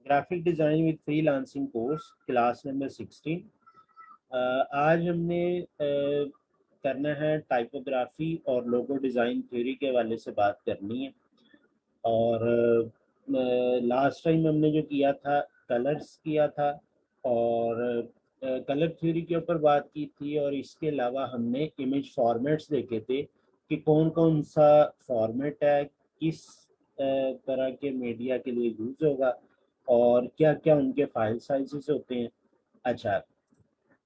Graphic design with freelancing course class number 16। आज हमने करना है टाइपोग्राफी और लोगो डिज़ाइन थ्योरी के हवाले से बात करनी है। और लास्ट टाइम हमने जो किया था कलर्स किया था और कलर थ्योरी के ऊपर बात की थी, और इसके अलावा हमने इमेज फॉर्मेट्स देखे थे कि कौन कौन सा फॉर्मेट है, किस तरह के मीडिया के लिए यूज़ होगा और क्या क्या उनके फाइल साइजेस होते हैं। अच्छा,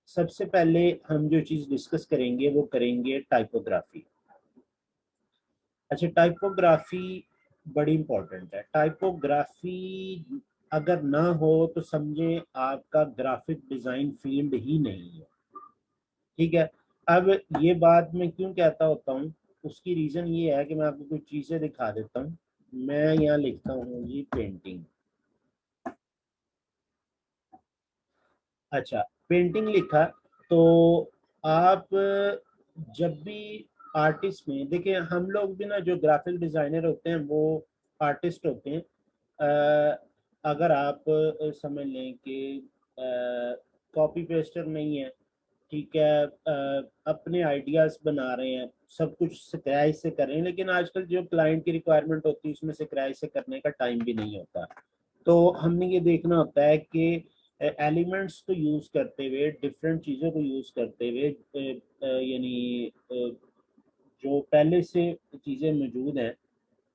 सबसे पहले हम जो चीज़ डिस्कस करेंगे वो करेंगे टाइपोग्राफी। अच्छा, टाइपोग्राफी बड़ी इंपॉर्टेंट है। टाइपोग्राफी अगर ना हो तो समझे आपका ग्राफिक डिज़ाइन फील्ड ही नहीं है। ठीक है। अब ये बात मैं क्यों कहता होता हूँ, उसकी रीज़न ये है कि मैं आपको कुछ चीज़ें दिखा देता हूँ। मैं यहाँ लिखता हूँ जी पेंटिंग। अच्छा, पेंटिंग लिखा तो आप जब भी आर्टिस्ट में देखिए, हम लोग भी ना जो ग्राफिक डिज़ाइनर होते हैं वो आर्टिस्ट होते हैं। अगर आप समझ लें कि कॉपी पेस्टर नहीं है, ठीक है, अपने आइडियाज़ बना रहे हैं, सब कुछ स्क्रैच से कर रहे हैं, लेकिन आजकल जो क्लाइंट की रिक्वायरमेंट होती है उसमें स्क्रैच से करने का टाइम भी नहीं होता। तो हमने ये देखना होता है कि एलिमेंट्स को यूज़ करते हुए, डिफरेंट चीज़ों को यूज़ करते हुए, यानी जो पहले से चीज़ें मौजूद हैं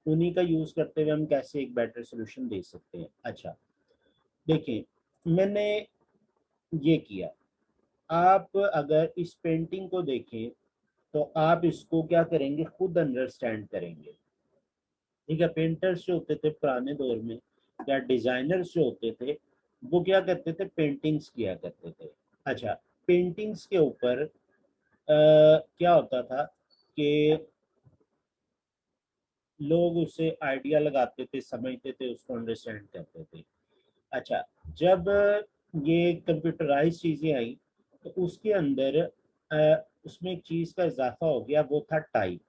उन्हीं का यूज़ करते हुए हम कैसे एक बेटर सोल्यूशन दे सकते हैं। अच्छा, देखिए, मैंने ये किया। आप अगर इस पेंटिंग को देखें तो आप इसको क्या करेंगे, खुद अंडरस्टैंड करेंगे। ठीक है। पेंटर्स जो होते थे पुराने दौर में या डिजाइनर्स जो होते थे वो क्या करते थे, पेंटिंग्स किया करते थे। अच्छा, पेंटिंग्स के ऊपर क्या होता था कि लोग उससे आइडिया लगाते थे, समझते थे, उसको अंडरस्टैंड करते थे। अच्छा, जब ये कंप्यूटराइज चीज़ें आई तो उसके अंदर उसमें एक चीज़ का इजाफा हो गया, वो था टाइप।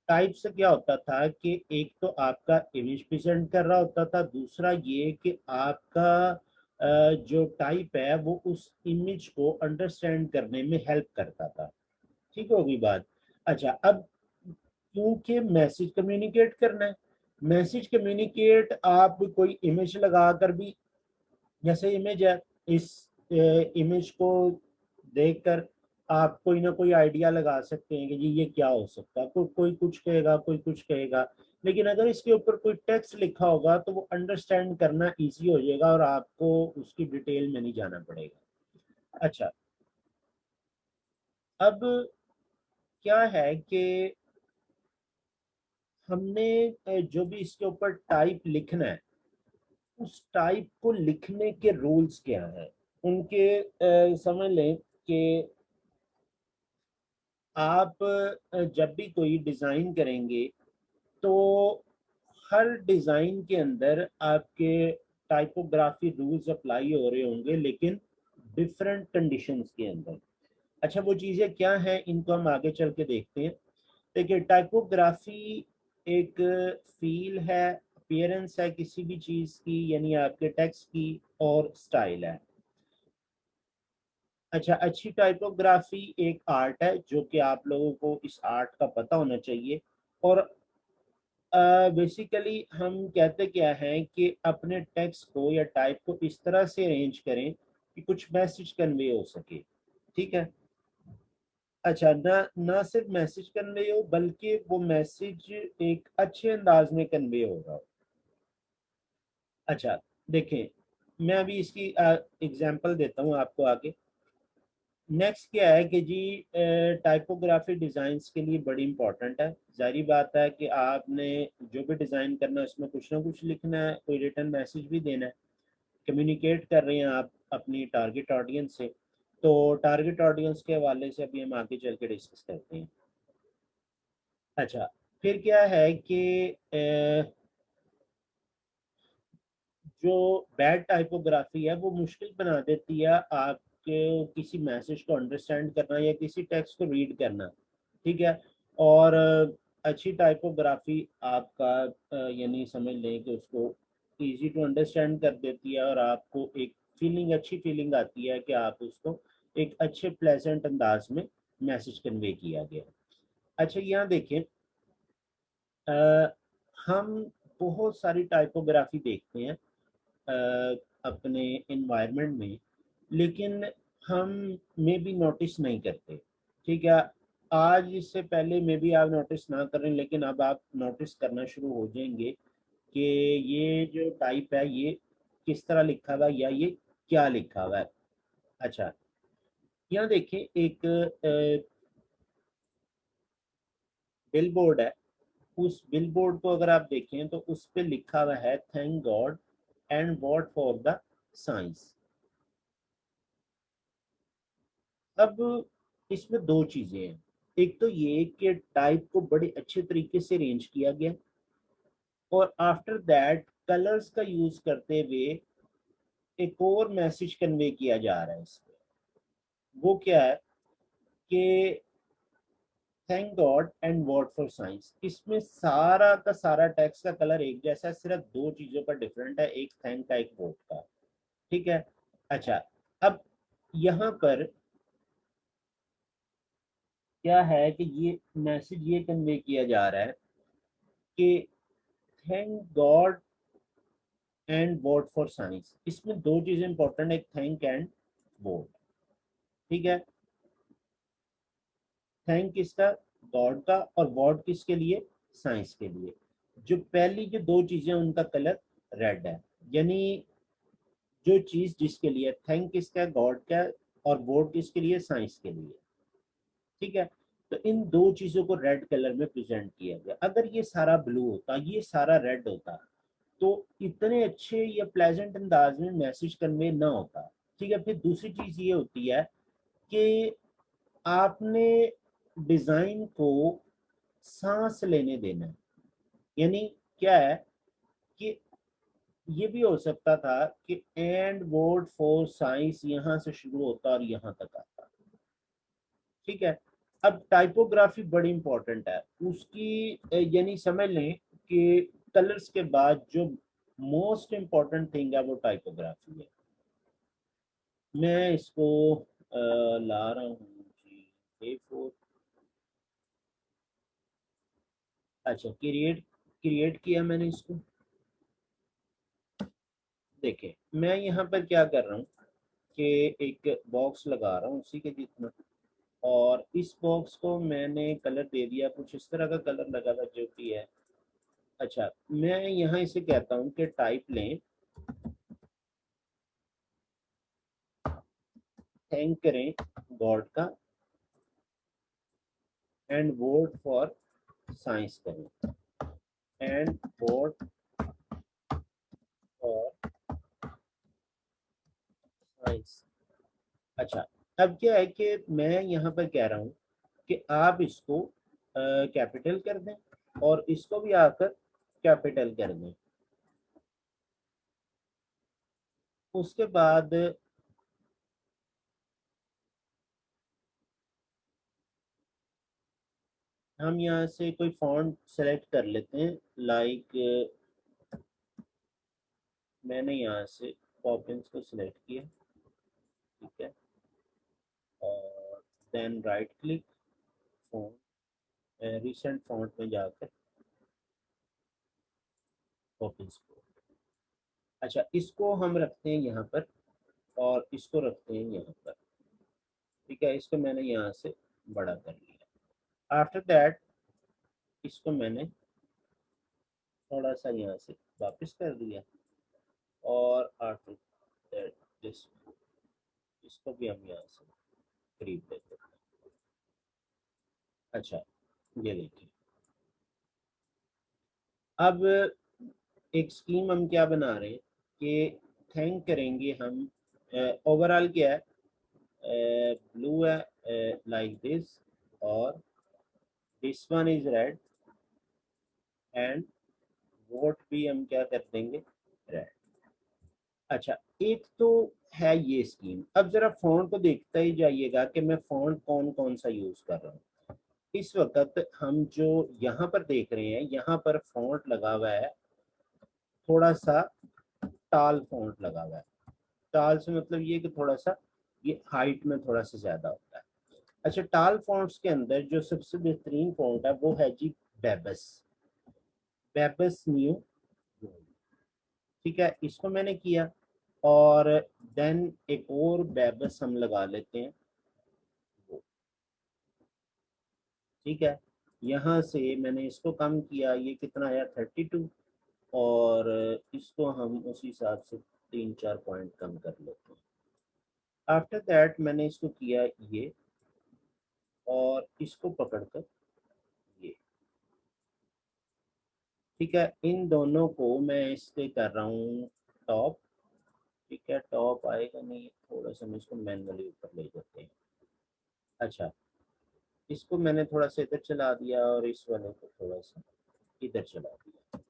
टाइप से क्या होता था कि एक तो आपका इमेज प्रेजेंट कर रहा होता था, दूसरा ये कि आपका जो टाइप है वो उस इमेज को अंडरस्टैंड करने में हेल्प करता था। ठीक होगी बात। अच्छा, अब क्योंकि मैसेज कम्युनिकेट करना है, मैसेज कम्युनिकेट आप कोई इमेज लगाकर भी, जैसे इमेज है, इस इमेज को देखकर आप कोई ना कोई आइडिया लगा सकते हैं कि जी ये क्या हो सकता है। कोई कुछ कहेगा, कोई कुछ कहेगा, लेकिन अगर इसके ऊपर कोई टेक्स्ट लिखा होगा तो वो अंडरस्टैंड करना इजी हो जाएगा और आपको उसकी डिटेल में नहीं जाना पड़ेगा। अच्छा, अब क्या है कि हमने जो भी इसके ऊपर टाइप लिखना है, उस टाइप को लिखने के रूल्स क्या हैं, उनके समझ लें कि आप जब भी कोई डिज़ाइन करेंगे तो हर डिज़ाइन के अंदर आपके टाइपोग्राफी रूल्स अप्लाई हो रहे होंगे, लेकिन डिफरेंट कंडीशंस के अंदर। अच्छा, वो चीज़ें क्या हैं इनको हम आगे चल के देखते हैं। देखिए, टाइपोग्राफी एक फील है, अपीयरेंस है किसी भी चीज़ की, यानी आपके टेक्स्ट की, और स्टाइल है। अच्छा, अच्छी टाइपोग्राफी एक आर्ट है जो कि आप लोगों को इस आर्ट का पता होना चाहिए। और बेसिकली हम कहते क्या हैं कि अपने टेक्स्ट को या टाइप को इस तरह से अरेंज करें कि कुछ मैसेज कन्वे हो सके। ठीक है। अच्छा, ना ना सिर्फ मैसेज कन्वे हो, बल्कि वो मैसेज एक अच्छे अंदाज में कन्वे हो रहा हो। अच्छा, देखें, मैं अभी इसकी एग्जांपल देता हूँ आपको आगे। नेक्स्ट क्या है कि जी टाइपोग्राफी डिज़ाइंस के लिए बड़ी इंपॉर्टेंट है। ज़ाहिर बात है कि आपने जो भी डिज़ाइन करना है उसमें कुछ ना कुछ लिखना है, कोई रिटर्न मैसेज भी देना है, कम्युनिकेट कर रहे हैं आप अपनी टारगेट ऑडियंस से। तो टारगेट ऑडियंस के हवाले से अभी हम आगे चल के डिस्कस करते हैं। अच्छा, फिर क्या है कि जो बैड टाइपोग्राफी है वो मुश्किल बना देती है आपके किसी मैसेज को अंडरस्टैंड करना या किसी टेक्स्ट को रीड करना। ठीक है। और अच्छी टाइपोग्राफी आपका यानी समझ लें कि उसको इजी टू अंडरस्टैंड कर देती है और आपको एक फीलिंग, अच्छी फीलिंग आती है कि आप उसको एक अच्छे प्लेजेंट अंदाज में मैसेज कन्वे किया गया। अच्छा, यहाँ देखें, हम बहुत सारी टाइपोग्राफी देखते हैं अपने इन्वायरमेंट में, लेकिन हम में भी नोटिस नहीं करते। ठीक है, आज इससे पहले में भी आप नोटिस ना करें, लेकिन अब आप नोटिस करना शुरू हो जाएंगे कि ये जो टाइप है ये किस तरह लिखा हुआ है या ये क्या लिखा हुआ है। अच्छा, यहाँ देखिए, एक बिल बोर्ड है। उस बिल बोर्ड को अगर आप देखें तो उस पे लिखा हुआ है thank God and what for the science. अब इसमें दो चीजें हैं। एक तो ये कि टाइप को बड़े अच्छे तरीके से अरेंज किया गया, और आफ्टर दैट कलर्स का यूज करते हुए एक और मैसेज कन्वे किया जा रहा है इसमें। वो क्या है कि thank God and what for science. इसमें सारा का सारा टेक्स्ट का कलर एक जैसा है, सिर्फ दो चीजों का डिफरेंट है, एक थैंक का, एक वॉट का। ठीक है। अच्छा, अब यहाँ पर क्या है कि ये मैसेज ये कन्वे किया जा रहा है कि thank God and what for science. इसमें दो चीजें इंपॉर्टेंट है, थैंक एंड वॉट। ठीक है, थैंक किसका, गॉड का, और वॉट किसके लिए, साइंस के लिए। जो पहली जो दो चीजें उनका कलर रेड है, यानी जो चीज जिसके लिए थैंक किसका, गॉड का, और वोट किसके लिए, साइंस के लिए। ठीक है, तो इन दो चीजों को रेड कलर में प्रेजेंट किया गया। अगर ये सारा ब्लू होता, ये सारा रेड होता, तो इतने अच्छे या प्लेजेंट अंदाज में मैसेज कन्वे ना होता। ठीक है, फिर दूसरी चीज ये होती है कि आपने डिजाइन को सांस लेने देना है। यानी क्या है कि ये भी हो सकता था कि एंड वर्ड फॉर साइंस यहाँ से शुरू होता और यहाँ तक आता। ठीक है, अब टाइपोग्राफी बड़ी इंपॉर्टेंट है उसकी, यानी समझ लें कि कलर्स के बाद जो मोस्ट इम्पॉर्टेंट थिंग है वो टाइपोग्राफी है। मैं इसको ला रहा हूँ जी, A4। अच्छा, क्रिएट क्रिएट किया मैंने इसको। देखिए, मैं यहाँ पर क्या कर रहा हूँ कि एक बॉक्स लगा रहा हूँ उसी के जितना, और इस बॉक्स को मैंने कलर दे दिया, कुछ इस तरह का कलर लगा था जो कि है। अच्छा, मैं यहाँ इसे कहता हूँ कि टाइप लें, थैंक करें गॉड का, एंड वोट फॉर साइंस करें, एंड वोट फॉर साइंस। अच्छा, अब क्या है कि मैं यहाँ पर कह रहा हूँ कि आप इसको कैपिटल कर दें और इसको भी आकर कैपिटल कर दें। उसके बाद हम यहाँ से कोई फॉन्ट सेलेक्ट कर लेते हैं, लाइक मैंने यहाँ से पॉपिंस को सिलेक्ट किया। ठीक है, और then right click, font, recent font में जाकर पॉपिंस को। अच्छा, इसको हम रखते हैं यहाँ पर और इसको रखते हैं यहाँ पर। ठीक है, इसको मैंने यहाँ से बड़ा कर लिया। आफ्टर दैट इसको मैंने थोड़ा सा यहाँ से वापस कर दिया, और आफ्टर दैट दिस, इसको भी हम यहाँ से खरीद लेते हैं। अच्छा, ये देखिए, अब एक स्कीम हम क्या बना रहे हैं कि थैंक करेंगे हम, ओवरऑल क्या है, ब्लू है लाइक दिस, और this one is red, and vote भी हम क्या कर देंगे, रेड। अच्छा, एक तो है ये स्कीम। अब जरा फ़ॉन्ट को देखते ही जाइएगा कि मैं फ़ॉन्ट कौन कौन सा यूज़ कर रहा हूँ। इस वक्त हम जो यहाँ पर देख रहे हैं, यहाँ पर फ़ॉन्ट लगा हुआ है थोड़ा सा टाल फॉन्ट लगा हुआ है। टाल से मतलब ये कि थोड़ा सा ये हाइट में थोड़ा सा ज्यादा होता है। अच्छा, टाल फॉन्ट्स के अंदर जो सबसे बेहतरीन फॉन्ट है वो है जी बेबस। बेबस न्यू, ठीक है, इसको मैंने किया। और देन एक और बेबस हम लगा लेते हैं, ठीक है। यहाँ से मैंने इसको कम किया, ये कितना आया 32, और इसको हम उसी हिसाब से 3-4 पॉइंट कम कर लेते हैं। आफ्टर दैट मैंने इसको किया ये, और इसको पकड़कर ये, ठीक है। इन दोनों को मैं इससे कर रहा हूँ टॉप, ठीक है। टॉप आएगा नहीं, थोड़ा सा हम इसको मैनुअली ऊपर ले जाते हैं। अच्छा, इसको मैंने थोड़ा सा इधर चला दिया और इस वाले को थोड़ा सा इधर चला दिया।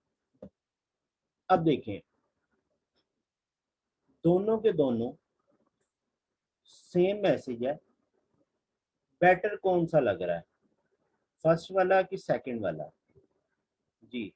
अब देखें, दोनों के दोनों सेम मैसेज है, बेटर कौन सा लग रहा है, फर्स्ट वाला कि सेकंड वाला? जी,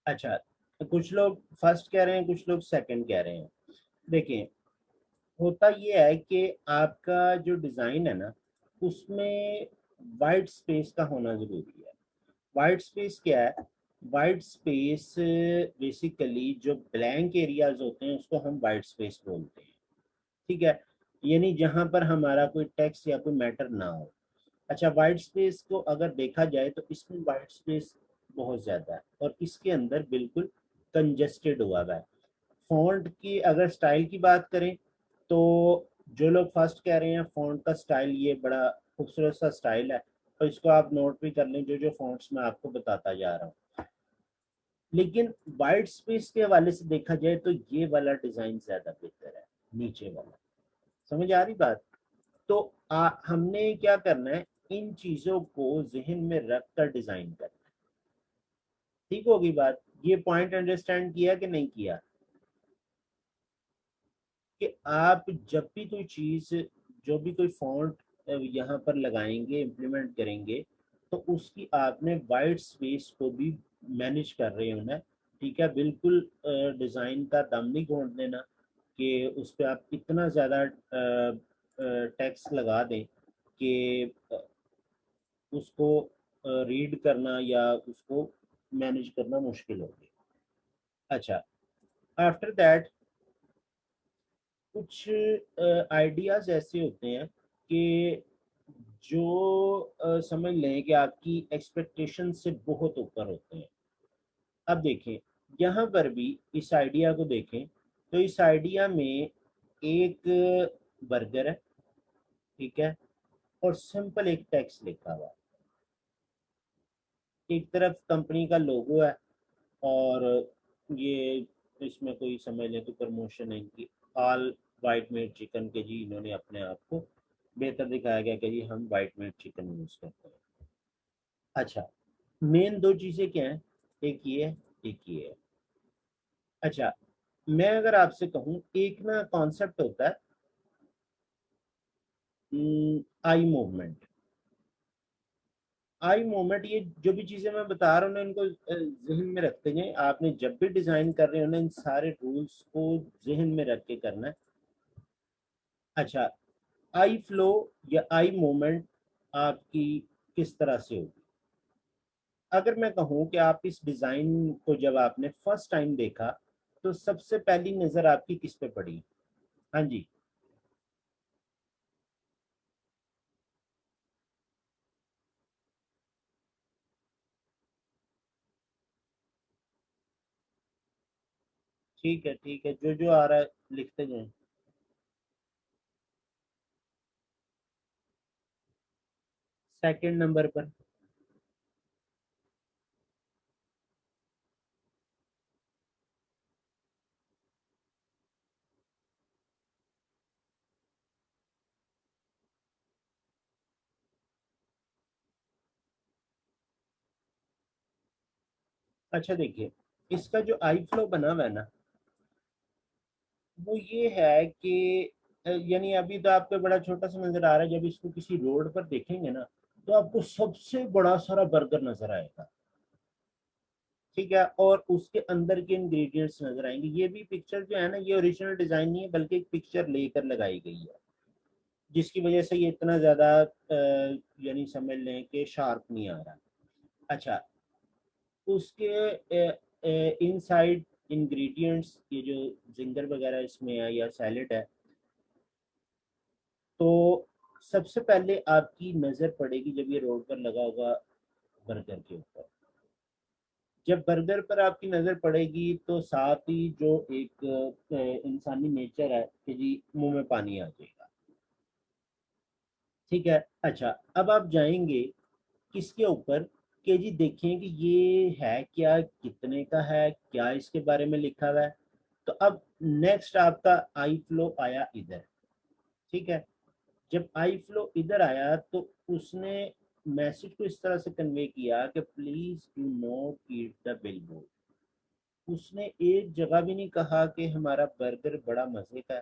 अच्छा, तो कुछ लोग फर्स्ट कह रहे हैं, कुछ लोग सेकंड कह रहे हैं। देखिए, होता ये है कि आपका जो डिज़ाइन है ना, उसमें वाइट स्पेस का होना ज़रूरी है। वाइट स्पेस क्या है? वाइट स्पेस बेसिकली जो ब्लैंक एरियाज होते हैं उसको हम वाइट स्पेस बोलते हैं, ठीक है। यानी जहाँ पर हमारा कोई टेक्स्ट या कोई मैटर ना हो। अच्छा, वाइट स्पेस को अगर देखा जाए तो इसमें वाइट स्पेस बहुत ज़्यादा है और इसके अंदर बिल्कुल कंजेस्टेड हुआ हुआ है। फॉन्ट की अगर स्टाइल की बात करें तो जो लोग फर्स्ट कह रहे हैं फॉन्ट का स्टाइल ये बड़ा खूबसूरत सा स्टाइल है, तो इसको आप नोट भी कर लें, जो जो फॉन्ट्स मैं आपको बताता जा रहा हूँ। लेकिन वाइट स्पेस के हवाले से देखा जाए तो ये वाला डिज़ाइन ज़्यादा बेहतर है, नीचे वाला। समझ आ रही बात? तो हमने क्या करना है, इन चीज़ों को जहन में रख कर डिज़ाइन करना है। ठीक होगी बात? ये पॉइंट अंडरस्टैंड किया कि नहीं किया? कि आप जब भी कोई चीज़, जो भी कोई फॉन्ट यहाँ पर लगाएंगे, इम्प्लीमेंट करेंगे, तो उसकी आपने वाइट स्पेस को भी मैनेज कर रहे होना है, ठीक है। बिल्कुल डिज़ाइन का दम नहीं घोंट देना कि उस पर आप इतना ज़्यादा टेक्स्ट लगा दें कि उसको रीड करना या उसको मैनेज करना मुश्किल हो गया। अच्छा, आफ्टर दैट कुछ आइडियाज ऐसे होते हैं कि जो समझ लें कि आपकी एक्सपेक्टेशन से बहुत ऊपर होते हैं। अब देखें, यहाँ पर भी इस आइडिया को देखें तो इस आइडिया में एक बर्गर है, ठीक है, और सिंपल एक टेक्स्ट लिखा हुआ है। एक तरफ कंपनी का लोगो है, और ये इसमें कोई समझ लें तो प्रमोशन है इनकी, ऑल वाइट मीट चिकन के जी, इन्होंने अपने आप को बेहतर दिखाया गया कि जी हम वाइट मीट चिकन यूज़ करते हैं। अच्छा, मेन दो चीज़ें क्या हैं? एक ये है, एक ये है। अच्छा, मैं अगर आपसे कहूँ, एक ना कॉन्सेप्ट होता है आई मूवमेंट। आई मूवमेंट, ये जो भी चीज़ें मैं बता रहा हूँ ना, इनको जहन में रखते जाएं। आपने जब भी डिज़ाइन कर रहे हो ना, इन सारे रूल्स को जहन में रख के करना है। अच्छा, आई फ्लो या आई मूवमेंट आपकी किस तरह से होगी? अगर मैं कहूँ कि आप इस डिज़ाइन को जब आपने फर्स्ट टाइम देखा तो सबसे पहली नज़र आपकी किस पे पड़ी? हाँ जी, ठीक है, ठीक है, जो जो आ रहा है लिखते जाएं। सेकंड नंबर पर, अच्छा देखिए, इसका जो आई फ्लो बना हुआ है ना, वो ये है कि यानी अभी तो आपको बड़ा छोटा सा नजर आ रहा है, जब इसको किसी रोड पर देखेंगे ना तो आपको सबसे बड़ा सारा बर्गर नजर आएगा। ठीक है, और उसके अंदर के इंग्रेडिएंट्स नजर आएंगे। ये भी पिक्चर जो है ना, ये ओरिजिनल डिजाइन नहीं है, बल्कि एक पिक्चर लेकर लगाई गई है, जिसकी वजह से ये इतना ज्यादा यानी समझ लें कि शार्प नहीं आ रहा। अच्छा, उसके इनसाइड इंग्रेडिएंट्स, ये जो जिंगर वगैरह इसमें है या सैलेड है, तो सबसे पहले आपकी नज़र पड़ेगी जब ये रोड पर लगा होगा बर्गर के ऊपर। जब बर्गर पर आपकी नज़र पड़ेगी तो साथ ही जो एक इंसानी नेचर है कि जी मुंह में पानी आ जाएगा। ठीक है। अच्छा, अब आप जाएंगे किसके ऊपर, कि जी देखें कि ये है क्या, कितने का है, क्या इसके बारे में लिखा हुआ है। तो अब नेक्स्ट आपका आई फ्लो आया इधर। ठीक है, जब आई फ्लो इधर आया तो उसने मैसेज को इस तरह से कन्वे किया कि please do not eat the bill board. उसने एक जगह भी नहीं कहा कि हमारा बर्गर बड़ा मजे का है,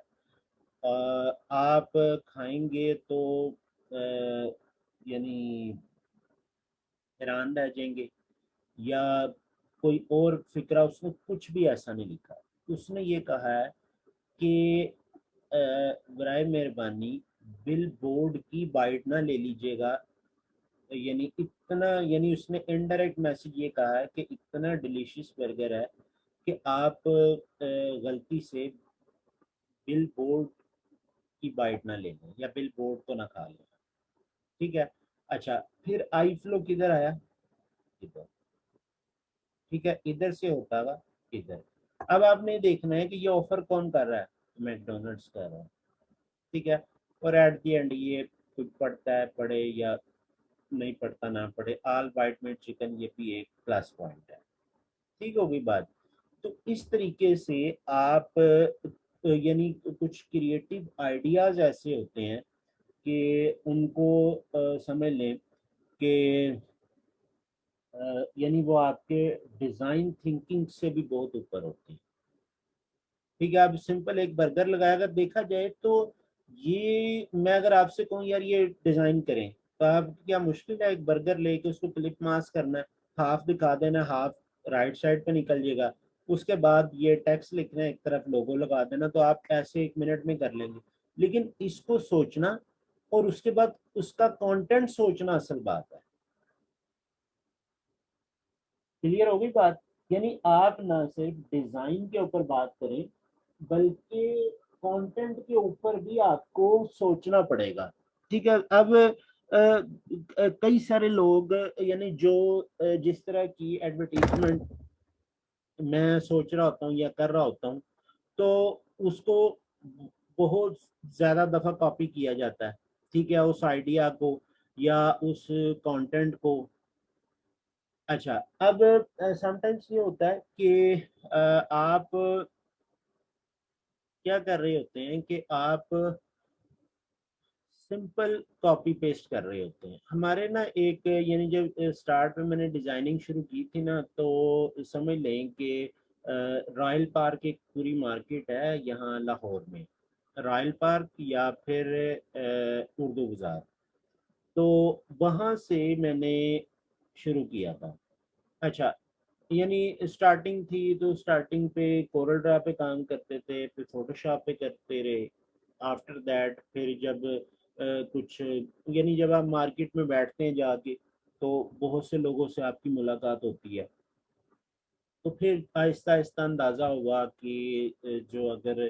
आप खाएंगे तो यानी हैरान रह जाएंगे, या कोई और फिक्रा, उसने कुछ भी ऐसा नहीं लिखा। उसने ये कहा है कि बराए मेहरबानी बिल बोर्ड की बाइट ना ले लीजिएगा। यानी इतना, यानी उसने इनडायरेक्ट मैसेज ये कहा है कि इतना डिलीशियस बर्गर है कि आप गलती से बिल बोर्ड की बाइट ना ले लें या बिल बोर्ड को ना खा लें। ठीक है। अच्छा, फिर आई फ्लो किधर आया, इधर। ठीक है, इधर से होता हुआ इधर। अब आपने देखना है कि ये ऑफर कौन कर रहा है, मैकडोनल्ड्स कर रहा है। ठीक है, और एट दी एंड ये कुछ पढ़ता है पढ़े या नहीं पढ़ता ना पढ़े, ऑल वाइट में चिकन ये भी एक प्लस पॉइंट है। ठीक होगी बात। तो इस तरीके से आप यानी कुछ क्रिएटिव आइडियाज ऐसे होते हैं कि उनको समझ लें कि यानी वो आपके डिज़ाइन थिंकिंग से भी बहुत ऊपर होते हैं। ठीक है, आप सिंपल एक बर्गर लगाया, अगर देखा जाए तो ये, मैं अगर आपसे कहूँ यार ये डिज़ाइन करें, तो आप क्या मुश्किल है एक बर्गर लेके उसको क्लिप मास करना है, हाफ दिखा देना, हाफ राइट साइड पे निकल जाएगा, उसके बाद ये टेक्स्ट लिखना है, एक तरफ लोगो लगा देना, तो आप ऐसे 1 मिनट में कर लेंगे। लेकिन इसको सोचना और उसके बाद उसका कंटेंट सोचना असल बात है। क्लियर हो गई बात। यानी आप ना सिर्फ डिजाइन के ऊपर बात करें, बल्कि कंटेंट के ऊपर भी आपको सोचना पड़ेगा। ठीक है। अब कई सारे लोग यानी जो जिस तरह की एडवर्टीजमेंट मैं सोच रहा होता हूँ या कर रहा होता हूँ, तो उसको बहुत ज्यादा दफा कॉपी किया जाता है। ठीक है, उस आइडिया को या उस कंटेंट को। अच्छा, अब समटाइम्स ये होता है कि आप क्या कर रहे होते हैं कि आप सिंपल कॉपी पेस्ट कर रहे होते हैं। हमारे ना एक यानी जब स्टार्ट में मैंने डिजाइनिंग शुरू की थी ना, तो समझ लें कि रॉयल पार्क एक पूरी मार्केट है यहाँ लाहौर में, रॉयल पार्क या फिर उर्दू बाजार। तो वहाँ से मैंने शुरू किया था। अच्छा, यानी स्टार्टिंग थी तो स्टार्टिंग पे कोरल ड्रा पे काम करते थे, फिर फोटोशॉप पे करते रहे। आफ्टर दैट फिर जब कुछ, यानी जब आप मार्केट में बैठते हैं जाके, तो बहुत से लोगों से आपकी मुलाकात होती है। तो फिर आहिस्ता आहिस्ता अंदाज़ा हुआ कि जो अगर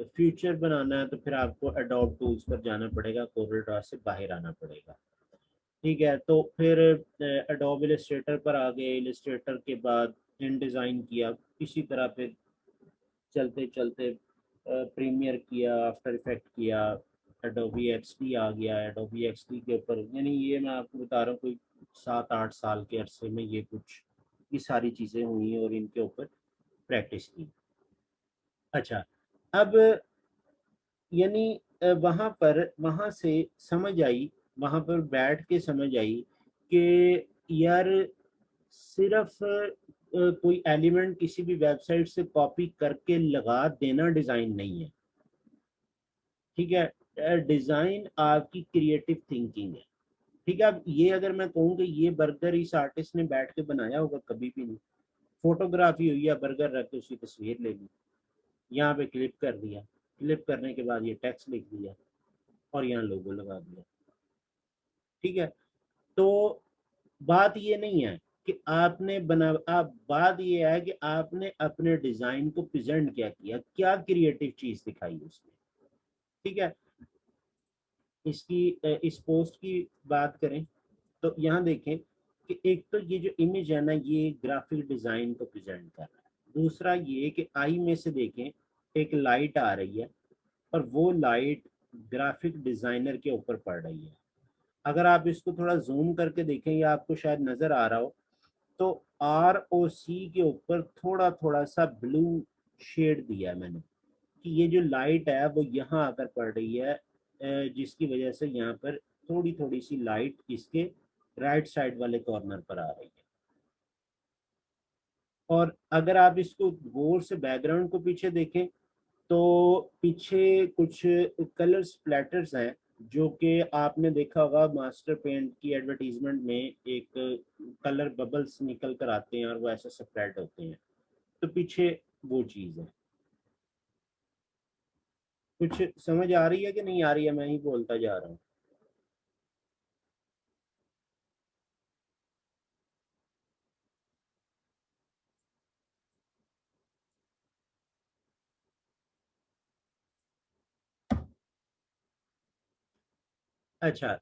फ्यूचर बनाना है तो फिर आपको एडोब टूल्स पर जाना पड़ेगा, कोरल ड्रा से बाहर आना पड़ेगा। ठीक है, तो फिर एडोब इलस्ट्रेटर पर आ गए, इलस्ट्रेटर के बाद इन डिज़ाइन किया इसी तरह, फिर चलते चलते प्रीमियर किया, आफ्टर इफेक्ट किया, एडोबी एक्सडी आ गया। एडोबी एक्सडी के ऊपर, यानी ये मैं आपको बता रहा हूँ कोई 7-8 साल के अरसे में ये कुछ, ये सारी चीज़ें हुई और इनके ऊपर प्रैक्टिस की। अच्छा, अब यानी वहाँ पर, वहाँ से समझ आई, वहाँ पर बैठ के समझ आई कि यार सिर्फ कोई एलिमेंट किसी भी वेबसाइट से कॉपी करके लगा देना डिजाइन नहीं है, ठीक है। डिजाइन आपकी क्रिएटिव थिंकिंग है, ठीक है। अब ये अगर मैं कहूँ कि ये बर्गर इस आर्टिस्ट ने बैठ के बनाया होगा, कभी भी नहीं। फोटोग्राफी हुई है, बर्गर रख के उसकी तस्वीर ले ली, यहाँ पे क्लिक कर दिया, क्लिक करने के बाद ये टेक्स्ट लिख दिया और यहाँ लोगो लगा दिया, ठीक है। तो बात ये नहीं है कि आपने बना, आप बात ये है कि आपने अपने डिजाइन को प्रेजेंट क्या किया, क्या क्रिएटिव चीज दिखाई उसने, ठीक है। इसकी इस पोस्ट की बात करें तो यहाँ देखें कि एक तो ये जो इमेज है ना, ये ग्राफिक डिजाइन को प्रेजेंट कर रहा है। दूसरा ये कि आई में से देखें, एक लाइट आ रही है और वो लाइट ग्राफिक डिजाइनर के ऊपर पड़ रही है। अगर आप इसको थोड़ा जूम करके देखें या आपको शायद नजर आ रहा हो, तो आर ओ सी के ऊपर थोड़ा थोड़ा सा ब्लू शेड दिया है मैंने, कि ये जो लाइट है वो यहाँ आकर पड़ रही है, जिसकी वजह से यहाँ पर थोड़ी थोड़ी सी लाइट इसके राइट साइड वाले कॉर्नर पर आ रही है। और अगर आप इसको गौर से बैकग्राउंड को पीछे देखें तो पीछे कुछ कलर स्प्लैटर्स हैं, जो कि आपने देखा होगा मास्टर पेंट की एडवर्टीजमेंट में, एक कलर बबल्स निकल कर आते हैं और वो ऐसे स्प्रेड होते हैं, तो पीछे वो चीज़ है। कुछ समझ आ रही है कि नहीं आ रही है, मैं ही बोलता जा रहा हूँ। अच्छा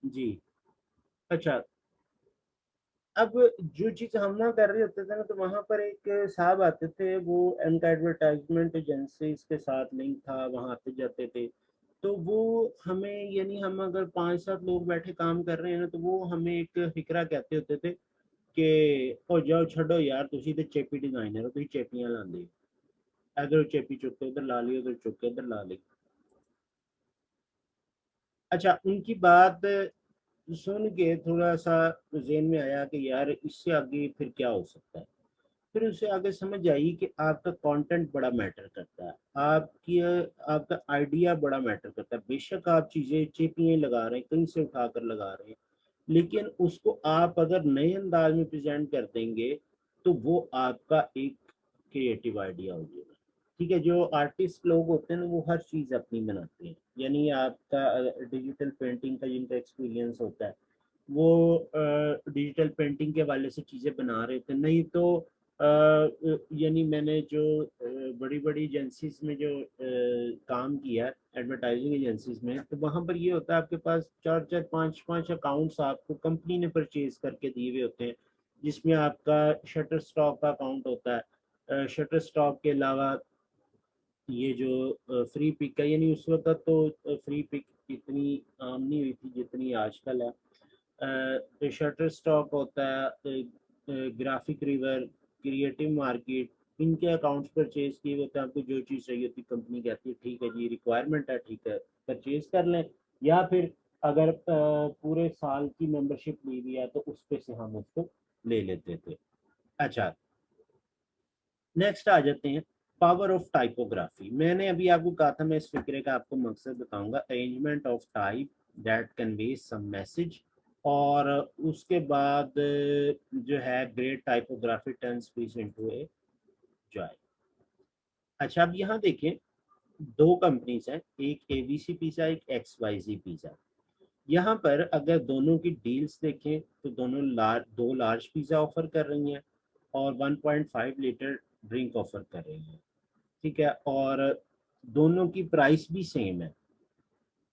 जी। अच्छा, अब जो चीज हम ना कर रहे होते थे ना, तो वहां पर एक साहब आते थे, वो उनका एडवर्टाइजमेंट एजेंसी के साथ लिंक था, वहां आते जाते थे। तो वो हमें, यानी हम अगर 5-7 लोग बैठे काम कर रहे हैं ना, तो वो हमें एक फिक्रा कहते होते थे कि ओ जाओ छो यार, तुसी तो चेपी डिजाइनर हो, तुसी चेपियां लांदे हो, इधर चेपी चुक के उधर ला ली, उधर चुक के इधर ला ली। अच्छा, उनकी बात सुन के थोड़ा सा जेन में आया कि यार इससे आगे फिर क्या हो सकता है। फिर उससे आगे समझ आई कि आपका कंटेंट बड़ा मैटर करता है, आपकी आपका आइडिया बड़ा मैटर करता है। बेशक आप चीज़ें चेपियाँ लगा रहे हैं, कहीं से उठा कर लगा रहे हैं, लेकिन उसको आप अगर नए अंदाज में प्रेजेंट कर देंगे तो वो आपका एक क्रिएटिव आइडिया हो जाएगा, ठीक है। जो आर्टिस्ट लोग होते हैं ना, वो हर चीज़ अपनी बनाते हैं, यानी आपका डिजिटल पेंटिंग का जिनका एक्सपीरियंस होता है, वो डिजिटल पेंटिंग के वाले से चीज़ें बना रहे थे, नहीं तो यानी मैंने जो बड़ी बड़ी एजेंसीज में जो काम किया है, एडवर्टाइजिंग एजेंसीज में, तो वहाँ पर ये होता है आपके पास 4-4 5-5 अकाउंट्स आपको कंपनी ने परचेज करके दिए हुए होते हैं, जिसमें आपका शटर स्टॉक का अकाउंट होता है। शटर स्टॉक के अलावा ये जो फ्री पिक है, यानी उस वक्त तो फ्री पिक इतनी आम नहीं हुई थी जितनी आजकल है। शटर स्टॉक होता है, ग्राफिक रिवर, क्रिएटिव मार्केट, इनके अकाउंट्स परचेज किए होते हैं। आपको जो चीज़ चाहिए होती कंपनी कहती है ठीक है जी, रिक्वायरमेंट है, ठीक है परचेज कर लें, या फिर अगर पूरे साल की मेंबरशिप ली हुई है तो उस पे से हम उसको ले लेते थे। अच्छा, नेक्स्ट आ जाते हैं पावर ऑफ टाइपोग्राफी। मैंने अभी आपको कहा था, मैं इस फिक्रे का आपको मकसद बताऊंगा, arrangement of type that conveys some message. और उसके बाद जो है great typography turns piece into a joy. अच्छा, अब यहाँ देखें, दो कंपनीज हैं, एक एबीसी पिज्जा, एक एक्सवाईजी पिज्जा। यहाँ पर अगर दोनों की डील्स देखें तो दोनों दो लार्ज पिज्जा ऑफर कर रही हैं और 1.5 लीटर ड्रिंक ऑफर कर रही हैं, ठीक है। और दोनों की प्राइस भी सेम है,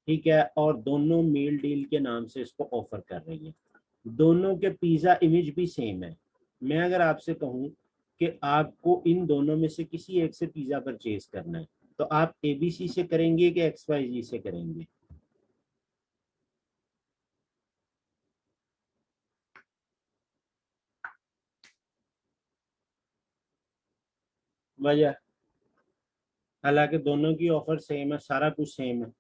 ठीक है। और दोनों मील डील के नाम से इसको ऑफर कर रही है। दोनों के पिज्ज़ा इमेज भी सेम है। मैं अगर आपसे कहूँ कि आपको इन दोनों में से किसी एक से पिज़्ज़ा परचेज करना है, तो आप एबीसी से करेंगे कि एक्सवाईजी से करेंगे? वजह, हालांकि दोनों की ऑफर सेम है, सारा कुछ सेम है।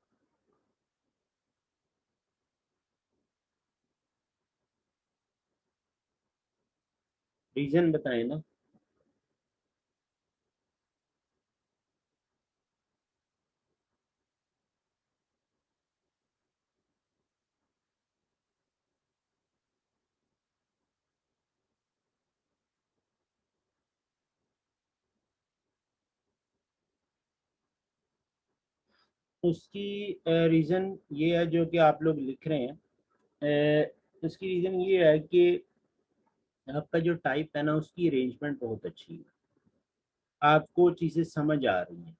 रीजन बताएं ना। उसकी रीज़न ये है जो कि आप लोग लिख रहे हैं। उसकी रीज़न ये है कि आपका जो टाइप है ना उसकी अरेंजमेंट बहुत अच्छी है, आपको चीज़ें समझ आ रही हैं।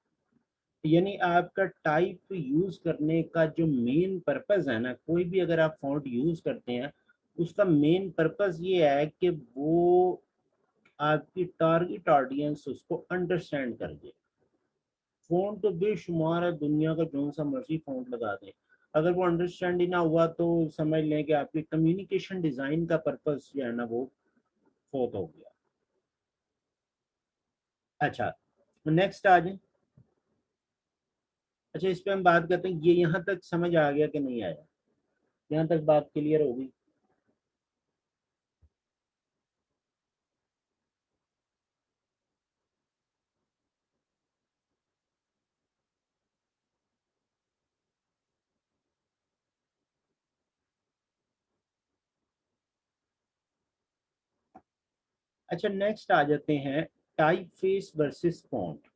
यानी आपका टाइप यूज़ करने का जो मेन पर्पस है ना, कोई भी अगर आप फॉन्ट यूज़ करते हैं उसका मेन पर्पस ये है कि वो आपकी टारगेट ऑडियंस उसको अंडरस्टैंड कर दे। फ़ॉन्ट तो बेशुमार है, दुनिया का जो सा मर्जी फ़ॉन्ट लगा दें, अगर वो अंडरस्टैंड ही ना हुआ तो समझ लें कि आपकी कम्युनिकेशन डिज़ाइन का पर्पस जो है ना वो फोत हो गया। अच्छा, नेक्स्ट आ जाए। अच्छा, इस पे हम बात करते हैं, ये यहाँ तक समझ आ गया कि नहीं आया? यहाँ तक बात क्लियर होगी? अच्छा, नेक्स्ट आ जाते हैं type face versus font.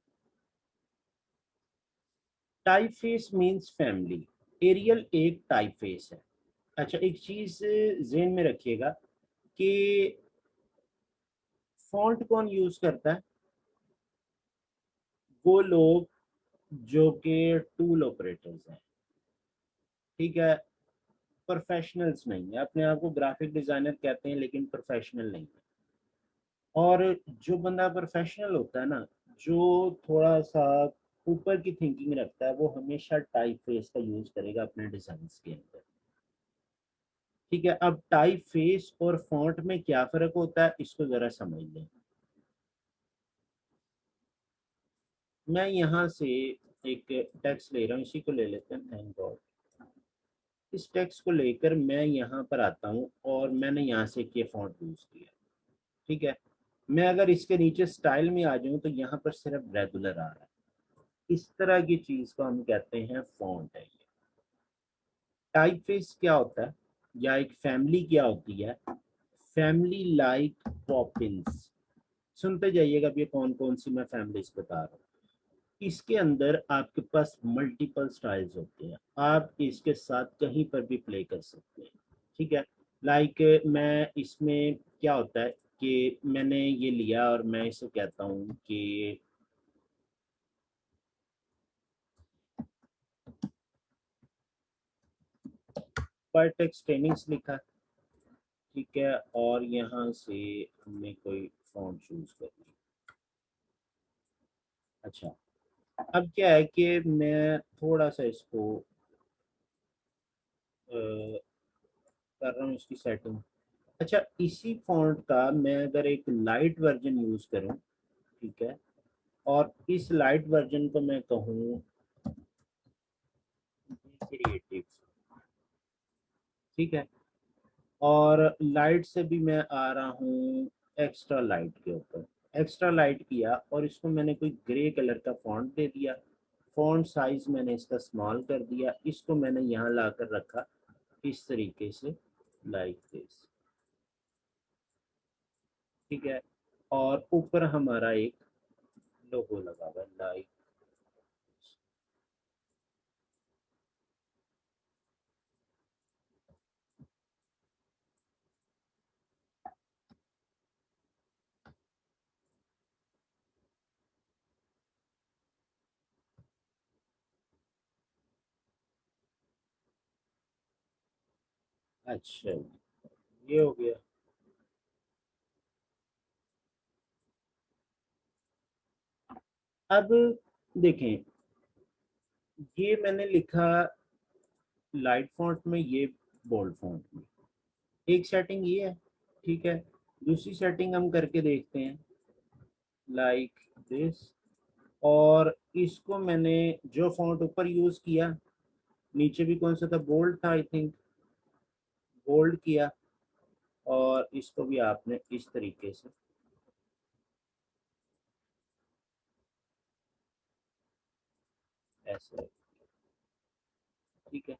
Type face means family, Arial एक टाइप फेस है। अच्छा, एक चीज जेन में रखिएगा कि फॉन्ट कौन यूज करता है? वो लोग जो कि टूल ऑपरेटर्स हैं, ठीक है, प्रोफेशनल्स नहीं है, अपने आप को ग्राफिक डिजाइनर कहते हैं लेकिन प्रोफेशनल नहीं है। और जो बंदा प्रोफेशनल होता है ना, जो थोड़ा सा ऊपर की थिंकिंग रखता है, वो हमेशा टाइप फेस का यूज करेगा अपने डिजाइन के अंदर। ठीक है, अब टाइप फेस और फॉन्ट में क्या फर्क होता है इसको जरा समझ लें। मैं यहाँ से एक टेक्स्ट ले रहा हूँ, इसी को ले लेते हैं, थैंक गॉड। इस टेक्स्ट को लेकर मैं यहाँ पर आता हूँ और मैंने यहाँ से ये फॉन्ट यूज किया। ठीक है, मैं अगर इसके नीचे स्टाइल में आ जाऊँ तो यहाँ पर सिर्फ रेगुलर आ रहा है। इस तरह की चीज को हम कहते हैं फॉन्ट है। टाइप फेस क्या होता है, या एक फैमिली क्या होती है? Family like Poppins. सुनते जाइएगा, अब ये कौन कौन सी मैं फैमिलीज बता रहा हूँ। इसके अंदर आपके पास मल्टीपल स्टाइल्स होते हैं, आप इसके साथ कहीं पर भी प्ले कर सकते हैं। ठीक है, लाइक मैं इसमें क्या होता है कि मैंने ये लिया और मैं इसे कहता हूँ कि वर्टेक्स ट्रेनिंग्स लिखा। ठीक है, और यहाँ से हमने कोई फॉन्ट चूज कर ली। अच्छा, अब क्या है कि मैं थोड़ा सा इसको कर रहा हूँ इसकी सेटिंग। अच्छा, इसी फॉन्ट का मैं अगर एक लाइट वर्जन यूज करूँ, ठीक है, और इस लाइट वर्जन को मैं कहूँ क्रिएटिव, ठीक है, और लाइट से भी मैं आ रहा हूँ एक्स्ट्रा लाइट के ऊपर, एक्स्ट्रा लाइट किया और इसको मैंने कोई ग्रे कलर का फॉन्ट दे दिया। फॉन्ट साइज मैंने इसका स्मॉल कर दिया, इसको मैंने यहाँ ला कर रखा इस तरीके से, लाइक दिस। ठीक है, और ऊपर हमारा एक लोगो लगा हुआ है, लाइक। अच्छा, ये हो गया। अब देखें, ये मैंने लिखा लाइट फॉन्ट में, ये बोल्ड फॉन्ट में। एक सेटिंग ये है, ठीक है, दूसरी सेटिंग हम करके देखते हैं, लाइक दिस। और इसको मैंने जो फॉन्ट ऊपर यूज किया, नीचे भी कौन सा था, बोल्ड था आई थिंक, बोल्ड किया, और इसको भी आपने इस तरीके से ऐसे, ठीक है।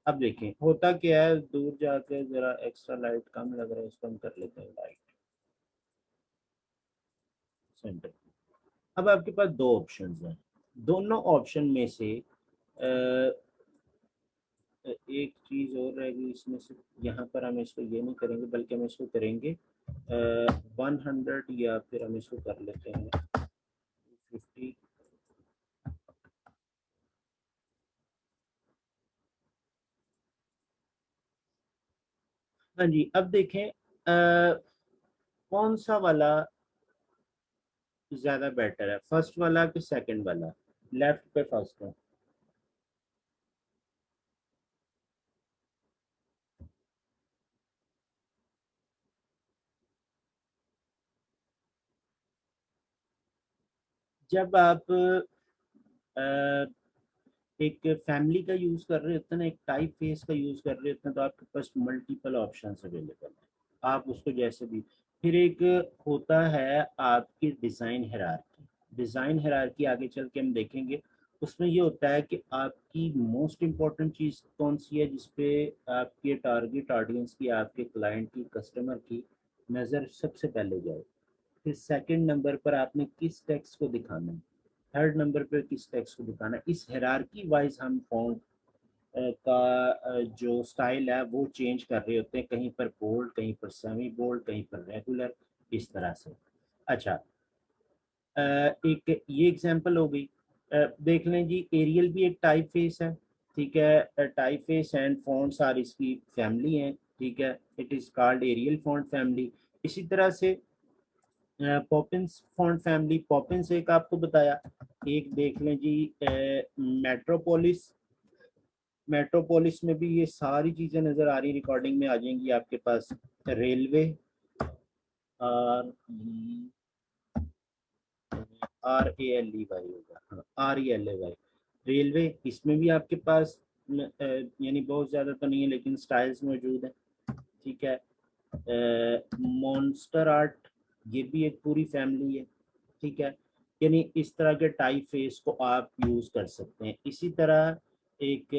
अब देखें होता क्या है, दूर जाके जरा एक्स्ट्रा लाइट कम लग रहा है, इसको हम कर लेते हैं लाइट सेंटर। अब आपके पास दो ऑप्शंस हैं, दोनों ऑप्शन में से एक चीज और रहेगी इसमें से, यहाँ पर हम इसको ये नहीं करेंगे बल्कि हम इसको करेंगे 100, या फिर हम इसको कर लेते हैं 50। हाँ जी, अब देखें कौन सा वाला ज्यादा बेटर है, फर्स्ट वाला कि सेकंड वाला। लेफ्ट पे फर्स्ट है। जब आप एक फैमिली का यूज कर रहे होते हैं ना, एक टाइप फेस का यूज कर रहे होते हैं, तो आपके पास मल्टीपल ऑप्शंस अवेलेबल हैं, आप उसको जैसे भी। फिर एक होता है आपकी डिजाइन हायरार्की। डिजाइन हायरार्की आगे चल के हम देखेंगे। उसमें ये होता है कि आपकी मोस्ट इम्पॉर्टेंट चीज कौन सी है, जिसपे आपके टारगेट ऑडियंस की, आपके क्लाइंट की, कस्टमर की नज़र सबसे पहले जाए। फिर सेकंड नंबर पर आपने किस टेक्स्ट को दिखाना है, थर्ड नंबर पर किस टेक्स्ट को दिखाना है। इस हायरार्की वाइज हम फॉन्ट का जो स्टाइल है वो चेंज कर रहे होते हैं, कहीं पर बोल्ड, कहीं पर सेमी बोल्ड, कहीं पर रेगुलर, इस तरह से। अच्छा, एक ये एग्जांपल हो गई। देख लें जी, एरियल भी एक टाइप फेस है, ठीक है। Type face and fonts are इसकी फैमिली है, ठीक है। It is called Arial font family. इसी तरह से पॉपिंस फॉन्ट फैमिली, पॉपिंस एक आपको बताया। एक देख लें जी मेट्रोपोलिस। मेट्रोपोलिस में भी ये सारी चीजें नजर आ रही, रिकॉर्डिंग में आ जाएंगी आपके पास। Railway, R R A L E Y होगा, हाँ R E L A Y. Railway, इसमें भी आपके पास यानी बहुत ज्यादा तो नहीं है लेकिन स्टाइल्स मौजूद है, ठीक है। मॉन्स्टर आर्ट, ये भी एक पूरी फैमिली है, ठीक है। यानी इस तरह के टाइप फेस को आप यूज कर सकते हैं। इसी तरह एक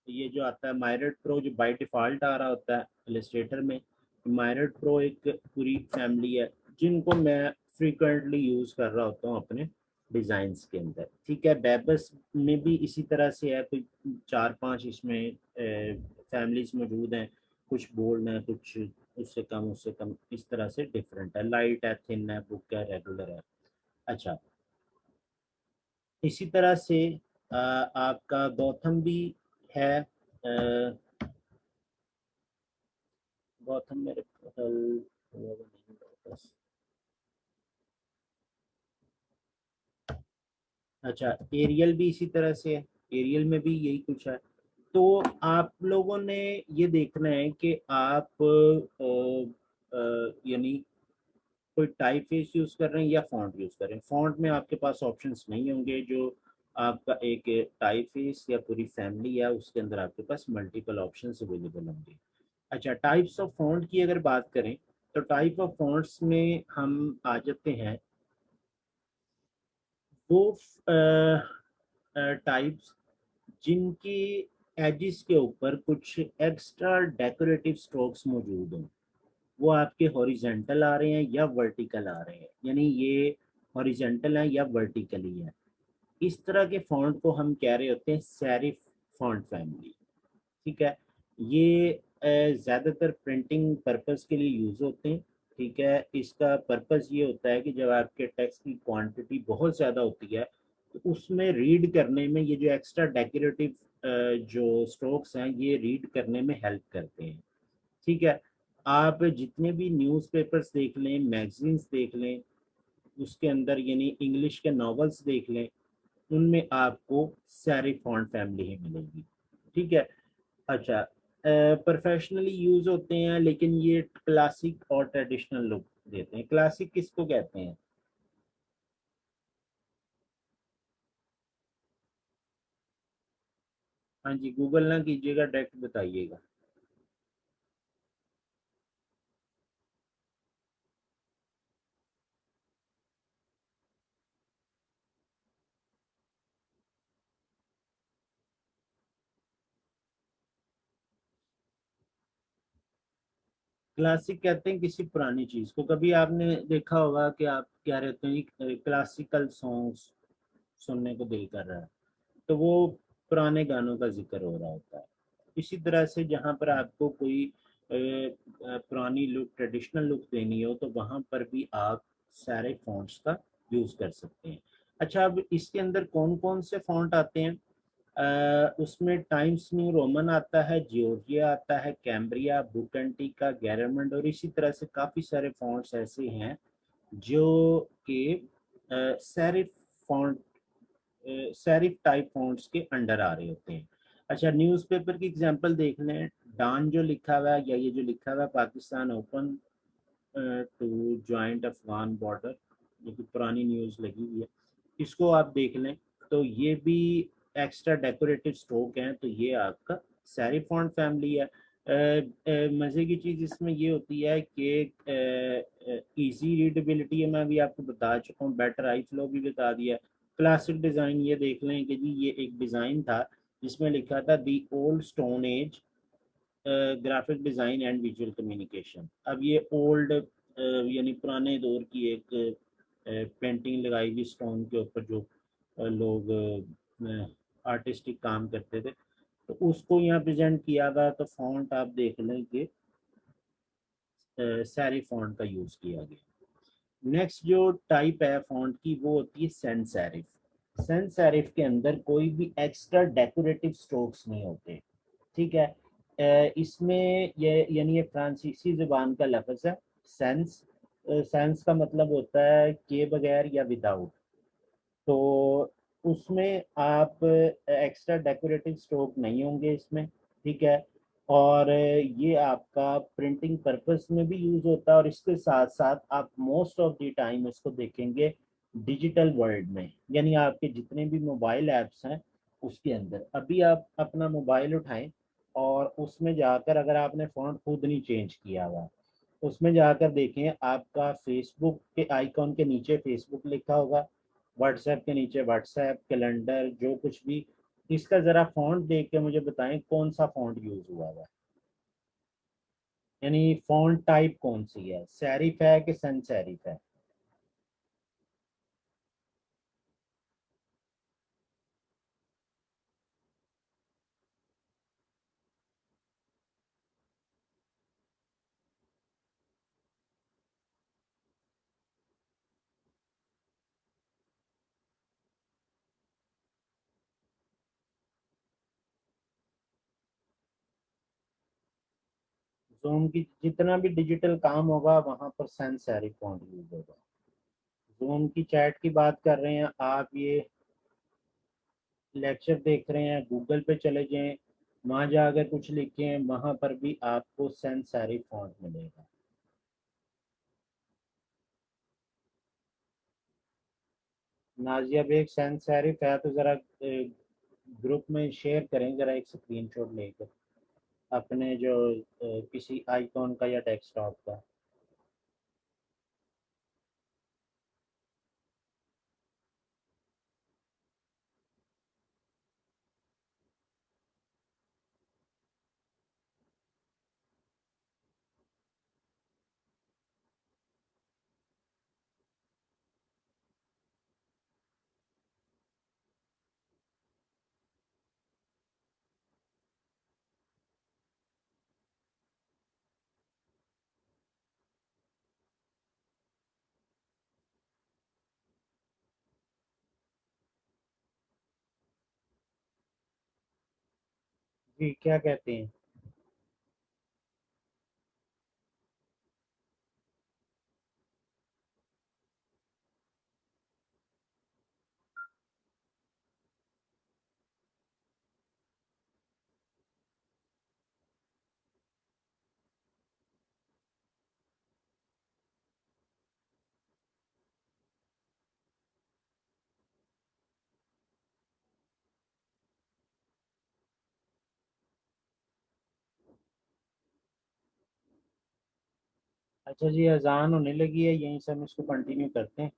ये जो आता है मायरेट प्रो, जो बाय डिफॉल्ट आ रहा होता है इलस्ट्रेटर में, मायरेट प्रो एक पूरी फैमिली है, जिनको मैं फ्रीक्वेंटली यूज कर रहा होता हूँ अपने डिजाइन्स के अंदर, ठीक है। बेबस में भी इसी तरह से है, कोई चार पांच इसमें फैमिलीज मौजूद हैं, कुछ बोल्ड हैं, कुछ उससे कम, उससे कम, इस तरह से डिफरेंट है, लाइट है, थिन है, बुक है, रेगुलर है। अच्छा, इसी तरह से आपका गौथम भी है। गौतम मेरे ख्याल वो नहीं है बस। अच्छा, एरियल भी इसी तरह से है, एरियल में भी यही कुछ है। तो आप लोगों ने ये देखना है कि आप यानी कोई टाइप फेस यूज कर रहे हैं या फॉन्ट यूज कर रहे हैं। फॉन्ट में आपके पास ऑप्शंस नहीं होंगे, जो आपका एक टाइप फेस या पूरी फैमिली है उसके अंदर आपके पास मल्टीपल ऑप्शंस अवेलेबल होंगे। अच्छा, टाइप्स ऑफ फॉन्ट की अगर बात करें, तो टाइप ऑफ फॉन्ट्स में हम आ जाते हैं वो टाइप्स जिनकी एजिस के ऊपर कुछ एक्स्ट्रा डेकोरेटिव स्ट्रोक्स मौजूद हों। वो आपके हॉरिजेंटल आ रहे हैं या वर्टिकल आ रहे हैं, यानी ये हॉरिजेंटल है या वर्टिकली है। इस तरह के फॉन्ट को हम कह रहे होते हैं सेरिफ फॉन्ट फैमिली, ठीक है। ये ज़्यादातर प्रिंटिंग पर्पस के लिए यूज़ होते हैं, ठीक है। इसका पर्पस ये होता है कि जब आपके टेक्स्ट की क्वांटिटी बहुत ज़्यादा होती है, तो उसमें रीड करने में ये जो एक्स्ट्रा डेकोरेटिव जो स्ट्रोक्स हैं, ये रीड करने में हेल्प करते हैं, ठीक है। आप जितने भी न्यूज़पेपर्स देख लें, मैगजीन्स देख लें, उसके अंदर यानी इंग्लिश के नॉवेल्स देख लें, उनमें आपको सारी फॉन्ट फैमिली ही मिलेगी, ठीक है। अच्छा, प्रोफेशनली यूज होते हैं लेकिन ये क्लासिक और ट्रेडिशनल लुक देते हैं। क्लासिक किसको कहते हैं? हाँ जी, गूगल ना कीजिएगा, डायरेक्ट बताइएगा। क्लासिक कहते हैं किसी पुरानी चीज को। कभी आपने देखा होगा कि आप क्या रहते हैं क्लासिकल सॉन्ग्स सुनने को दिल कर रहा है, तो वो पुराने गानों का जिक्र हो रहा होता है। इसी तरह से जहाँ पर आपको कोई पुरानी लुक, ट्रेडिशनल लुक देनी हो, तो वहाँ पर भी आप सारे फॉन्ट्स का यूज कर सकते हैं। अच्छा, अब इसके अंदर कौन कौन से फॉन्ट आते हैं? उसमें टाइम्स न्यू रोमन आता है, जियोर्जिया आता है, कैम्ब्रिया, बुकेंटिका, गैरमंड, और इसी तरह से काफ़ी सारे फॉन्ट्स ऐसे हैं जो कि serif font, serif type fonts के अंडर आ रहे होते हैं। अच्छा, न्यूज़पेपर की एग्जांपल देख लें। डॉन जो लिखा हुआ है, या ये जो लिखा हुआ है Pakistan open to joint Afghan border, जो कि पुरानी न्यूज़ लगी हुई है, इसको आप देख लें तो ये भी एक्स्ट्रा डेकोरेटिव स्ट्रोक हैं, तो ये आपका सैरिफ फॉन्ट फैमिली है। मज़े की चीज़ इसमें ये होती है कि इजी रीडेबिलिटी है, मैं अभी आपको बता चुका हूँ, बेटर आई फ्लो भी बता दिया। क्लासिक डिज़ाइन ये देख लें कि जी ये एक डिज़ाइन था जिसमें लिखा था the old stone age graphic design and visual communication. अब ये ओल्ड यानी पुराने दौर की एक पेंटिंग लगाई हुई स्टोन के ऊपर, जो लोग आर्टिस्टिक काम करते थे, तो उसको यहाँ प्रेजेंट किया गया। तो फॉन्ट आप देख लें कि सारी फॉन्ट का यूज़ किया गया। नेक्स्ट जो टाइप है फॉन्ट की, वो होती है सैंस सेरिफ। सैंस सेरिफ के अंदर कोई भी एक्स्ट्रा डेकोरेटिव स्ट्रोक्स नहीं होते, ठीक है। इसमें ये यानी ये फ्रांसीसी जुबान का लफ्ज़ है सेंस। सेंस का मतलब होता है के बगैर या विदाउट। तो उसमें आप एक्स्ट्रा डेकोरेटिव स्ट्रोक नहीं होंगे इसमें, ठीक है। और ये आपका प्रिंटिंग पर्पस में भी यूज़ होता है, और इसके साथ साथ आप मोस्ट ऑफ द टाइम इसको देखेंगे डिजिटल वर्ल्ड में, यानी आपके जितने भी मोबाइल ऐप्स हैं उसके अंदर। अभी आप अपना मोबाइल उठाएं और उसमें जाकर, अगर आपने फ़ॉन्ट खुद नहीं चेंज किया हुआ, उसमें जाकर देखें, आपका फेसबुक के आइकॉन के नीचे फेसबुक लिखा होगा, व्हाट्सएप के नीचे व्हाट्सएप, कैलेंडर, जो कुछ भी। इसका ज़रा फ़ॉन्ट देख के मुझे बताएं कौन सा फ़ॉन्ट यूज़ हुआ हुआ है, यानी फ़ॉन्ट टाइप कौन सी है, सेरिफ है कि सन सेरिफ है? जूम की जितना भी डिजिटल काम होगा वहाँ पर सन सेरिफ फ़ॉन्ट यूज़ होगा। जूम की चैट की बात कर रहे हैं आप, ये लेक्चर देख रहे हैं, गूगल पे चले जाएं, वहाँ जाकर कुछ लिखें, वहाँ पर भी आपको सन सेरिफ फ़ॉन्ट मिलेगा। नाजिया बेग सन सेरिफ है तो ज़रा ग्रुप में शेयर करें, ज़रा एक स्क्रीनशॉट लेकर अपने जो किसी आइकॉन का या डेस्कटॉप का। जी क्या कहते हैं? अच्छा जी, अजान होने लगी है, यहीं से हम इसको कंटिन्यू करते हैं।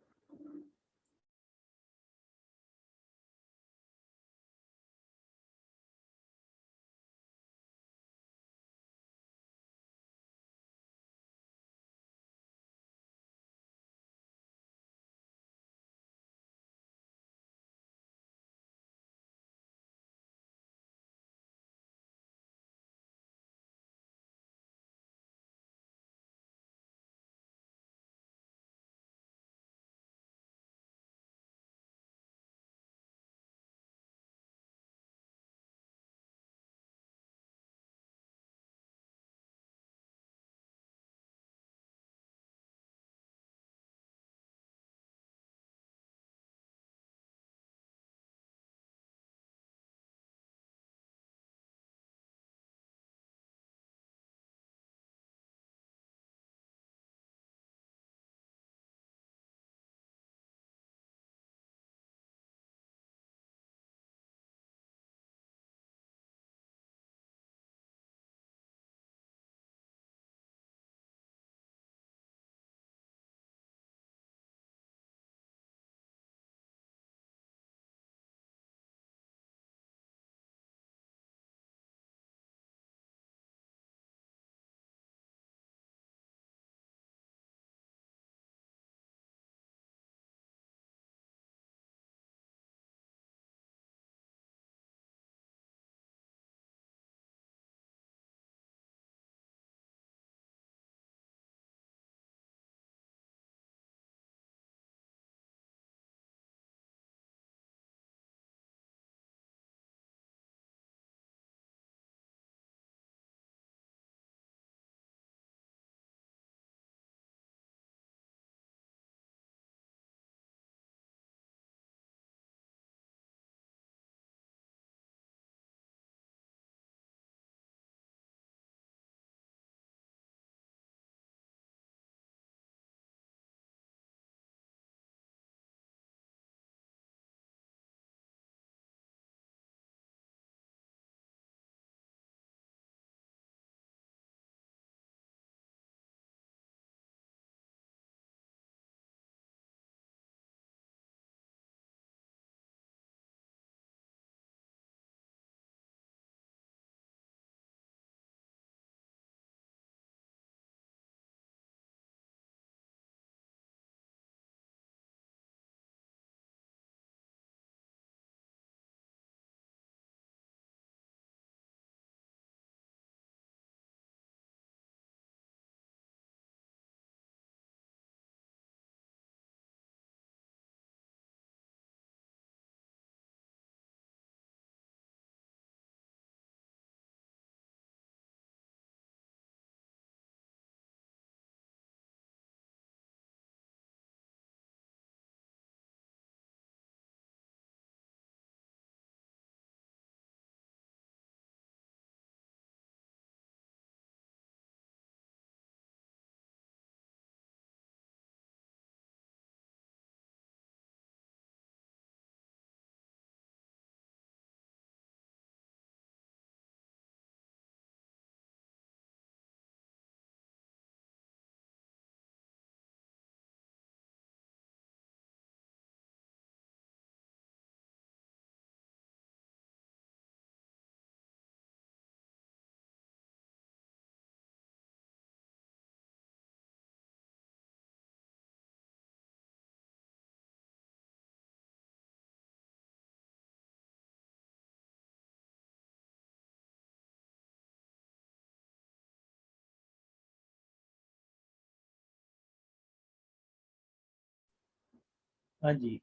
हाँ जी,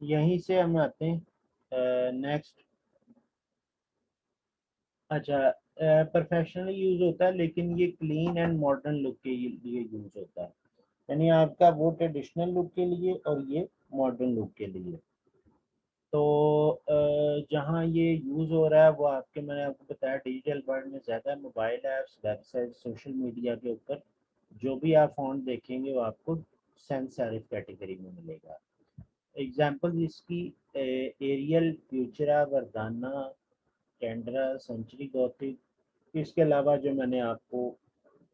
यहीं से हम आते हैं नेक्स्ट। अच्छा, प्रोफेशनल यूज होता है, लेकिन ये क्लीन एंड मॉडर्न लुक के लिए यूज होता है। यानी आपका वो ट्रेडिशनल लुक के लिए और ये मॉडर्न लुक के लिए। तो जहाँ ये यूज़ हो रहा है वो आपके, मैंने आपको बताया, डिजिटल वर्ल्ड में ज़्यादा mobile apps, website, social media के ऊपर जो भी आप फ़ॉन्ट देखेंगे वो आपको सेंस सेरिफ कैटेगरी में मिलेगा। एग्जांपल इसकी Arial, Futura, Verdana, Candara, Century Gothic. इसके अलावा जो मैंने आपको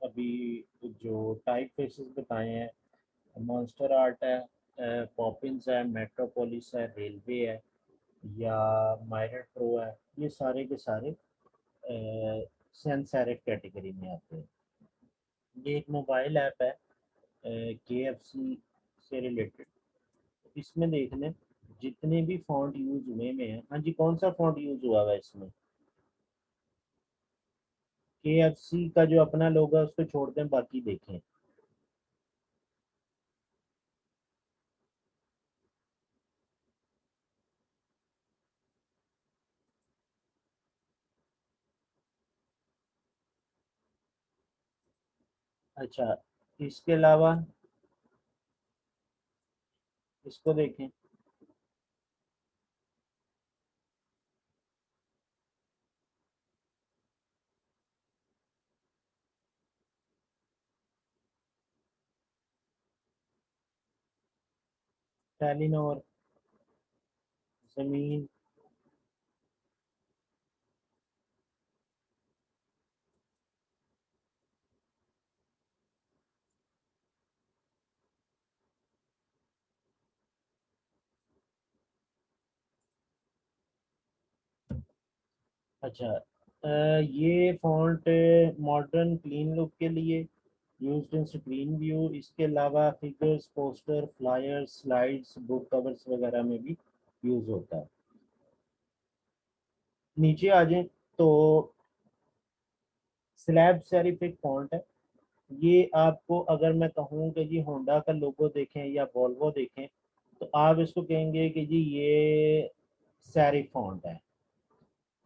अभी जो टाइप फेसेस बताए हैं, मॉन्स्टर आर्ट है, पॉपिंस है, मेट्रोपोलिस है, रेलवे है, या मायरर प्रो है, ये सारे के सारे सैंस सेरिफ कैटेगरी में आते हैं। ये एक मोबाइल ऐप है KFC से रिलेटेड। इसमें देख लें जितने भी फॉन्ट यूज हुए में हैं। हाँ जी, कौन सा फॉन्ट यूज हुआ हुआ है इसमें? KFC का जो अपना लोगो है उसको छोड़ दें, बाकी देखें। अच्छा, इसके अलावा इसको देखें। टेलीनॉर, जमीन। अच्छा, ये फॉन्ट मॉडर्न क्लीन लुक के लिए यूज्ड इन स्क्रीन व्यू। इसके अलावा figures, poster, flyers, slides, book covers वगैरह में भी यूज होता है। नीचे आ जाए तो स्लैब सेरिफ एक फॉन्ट है। ये आपको, अगर मैं कहूँ कि जी होंडा का लोगो देखें या वॉल्वो देखें, तो आप इसको कहेंगे कि जी ये सेरिफ फॉन्ट है।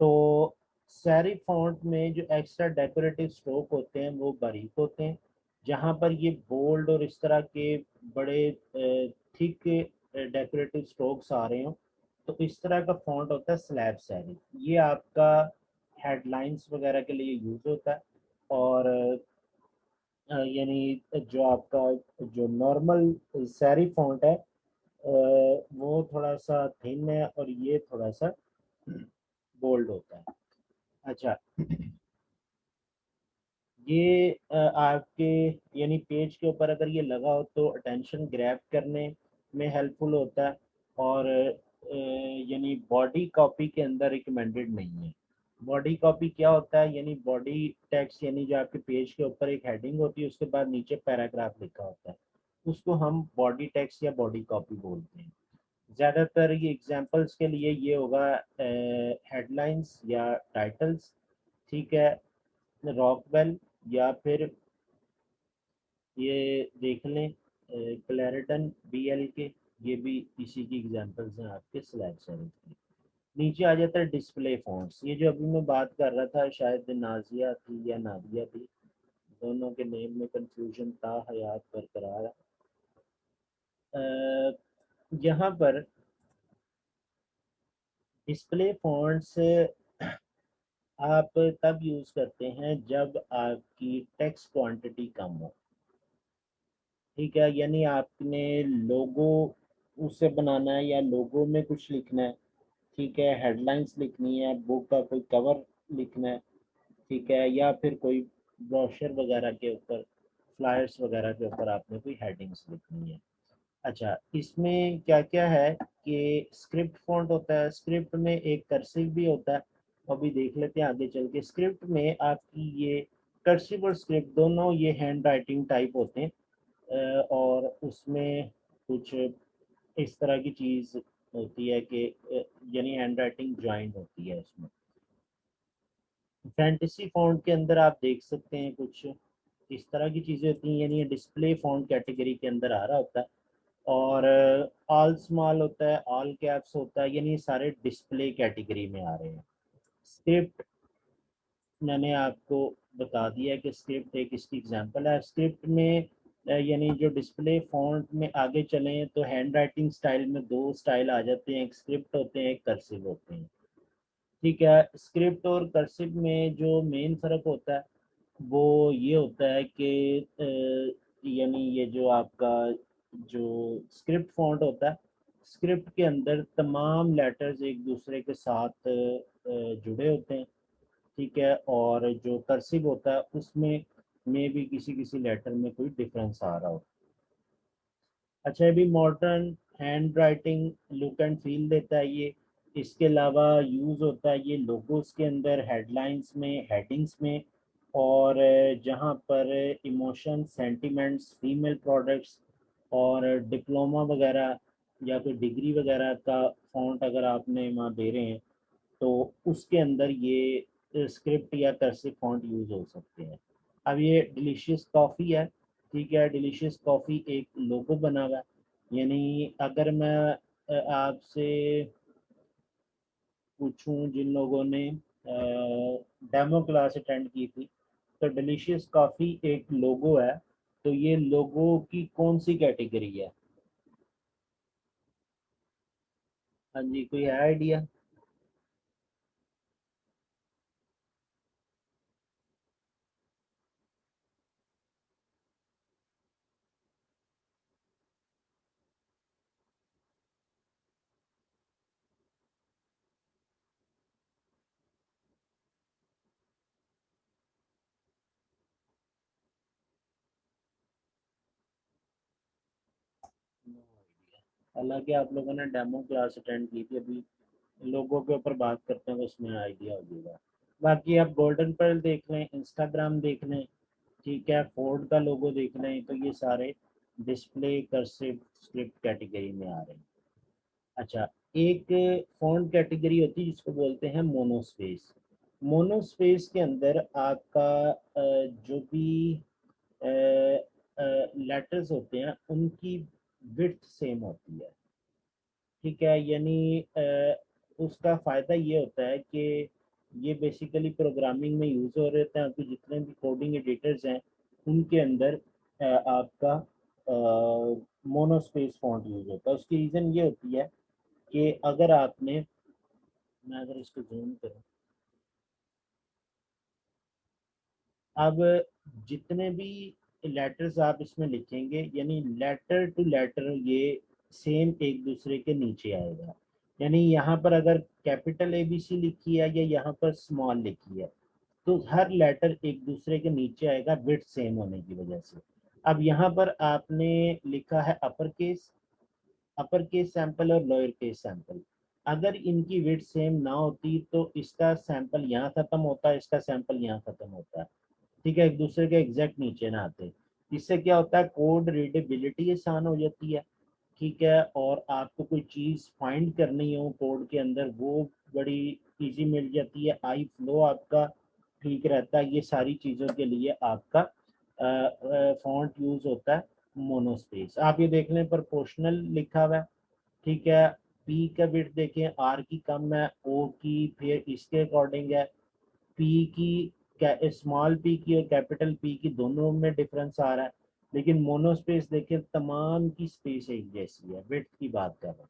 तो सेरिफ फॉन्ट में जो एक्स्ट्रा डेकोरेटिव स्ट्रोक होते हैं वो बारीक होते हैं। जहाँ पर ये बोल्ड और इस तरह के बड़े थिक डेकोरेटिव स्ट्रोक्स आ रहे हो, तो इस तरह का फॉन्ट होता है स्लैब सेरिफ। ये आपका हेडलाइंस वगैरह के लिए यूज होता है। और यानी जो आपका जो नॉर्मल सेरिफ फॉन्ट है वो थोड़ा सा थिन है और ये थोड़ा सा बोल्ड होता है। अच्छा, ये आपके यानी पेज के ऊपर अगर ये लगा हो तो अटेंशन ग्रैब करने में हेल्पफुल होता है। और यानी बॉडी कॉपी के अंदर रिकमेंडेड नहीं है। बॉडी कॉपी क्या होता है? यानी बॉडी टेक्स्ट, यानी जो आपके पेज के ऊपर एक हेडिंग होती है उसके बाद नीचे पैराग्राफ लिखा होता है, उसको हम बॉडी टेक्स्ट या बॉडी कॉपी बोलते हैं। ज़्यादातर ये एग्जांपल्स के लिए ये होगा हेडलाइंस या टाइटल्स, ठीक है, रॉकवेल, या फिर ये देख लें क्लैरिटन BL के। ये भी इसी की एग्जांपल्स हैं आपके स्लैब सेरिफ की। नीचे आ जाता है डिस्प्ले फॉन्ट्स। ये जो अभी मैं बात कर रहा था, शायद नाजिया थी या नादिया थी, दोनों के नेम में कंफ्यूजन था, हयात बरकरार है। यहाँ पर डिस्प्ले फॉन्ट्स आप तब यूज़ करते हैं जब आपकी टेक्स्ट क्वांटिटी कम हो। ठीक है, यानी आपने लोगो उससे बनाना है या लोगो में कुछ लिखना है, ठीक है, हेडलाइंस लिखनी है, बुक का कोई कवर लिखना है, ठीक है, या फिर कोई ब्रोशर वगैरह के ऊपर, फ्लायर्स वगैरह के ऊपर आपने कोई हेडिंग्स लिखनी है। अच्छा, इसमें क्या क्या है कि स्क्रिप्ट फॉन्ट होता है, स्क्रिप्ट में एक कर्सिव भी होता है। अभी देख लेते हैं आगे चल के। स्क्रिप्ट में आपकी ये कर्सिव और स्क्रिप्ट दोनों ये हैंड राइटिंग टाइप होते हैं। और उसमें कुछ इस तरह की चीज़ होती है कि यानी हैंड राइटिंग ज्वाइंट होती है उसमें। फैंटेसी फॉन्ट के अंदर आप देख सकते हैं कुछ इस तरह की चीज़ें होती हैं, यानी ये डिस्प्ले फॉन्ट कैटेगरी के अंदर आ रहा होता है। और ऑल स्मॉल होता है, ऑल कैप्स होता है, यानी सारे डिस्प्ले कैटेगरी में आ रहे हैं। स्क्रिप्ट मैंने आपको बता दिया है कि स्क्रिप्ट एक इसकी एग्जांपल है। स्क्रिप्ट में यानी जो डिस्प्ले फॉन्ट में आगे चलें तो हैंड राइटिंग स्टाइल में दो स्टाइल आ जाते हैं, एक स्क्रिप्ट होते हैं, एक कर्सिव होते हैं। ठीक है, स्क्रिप्ट और कर्सिव में जो मेन फ़र्क होता है वो ये होता है कि यानी ये जो आपका जो स्क्रिप्ट फॉन्ट होता है, स्क्रिप्ट के अंदर तमाम लेटर्स एक दूसरे के साथ जुड़े होते हैं। ठीक है, और जो कर्सिव होता है उसमें में भी किसी किसी लेटर में कोई डिफरेंस आ रहा हो। अच्छा, अभी modern hand writing look and feel देता है ये। इसके अलावा यूज़ होता है ये लोगोस के अंदर, हेडलाइंस में, हेडिंग्स में, और जहाँ पर इमोशन, सेंटिमेंट्स, फीमेल प्रोडक्ट्स और डिप्लोमा वगैरह या कोई डिग्री वगैरह का फॉन्ट अगर आपने वहाँ दे रहे हैं तो उसके अंदर ये स्क्रिप्ट या कर्सिव फॉन्ट यूज़ हो सकते हैं। अब ये डिलीशियस कॉफ़ी है। ठीक है, डिलीशियस कॉफ़ी एक लोगो बना हुआ है। यानी अगर मैं आपसे पूछूं जिन लोगों ने डेमो क्लास अटेंड की थी, तो डिलीशियस कॉफ़ी एक लोगो है, तो ये लोगो की कौन सी कैटेगरी है? हाँ जी, कोई है आइडिया? हालांकि आप लोगों ने डेमो क्लास अटेंड की थी, अभी लोगों के ऊपर बात करते हैं तो उसमें आइडिया हो जाएगा। बाकी आप गोल्डन पर्ल देख लें, इंस्टाग्राम देख लें, ठीक है, फोर्ड का लोगो देख लें, तो ये सारे डिस्प्ले कर्सिव स्क्रिप्ट कैटेगरी में आ रहे हैं। अच्छा, एक फॉन्ट कैटेगरी होती है जिसको बोलते हैं मोनोस्पेस। मोनोस्पेस के अंदर आपका जो भी लेटर्स होते हैं उनकी विड्थ सेम होती है। ठीक है, यानी उसका फ़ायदा ये होता है कि ये बेसिकली प्रोग्रामिंग में यूज़ हो रहे होते हैं, आपके जितने भी कोडिंग एडिटर्स हैं उनके अंदर आपका मोनोस्पेस फॉन्ट यूज़ होता है। उसकी रीज़न ये होती है कि अगर आपने, मैं अगर इसको जूम करूँ, अब जितने भी लेटर्स आप इसमें लिखेंगे यानी लेटर टू लेटर ये सेम एक दूसरे के नीचे आएगा। यानी यहाँ पर अगर कैपिटल ABC लिखी है या यहाँ पर स्मॉल लिखी है तो हर लेटर एक दूसरे के नीचे आएगा विड्थ सेम होने की वजह से। अब यहाँ पर आपने लिखा है अपर केस सैंपल और लोअर केस सैंपल। अगर इनकी विड्थ सेम ना होती तो इसका सैंपल यहाँ खत्म होता है, इसका सैंपल यहाँ खत्म होता है। ठीक है, एक दूसरे के एग्जैक्ट नीचे ना आते। इससे क्या होता है, कोड रीडेबिलिटी आसान हो जाती है। ठीक है, और आपको कोई चीज़ फाइंड करनी हो कोड के अंदर वो बड़ी इजी मिल जाती है। आई फ्लो आपका ठीक रहता है। ये सारी चीज़ों के लिए आपका फॉन्ट यूज़ होता है मोनोस्पेस। आप ये देख लें प्रोपोर्शनल लिखा हुआ है। ठीक है, पी का बिट देखें, आर की कम है, ओ की फिर इसके अकॉर्डिंग है, पी की स्मॉल पी की और कैपिटल पी की दोनों में डिफरेंस आ रहा है। लेकिन मोनोस्पेस देखें तमाम की स्पेस एक जैसी है। विड्थ की बात कर रहा हूँ,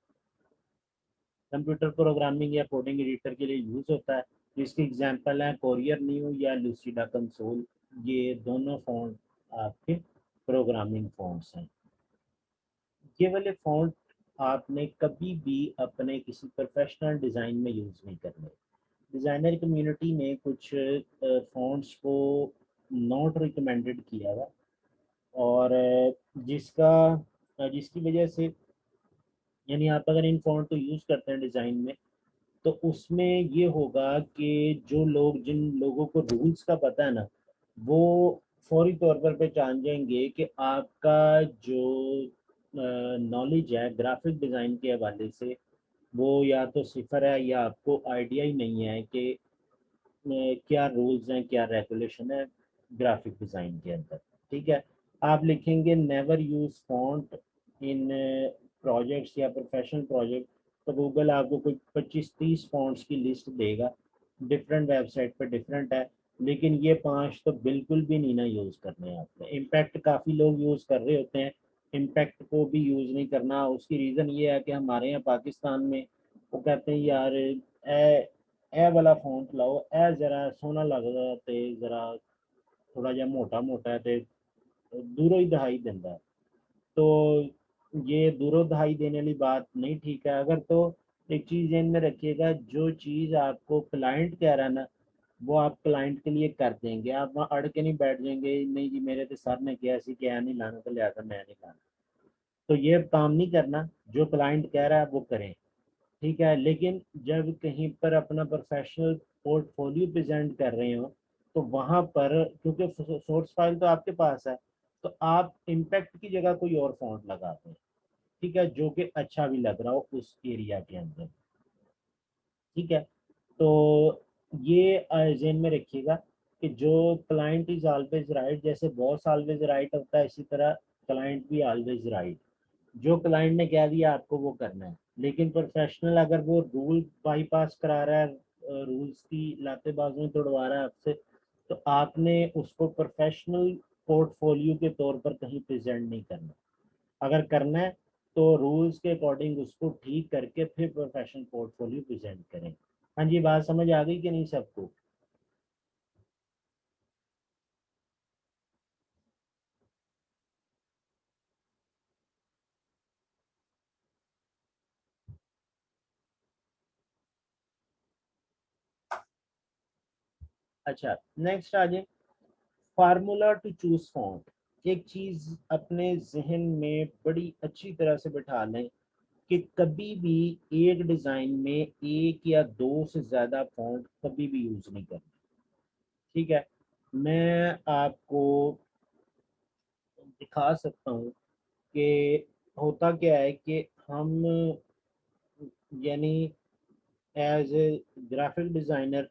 कंप्यूटर प्रोग्रामिंग या कोडिंग एडिटर के लिए यूज होता है। इसके एग्जांपल हैं कोरियर न्यू या लूसिडा कंसोल। ये दोनों फॉन्ट आपके प्रोग्रामिंग फॉन्ट्स हैं। ये वाले फॉन्ट आपने कभी भी अपने किसी प्रोफेशनल डिज़ाइन में यूज़ नहीं करने। डिज़ाइनर कम्युनिटी ने कुछ फॉन्ट्स को नॉट रिकमेंडेड किया हुआ, और जिसकी वजह से यानी आप अगर इन फॉन्ट को यूज़ करते हैं डिज़ाइन में तो उसमें ये होगा कि जिन लोगों को रूल्स का पता है ना, वो फौरी तौर पर पहचान जाएंगे कि आपका जो नॉलेज है ग्राफिक डिज़ाइन के हवाले से वो या तो सिफर है या आपको आइडिया ही नहीं है कि क्या रूल्स हैं, क्या रेगुलेशन है ग्राफिक डिज़ाइन के अंदर। ठीक है, आप लिखेंगे नेवर यूज़ फॉन्ट इन प्रोजेक्ट्स या प्रोफेशनल प्रोजेक्ट, तो गूगल आपको कोई 25-30 फॉन्ट्स की लिस्ट देगा, डिफरेंट वेबसाइट पर डिफरेंट है, लेकिन ये 5 तो बिल्कुल भी नहीं ना यूज़ करने हैं आपने। इम्पैक्ट काफ़ी लोग यूज़ कर रहे होते हैं, इम्पैक्ट को भी यूज़ नहीं करना। उसकी रीज़न ये है कि हमारे यहाँ पाकिस्तान में वो कहते हैं यार ए वाला फॉन्ट लाओ, ए ज़रा सोना लगदा ते ज़रा थोड़ा जिहा मोटा मोटा है ते दूरों ही दहाई दिंदा है। तो ये दूरों दहाई देने वाली बात नहीं ठीक है। अगर तो एक चीज़ ध्यान में रखिएगा, जो चीज़ आपको क्लाइंट कह रहा है ना, वो आप क्लाइंट के लिए कर देंगे। आप वहाँ अड़ के नहीं बैठ जाएंगे, नहीं जी मेरे तो सर ने किया, ऐसी क्या नहीं लाना तो लिया था, मैं नहीं लाना। तो ये काम नहीं करना, जो क्लाइंट कह रहा है वो करें, ठीक है। लेकिन जब कहीं पर अपना प्रोफेशनल पोर्टफोलियो प्रेजेंट कर रहे हो, तो वहाँ पर क्योंकि सोर्स फाइल तो आपके पास है, तो आप इम्पैक्ट की जगह कोई और फॉन्ट लगा दें, ठीक है, जो कि अच्छा भी लग रहा हो उस एरिया के अंदर, ठीक है। तो ये ज़हन में रखिएगा कि जो क्लाइंट इज ऑलवेज राइट, जैसे बॉस ऑलवेज राइट होता है, इसी तरह क्लाइंट भी ऑलवेज राइट। जो क्लाइंट ने कह दिया आपको वो करना है। लेकिन प्रोफेशनल अगर वो रूल बाईपास करा रहा है, रूल्स की लातेबाजियां तोड़वा रहा है आपसे, तो आपने उसको प्रोफेशनल पोर्टफोलियो के तौर पर कहीं प्रेजेंट नहीं करना। अगर करना है तो रूल्स के अकॉर्डिंग उसको ठीक करके फिर प्रोफेशनल पोर्टफोलियो प्रेजेंट करें। हाँ जी, बात समझ आ गई कि नहीं सबको? अच्छा, नेक्स्ट आ जाए, फार्मूला टू चूज फॉन्ट। एक चीज अपने जहन में बड़ी अच्छी तरह से बैठा लें कि कभी भी एक डिजाइन में एक या दो से ज्यादा फॉन्ट कभी भी यूज नहीं करना, ठीक है। मैं आपको दिखा सकता हूँ कि होता क्या है कि हम यानी एज ए ग्राफिक डिजाइनर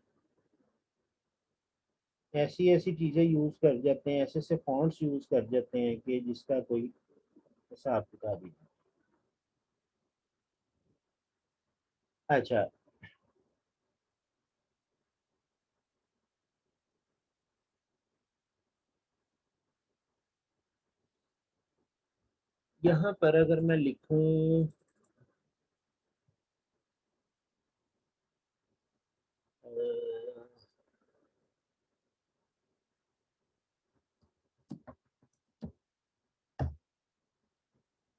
ऐसी ऐसी चीजें यूज कर जाते हैं, ऐसे ऐसे फॉन्ट्स यूज कर जाते हैं कि जिसका कोई हिसाब किताब ही नहीं। अच्छा, यहाँ पर अगर मैं लिखूं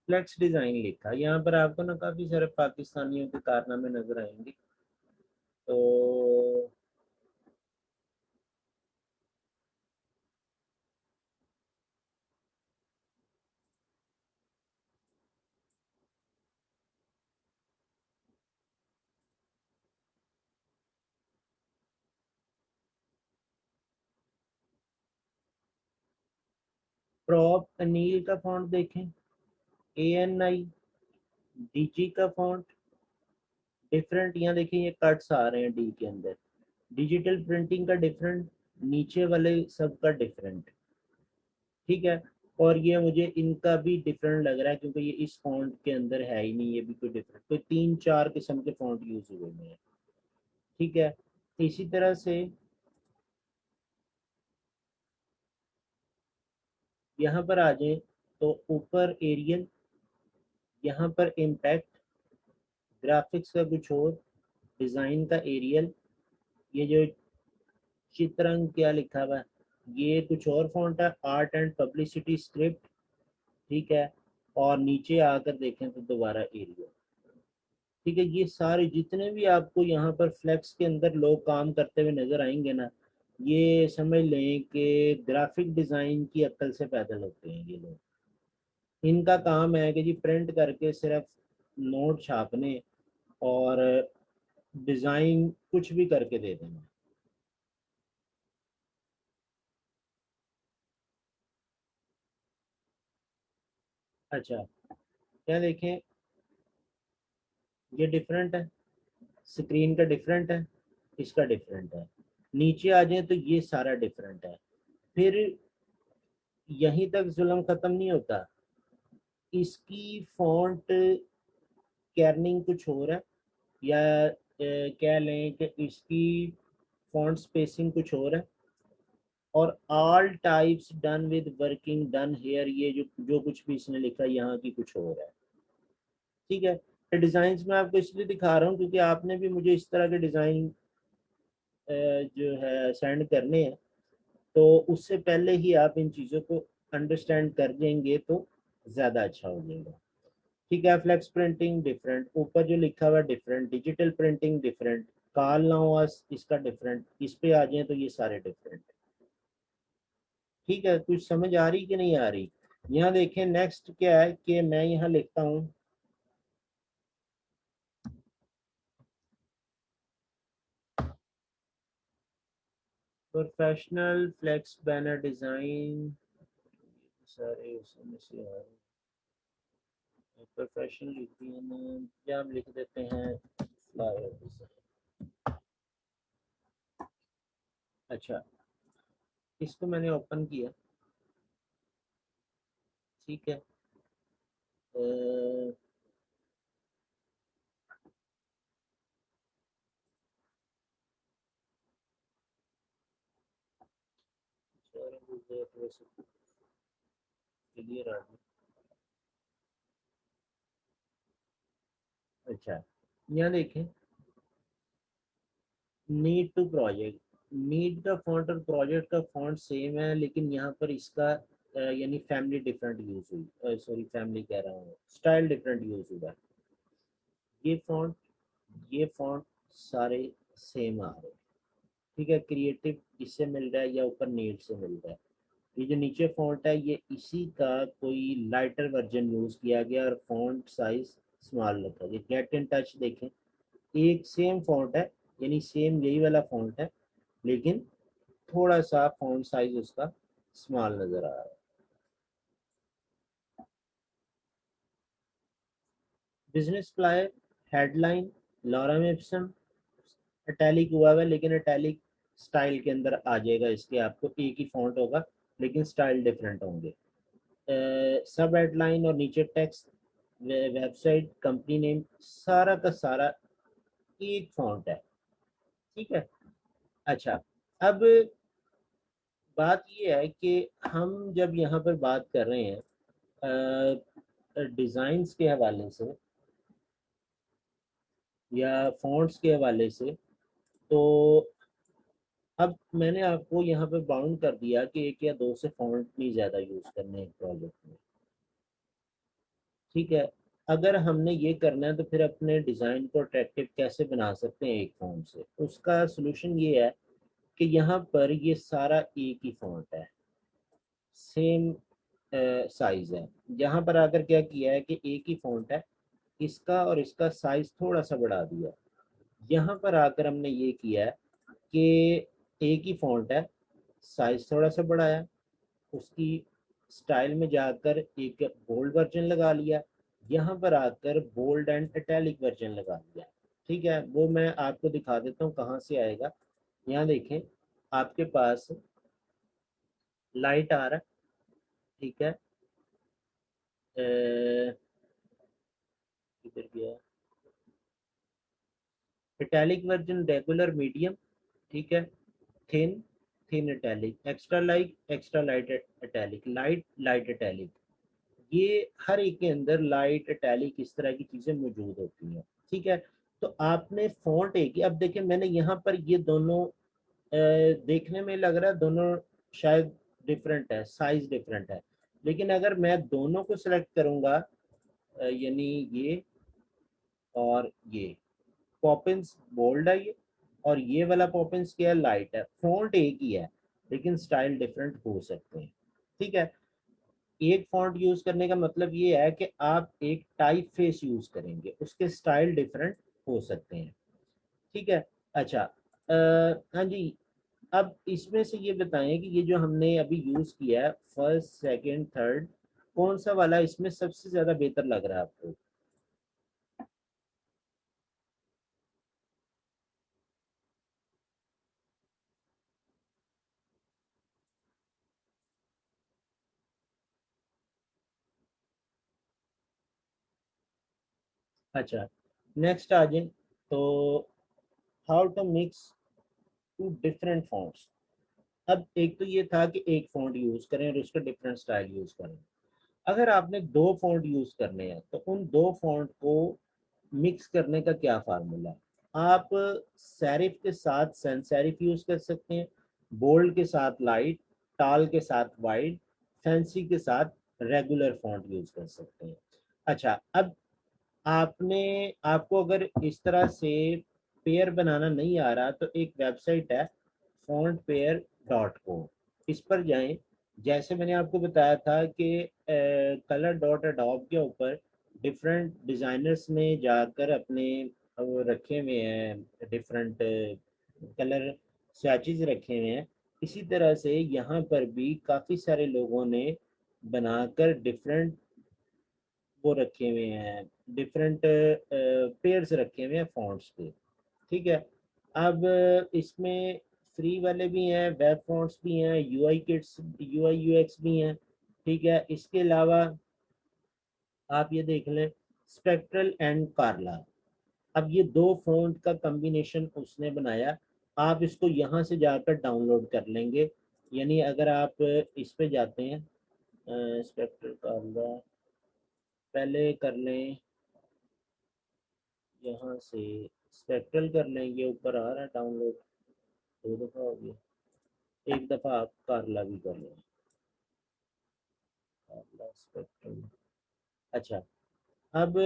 फ्लेक्स डिजाइन लिखा, यहाँ पर आपको ना काफी सारे पाकिस्तानियों के कारनामे नजर आएंगे। तो प्रॉप अनिल का फॉन्ट देखें, ANI, DG का फॉन्ट डिफरेंट, यहाँ देखिए ये कट्स आ रहे हैं डी के अंदर, डिजिटल प्रिंटिंग का डिफरेंट, नीचे वाले सब का डिफरेंट, ठीक है। और ये मुझे इनका भी डिफरेंट लग रहा है क्योंकि ये इस फॉन्ट के अंदर है ही नहीं, ये भी कोई डिफरेंट, कोई 3-4 किस्म के फॉन्ट यूज हुए हैं, ठीक है। इसी तरह से यहाँ पर आ जाए तो ऊपर एरियल, यहाँ पर इम्पैक्ट, ग्राफिक्स का कुछ और, डिज़ाइन का एरियल, ये जो चित्रंग क्या लिखा हुआ है ये कुछ और फॉन्ट है, आर्ट एंड पब्लिसिटी स्क्रिप्ट, ठीक है। और नीचे आकर देखें तो दोबारा एरियल, ठीक है। ये सारे जितने भी आपको यहाँ पर फ्लेक्स के अंदर लोग काम करते हुए नजर आएंगे ना, ये समझ लें कि ग्राफिक डिजाइन की अक्ल से पैदल होते हैं ये लोग। इनका काम है कि जी प्रिंट करके सिर्फ नोट छापने और डिजाइन कुछ भी करके दे देना। अच्छा, क्या देखें, ये डिफरेंट है, स्क्रीन का डिफरेंट है, इसका डिफरेंट है। नीचे आ जाए तो ये सारा डिफरेंट है। फिर यहीं तक जुल्म खत्म नहीं होता, इसकी फॉन्ट कैर्निंग कुछ और है, या कह लें कि इसकी फॉन्ट स्पेसिंग कुछ और है, और all types done with working done here, ये जो कुछ भी इसने लिखा है यहाँ की कुछ और है। ठीक है, ये डिज़ाइन मैं आपको इसलिए दिखा रहा हूँ क्योंकि आपने भी मुझे इस तरह के डिज़ाइन जो है सेंड करने हैं, तो उससे पहले ही आप इन चीज़ों को अंडरस्टैंड कर लेंगे तो ज़्यादा अच्छा हो जाएगा। ठीक है, फ्लेक्स प्रिंटिंग डिफरेंट, ऊपर जो लिखा हुआ different, digital printing different, call now इसका डिफरेंट, इस पे आ जाए तो ये सारे डिफरेंट। ठीक है, कुछ समझ आ रही कि नहीं आ रही? यहाँ देखें नेक्स्ट क्या है कि मैं यहाँ लिखता हूँ प्रोफेशनल फ्लेक्स बैनर डिजाइन, सारे उसमें से आ रहे, प्रोफेशनल लिख दिया ना, या हम लिख देते हैं फ्लायर डिजाइन। अच्छा, इसको मैंने ओपन किया। ठीक है, क्लियर आ गया। अच्छा, यहाँ देखें नीड टू प्रोजेक्ट, नीड का फॉन्ट और प्रोजेक्ट का फॉन्ट सेम है, लेकिन यहाँ पर इसका यानी फैमिली डिफरेंट यूज हुई, सॉरी फैमिली कह रहा हूँ, स्टाइल डिफरेंट यूज हुआ। ये फॉन्ट सारे सेम आ रहे हैं। ठीक है, क्रिएटिव इससे मिल रहा है या ऊपर नीड से मिल रहा है। ये जो नीचे फॉन्ट है ये इसी का कोई लाइटर वर्जन यूज किया गया और फॉन्ट साइज स्मॉल रखा गया। गेट इन टच देखें, एक सेम फॉन्ट है, यानी सेम यही वाला फॉन्ट है, लेकिन थोड़ा सा फॉन्ट साइज उसका स्मॉल नजर आ रहा है। Business flyer, headline, lorem Epson, italic हुआ हुआ है, लेकिन इटैलिक स्टाइल के अंदर आ जाएगा इसके, आपको एक ही फॉन्ट होगा लेकिन स्टाइल डिफरेंट होंगे। सब हेडलाइन और नीचे टेक्स्ट, वेबसाइट, कंपनी नेम, सारा का सारा एक फॉन्ट है। ठीक है, अच्छा, अब बात ये है कि हम जब यहाँ पर बात कर रहे हैं डिज़ाइंस के हवाले से या फॉन्ट्स के हवाले से, तो अब मैंने आपको यहाँ पे बाउंड कर दिया कि एक या दो से फॉन्ट नहीं ज़्यादा यूज़ करने हैं प्रोजेक्ट में। ठीक है, अगर हमने ये करना है तो फिर अपने डिज़ाइन को अट्रैक्टिव कैसे बना सकते हैं एक फॉन्ट से? उसका सोल्यूशन ये है कि यहाँ पर ये सारा एक ही फॉन्ट है, सेम साइज है। यहाँ पर आकर क्या किया है कि एक ही फॉन्ट है, इसका और इसका साइज थोड़ा सा बढ़ा दिया। यहाँ पर आकर हमने ये किया है कि एक ही फॉन्ट है, साइज थोड़ा सा बढ़ाया, उसकी स्टाइल में जाकर एक बोल्ड वर्जन लगा लिया, यहाँ पर आकर बोल्ड एंड इटैलिक वर्जन लगा लिया। ठीक है, वो मैं आपको दिखा देता हूँ कहाँ से आएगा। यहाँ देखें, आपके पास लाइट आ रहा है। ठीक है, किधर गया, इटैलिक वर्जन, रेगुलर, मीडियम, ठीक है, thin, thin italic, extra light, extra light italic, light, light italic. ये हर एक के अंदर लाइट इटैलिक इस तरह की चीज़ें मौजूद होती हैं। ठीक है, तो आपने फॉन्ट एक ही, अब देखिए मैंने यहाँ पर ये दोनों देखने में लग रहा है दोनों शायद डिफरेंट है, साइज डिफरेंट है, लेकिन अगर मैं दोनों को सिलेक्ट करूँगा, यानी ये और ये, पॉपिंस बोल्ड है ये, और ये वाला पॉपिंस क्या है, लाइट है, फॉन्ट एक ही है लेकिन स्टाइल डिफरेंट हो सकते हैं। ठीक है, एक फॉन्ट यूज करने का मतलब ये है कि आप एक टाइप फेस यूज करेंगे, उसके स्टाइल डिफरेंट हो सकते हैं। ठीक है, अच्छा, हाँ जी, अब इसमें से ये बताएं कि ये जो हमने अभी यूज किया है फर्स्ट सेकंड थर्ड, कौन सा वाला इसमें सबसे ज्यादा बेहतर लग रहा है आपको? अच्छा, नेक्स्ट आ जाए तो how to mix two different fonts. अब एक तो ये था कि एक फॉन्ट यूज करें और उसका डिफरेंट स्टाइल यूज करें। अगर आपने दो फॉन्ट यूज करने हैं तो उन दो फॉन्ट को मिक्स करने का क्या फार्मूला है? आप सेरिफ के साथ सैंस सेरिफ यूज कर सकते हैं, बोल्ड के साथ लाइट, टाल के साथ वाइड, फैंसी के साथ रेगुलर फॉन्ट यूज कर सकते हैं। अच्छा, अब आपने आपको अगर इस तरह से पेयर बनाना नहीं आ रहा तो एक वेबसाइट है fontpair.com, इस पर जाएं। जैसे मैंने आपको बताया था कि कलर डॉट अडोब के ऊपर डिफरेंट डिज़ाइनर्स ने जाकर अपने वो रखे हुए हैं, डिफरेंट कलर स्विचेस रखे हुए हैं। इसी तरह से यहाँ पर भी काफ़ी सारे लोगों ने बनाकर डिफरेंट वो रखे हुए हैं, डिफरेंट पेयर्स रखे हुए हैं फॉन्ट्स के। ठीक है, अब इसमें फ्री वाले भी हैं, वेब फॉन्ट्स भी हैं, यूआई किट्स यूआई यूएक्स भी हैं। ठीक है, इसके अलावा आप ये देख लें स्पेक्ट्रल एंड कार्ला। अब ये दो फॉन्ट का कॉम्बिनेशन उसने बनाया। आप इसको यहाँ से जाकर डाउनलोड कर लेंगे। यानी अगर आप इस पे जाते हैं स्पेक्ट्रल कार्ला, पहले कर लें यहाँ से स्पेक्ट्रल कर लें, ये ऊपर आ रहा है डाउनलोड, दो दफ़ा हो गया, एक दफ़ा आप कारला भी कर लें, कारला स्पेक्ट्रल। अच्छा, अब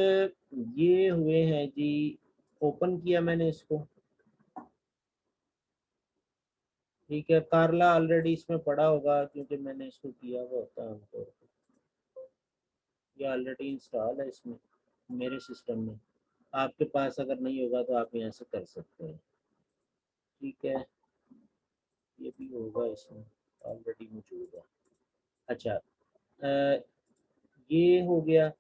ये हुए हैं जी, ओपन किया मैंने इसको। ठीक है, कारला ऑलरेडी इसमें पड़ा होगा क्योंकि मैंने इसको किया हुआ होता है आमतौर पर। ये ऑलरेडी इंस्टॉल है इसमें मेरे सिस्टम में। आपके पास अगर नहीं होगा तो आप यहाँ से कर सकते हैं। ठीक है, ये भी होगा इसमें, ऑलरेडी मौजूद है। अच्छा, ये हो गया।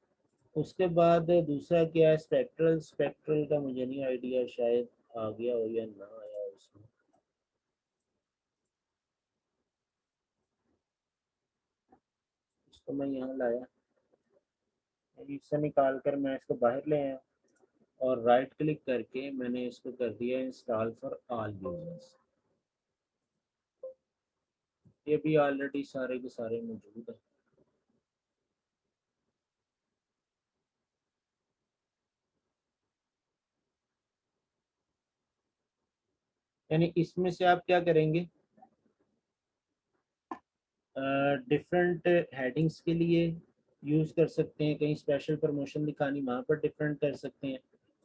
उसके बाद दूसरा क्या है, स्पेक्ट्रल। स्पेक्ट्रल का मुझे नहीं आइडिया, शायद आ गया हो या ना आया हो इसमें। इसको मैं यहाँ लाया, इससे निकाल कर मैं इसको बाहर ले आया और राइट क्लिक करके मैंने इसको कर दिया इंस्टॉल फॉर ऑल यूजर्स। ये भी ऑलरेडी सारे के सारे मौजूद है। यानी इसमें से आप क्या करेंगे, डिफरेंट हेडिंग्स के लिए यूज़ कर सकते हैं, कहीं स्पेशल प्रमोशन दिखानी वहाँ पर डिफरेंट कर सकते हैं।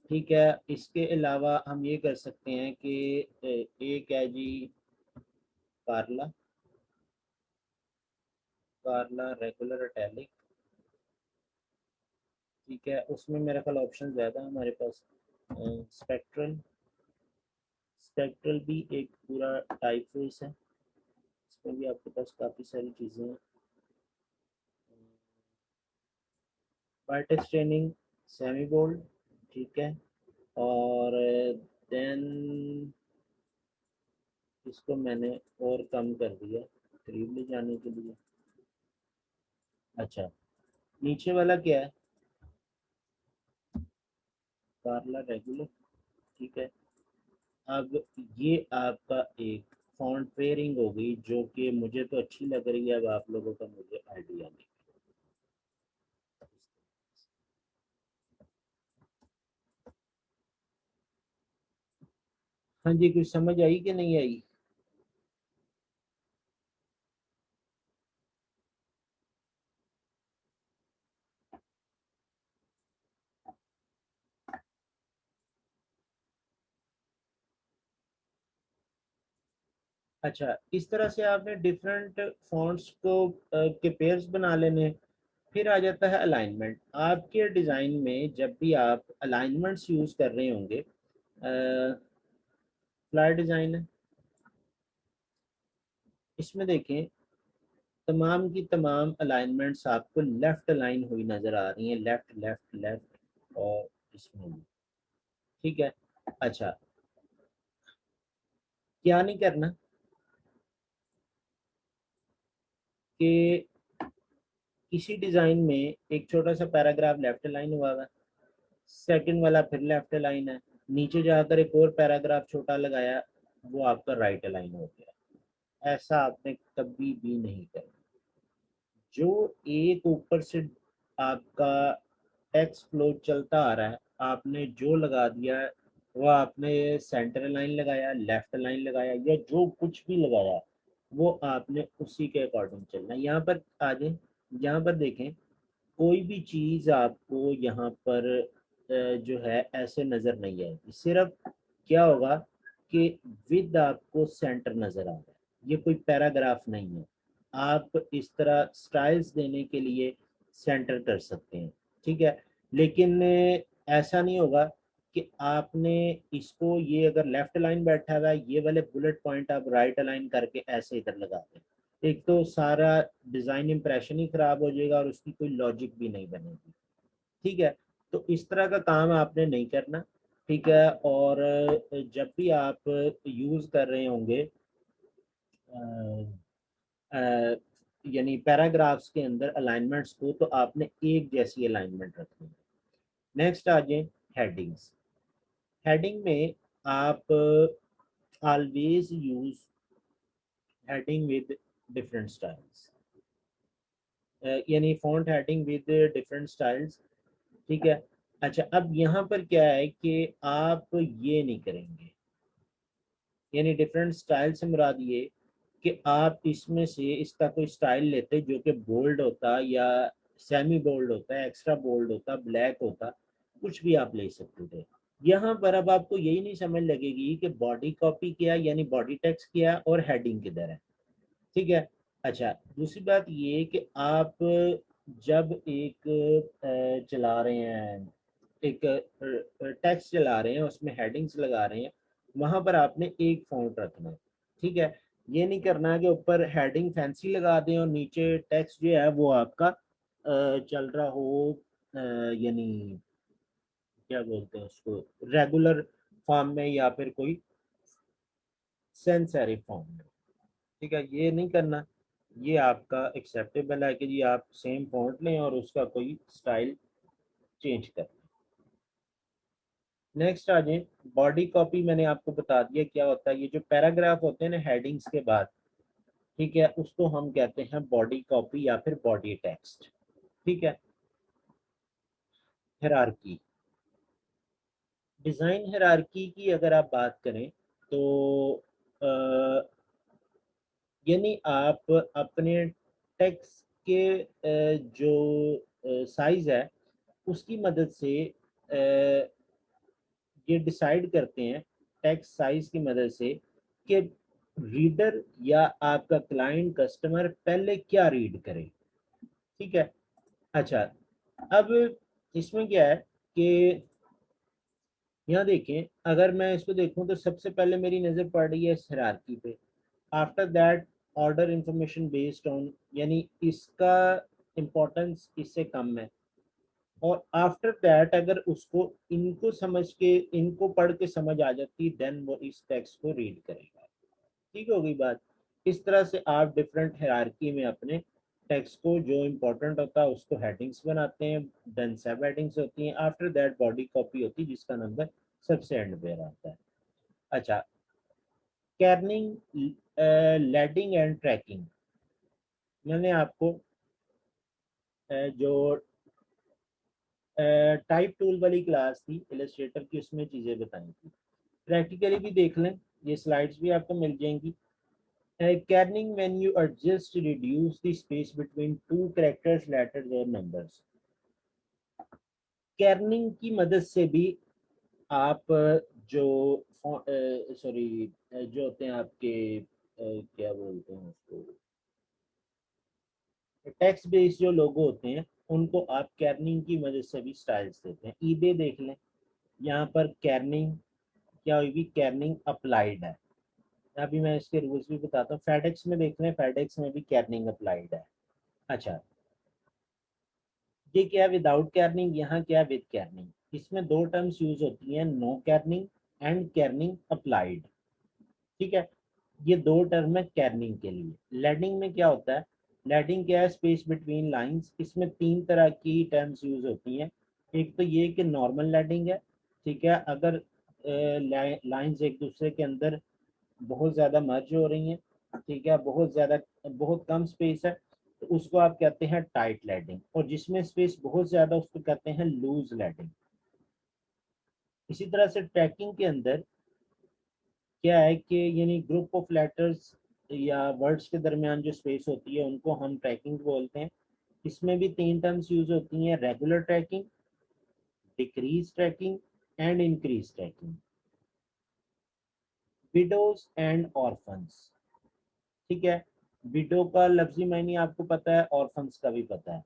ठीक है, इसके अलावा हम ये कर सकते हैं कि एक है जी कारला, कारला रेगुलर इटैलिक। ठीक है, उसमें मेरा ख्याल ऑप्शन ज़्यादा है हमारे पास। स्पेक्ट्रल, स्पेक्ट्रल भी एक पूरा टाइप फेस है, इसमें भी आपके पास काफ़ी सारी चीज़ें हैं। वर्टेक्स ट्रेनिंग सेमी बोल्ड, ठीक है, और देन इसको मैंने और कम कर दिया करीब ले जाने के लिए। अच्छा, नीचे वाला क्या है, कारला रेगुलर। ठीक है, अब ये आपका एक फॉन्ट पेयरिंग हो गई जो कि मुझे तो अच्छी लग रही है। अब आप लोगों का मुझे आइडिया नहीं। हाँ जी, कुछ समझ आई कि नहीं आई? अच्छा, इस तरह से आपने डिफरेंट फॉन्ट्स को के पेयर्स बना लेने हैं। फिर आ जाता है अलाइनमेंट। आपके डिज़ाइन में जब भी आप अलाइनमेंट्स यूज़ कर रहे होंगे, फ्लायर डिज़ाइन है, इसमें देखें तमाम की तमाम अलाइनमेंट्स आपको लेफ्ट अलाइन हुई नज़र आ रही हैं, लेफ्ट लेफ्ट लेफ्ट, और इसमें भी। ठीक है, अच्छा, क्या नहीं करना कि किसी डिज़ाइन में एक छोटा सा पैराग्राफ लेफ्ट अलाइन हुआ है, सेकंड वाला फिर लेफ्ट अलाइन है, नीचे जाकर एक और पैराग्राफ छोटा लगाया, वो आपका राइट अलाइन हो गया। ऐसा आपने कभी भी नहीं करना। जो एक ऊपर से आपका टेक्स्ट फ्लो चलता आ रहा है, आपने जो लगा दिया है, वो आपने सेंटर लाइन लगाया, लेफ्ट लाइन लगाया, या जो कुछ भी लगाया, वो आपने उसी के अकॉर्डिंग चलना है। यहाँ पर आ जाए, यहाँ पर देखें, कोई भी चीज़ आपको यहाँ पर जो है ऐसे नज़र नहीं आएगी। सिर्फ क्या होगा कि विद आपको सेंटर नज़र आ रहा है, ये कोई पैराग्राफ नहीं है। आप इस तरह स्टाइल्स देने के लिए सेंटर कर सकते हैं, ठीक है। लेकिन ऐसा नहीं होगा कि आपने इसको, ये अगर लेफ्ट लाइन बैठा हुआ है, ये वाले बुलेट पॉइंट आप राइट अलाइन करके ऐसे इधर लगा दें। एक तो सारा डिज़ाइन इंप्रेशन ही खराब हो जाएगा और उसकी कोई लॉजिक भी नहीं बनेगी, ठीक है। तो इस तरह का काम आपने नहीं करना, ठीक है। और जब भी आप यूज़ कर रहे होंगे अ, यानी पैराग्राफ्स के अंदर अलाइनमेंट्स को, तो आपने एक जैसी अलाइनमेंट रखनी है। नेक्स्ट आ जाए हेडिंग्स। हेडिंग में आप always use heading with different styles, यानी font heading with different styles, ठीक है। अच्छा, अब यहाँ पर क्या है कि आप ये नहीं करेंगे, यानी डिफरेंट स्टाइल से मुराद ये कि आप इसमें से इसका कोई स्टाइल लेते जो कि बोल्ड होता, या सेमी बोल्ड होता है, एक्स्ट्रा बोल्ड होता, ब्लैक होता, कुछ भी आप ले सकते थे। यहाँ पर अब आपको यही नहीं समझ लगेगी कि बॉडी कॉपी क्या, यानी बॉडी टेक्स्ट क्या और हेडिंग किधर है, ठीक है। अच्छा, दूसरी बात ये कि आप जब एक चला रहे हैं, एक टेक्स्ट चला रहे हैं, उसमें हेडिंग्स लगा रहे हैं, वहां पर आपने एक फॉन्ट रखना है, ठीक है। ये नहीं करना कि ऊपर हेडिंग फैंसी लगा दें और नीचे टेक्स्ट जो है वो आपका चल रहा हो, यानी क्या बोलते हैं उसको, रेगुलर फॉर्म में या फिर कोई सेंस सेरिफ फॉर्म में, ठीक है। ये नहीं करना, ये आपका एक्सेप्टेबल है कि जी आप सेम फॉन्ट लें और उसका कोई स्टाइल चेंज कर। नेक्स्ट आ जाए बॉडी कॉपी। मैंने आपको बता दिया क्या होता है। ये जो पैराग्राफ होते हैं ना हेडिंग्स के बाद, ठीक है, उसको हम कहते हैं बॉडी कॉपी या फिर बॉडी टेक्स्ट, ठीक है। हायरार्की, डिज़ाइन हायरार्की की अगर आप बात करें तो यानी आप अपने टेक्स्ट के जो साइज है उसकी मदद से ये डिसाइड करते हैं, टेक्स्ट साइज की मदद से, कि रीडर या आपका क्लाइंट कस्टमर पहले क्या रीड करे, ठीक है। अच्छा, अब इसमें क्या है कि यहाँ देखें, अगर मैं इसको देखूं तो सबसे पहले मेरी नज़र पड़ रही है इस हायरार्की पे। After that order information based on, यानी इसका इम्पोर्टेंस इससे कम है। और आफ्टर दैट अगर उसको इनको समझ के, इनको पढ़ के समझ आ जाती, देन वो इस टेक्स्ट को रीड करेगा, ठीक हो गई बात। इस तरह से आप डिफरेंट हायरार्की में अपने टेक्स्ट को, जो इम्पोर्टेंट होता है उसको हेडिंग्स बनाते हैं, देन सब हेडिंग्स होती हैं, आफ्टर दैट बॉडी कॉपी होती है जिसका नंबर सबसे एंड पे आता है। अच्छा, कैर्निंग, लैडिंग एंड ट्रैकिंग। मैंने आपको जो टाइप टूल वाली क्लास थी इलस्ट्रेटर की, उसमें चीज़ें बताई थी। प्रैक्टिकली भी देख लें, ये स्लाइड्स भी आपको मिल जाएंगी। Kerning when you adjust reduce the space between two characters, letters और numbers। kerning की मदद से भी आप जो सॉरी जो होते हैं आपके क्या बोलते हैं उसको, टेक्स्ट बेस्ड जो लोगो होते हैं, उनको आप kerning की मदद से भी स्टाइल्स देते हैं। ईबे देख लें, यहाँ पर kerning क्या होगी, kerning अप्लाइड है। अभी मैं इसके रूल्स भी बताता हूँ। फेडेक्स में देख लें, फेडेक्स में भी kerning अप्लाइड है। अच्छा, ये क्या है विदाउट कैर्निंग, यहाँ क्या है विद कैर्निंग। इसमें दो टर्म्स यूज होती हैं, नो कैर्निंग एंड कैर्निंग अप्लाइड, ठीक है। ये दो टर्म है कैर्निंग के लिए। लेडिंग में क्या होता है, लेडिंग क्या है, स्पेस बिटवीन लाइंस। इसमें तीन तरह की टर्म्स यूज होती हैं, एक तो ये कि नॉर्मल लैडिंग है, ठीक है, अगर लाइंस एक दूसरे के अंदर बहुत ज़्यादा मर्ज हो रही हैं, ठीक है, बहुत ज़्यादा, बहुत कम स्पेस है, तो उसको आप कहते हैं टाइट लैडिंग, और जिसमें स्पेस बहुत ज़्यादा उसको कहते हैं लूज लैडिंग। इसी तरह से ट्रैकिंग के अंदर क्या है कि यानी ग्रुप ऑफ लेटर्स या वर्ड्स के दरमियान जो स्पेस होती है उनको हम ट्रैकिंग बोलते हैं। इसमें भी तीन टर्म्स यूज होती हैं, regular tracking, decrease tracking and increase tracking, widows and orphans. ठीक है, विडो का लफ्जी मायने आपको पता है, ऑर्फन्स का भी पता है।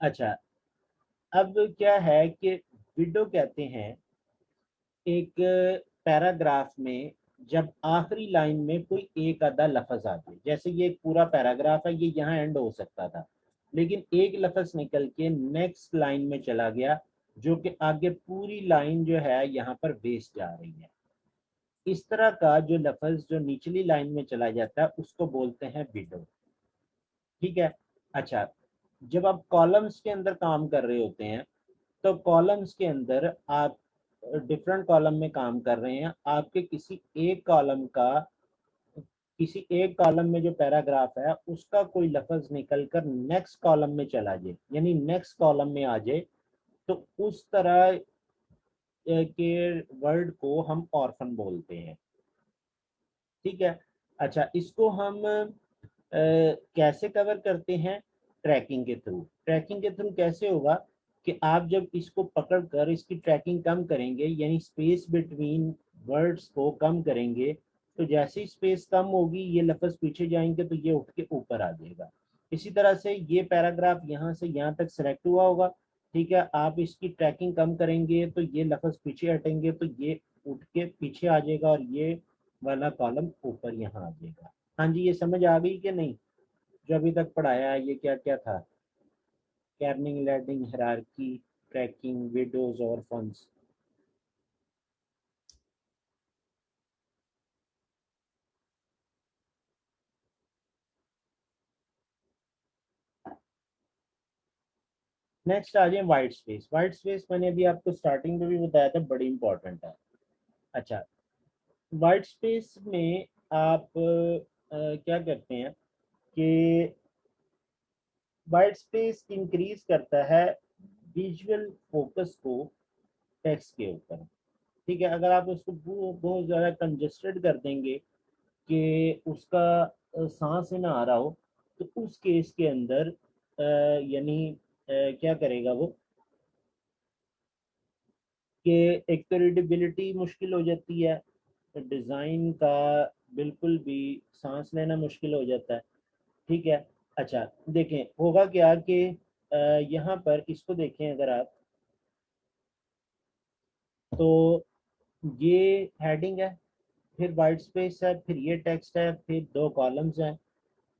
अच्छा, अब क्या है कि विडो कहते हैं एक पैराग्राफ में जब आखिरी लाइन में कोई एक आधा लफ्ज आ जाए, जैसे ये एक पूरा पैराग्राफ है, ये यहाँ एंड हो सकता था, लेकिन एक लफ्ज निकल के नेक्स्ट लाइन में चला गया, जो कि आगे पूरी लाइन जो है यहाँ पर वेस्ट जा रही है। इस तरह का जो लफ्ज जो निचली लाइन में चला जाता है उसको बोलते हैं विडो। ठीक है। अच्छा, जब आप कॉलम्स के अंदर काम कर रहे होते हैं, तो कॉलम्स के अंदर आप डिफरेंट कॉलम में काम कर रहे हैं, आपके किसी एक कॉलम में जो पैराग्राफ है उसका कोई लफ्ज निकल कर नेक्स्ट कॉलम में चला जाए, यानी नेक्स्ट कॉलम में आ जाए, तो उस तरह के वर्ड को हम ऑर्फन बोलते हैं। ठीक है। अच्छा, इसको हम कैसे कवर करते हैं? ट्रैकिंग के थ्रू। ट्रैकिंग के थ्रू कैसे होगा कि आप जब इसको पकड़ कर इसकी ट्रैकिंग कम करेंगे, यानी स्पेस बिटवीन वर्ड्स को कम करेंगे, तो जैसे ही स्पेस कम होगी ये लफ्ज पीछे जाएंगे तो ये उठ के ऊपर आ जाएगा। इसी तरह से ये पैराग्राफ यहाँ से यहाँ तक सेलेक्ट हुआ होगा, ठीक है, आप इसकी ट्रैकिंग कम करेंगे तो ये लफ्ज पीछे हटेंगे तो ये उठ के पीछे आ जाएगा और ये वाला कॉलम ऊपर यहाँ आ जाएगा। हाँ जी, ये समझ आ गई कि नहीं? जो अभी तक पढ़ाया है ये क्या क्या था? कैर्निंग, लैडिंग, हायरार्की, ट्रैकिंग, विडोज और फंस। नेक्स्ट आ जाए वाइट स्पेस। वाइट स्पेस मैंने अभी आपको स्टार्टिंग में भी बताया था, बड़ी इंपॉर्टेंट है। अच्छा, वाइट स्पेस में आप क्या करते हैं कि वाइट स्पेस इंक्रीज करता है विजुअल फोकस को टेक्स्ट के ऊपर। ठीक है, अगर आप उसको बहुत ज़्यादा कंजेस्टेड कर देंगे कि उसका सांस ही ना आ रहा हो, तो उस केस के अंदर यानी क्या करेगा वो कि एक तो रीडेबिलिटी मुश्किल हो जाती है, डिज़ाइन का बिल्कुल भी सांस लेना मुश्किल हो जाता है। ठीक है। अच्छा, देखें होगा क्या कि यहाँ पर इसको देखें अगर आप, तो ये हेडिंग है, फिर वाइट स्पेस है, फिर ये टेक्स्ट है, फिर दो कॉलम्स हैं,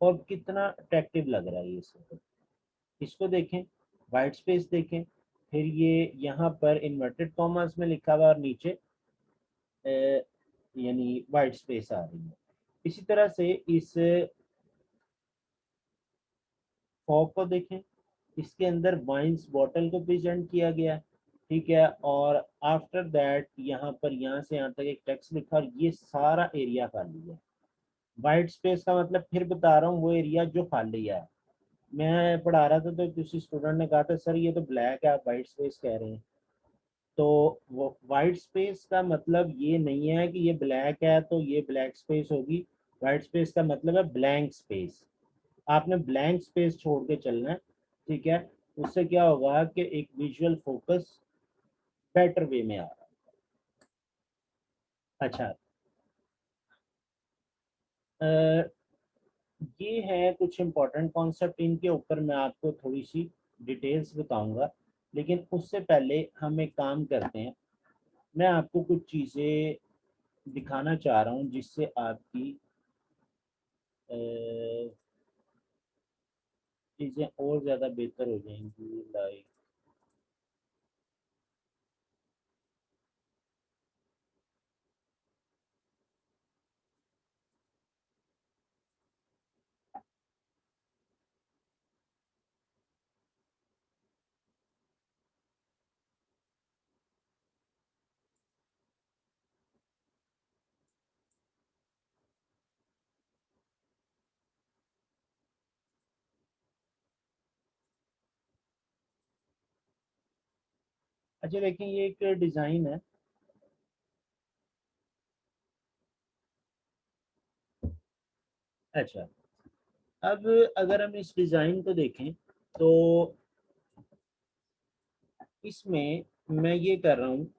और कितना अट्रैक्टिव लग रहा है ये सब। इसको देखें, वाइट स्पेस देखें, फिर ये यहाँ पर इन्वर्टेड कॉमास में लिखा हुआ और नीचे यानी वाइट स्पेस आ रही है। इसी तरह से इस फॉग को देखें, इसके अंदर वाइन्स बॉटल को प्रेजेंट किया गया है। ठीक है, और आफ्टर दैट यहाँ पर यहाँ से यहाँ तक एक टेक्स्ट लिखा और ये सारा एरिया खाली है। वाइट स्पेस का मतलब फिर बता रहा हूँ वो एरिया जो खाली है। मैं पढ़ा रहा था तो किसी स्टूडेंट ने कहा था सर ये तो ब्लैक है, आप वाइट स्पेस कह रहे हैं। तो वो वाइट स्पेस का मतलब ये नहीं है कि ये ब्लैक है तो ये ब्लैक स्पेस होगी। वाइट स्पेस का मतलब है ब्लैंक स्पेस। आपने ब्लैंक स्पेस छोड़ के चलना है। ठीक है, उससे क्या होगा कि एक विजुअल फोकस बेटर वे में आ रहा है। अच्छा, ये है कुछ इंपॉर्टेंट कॉन्सेप्ट, इनके ऊपर मैं आपको थोड़ी सी डिटेल्स बताऊंगा, लेकिन उससे पहले हम एक काम करते हैं। मैं आपको कुछ चीज़ें दिखाना चाह रहा हूँ जिससे आपकी चीज़ें और ज़्यादा बेहतर हो जाएंगी। लाइक अच्छा देखें, ये एक डिज़ाइन है। अच्छा, अब अगर हम इस डिज़ाइन को देखें तो इसमें मैं ये कर रहा हूँ,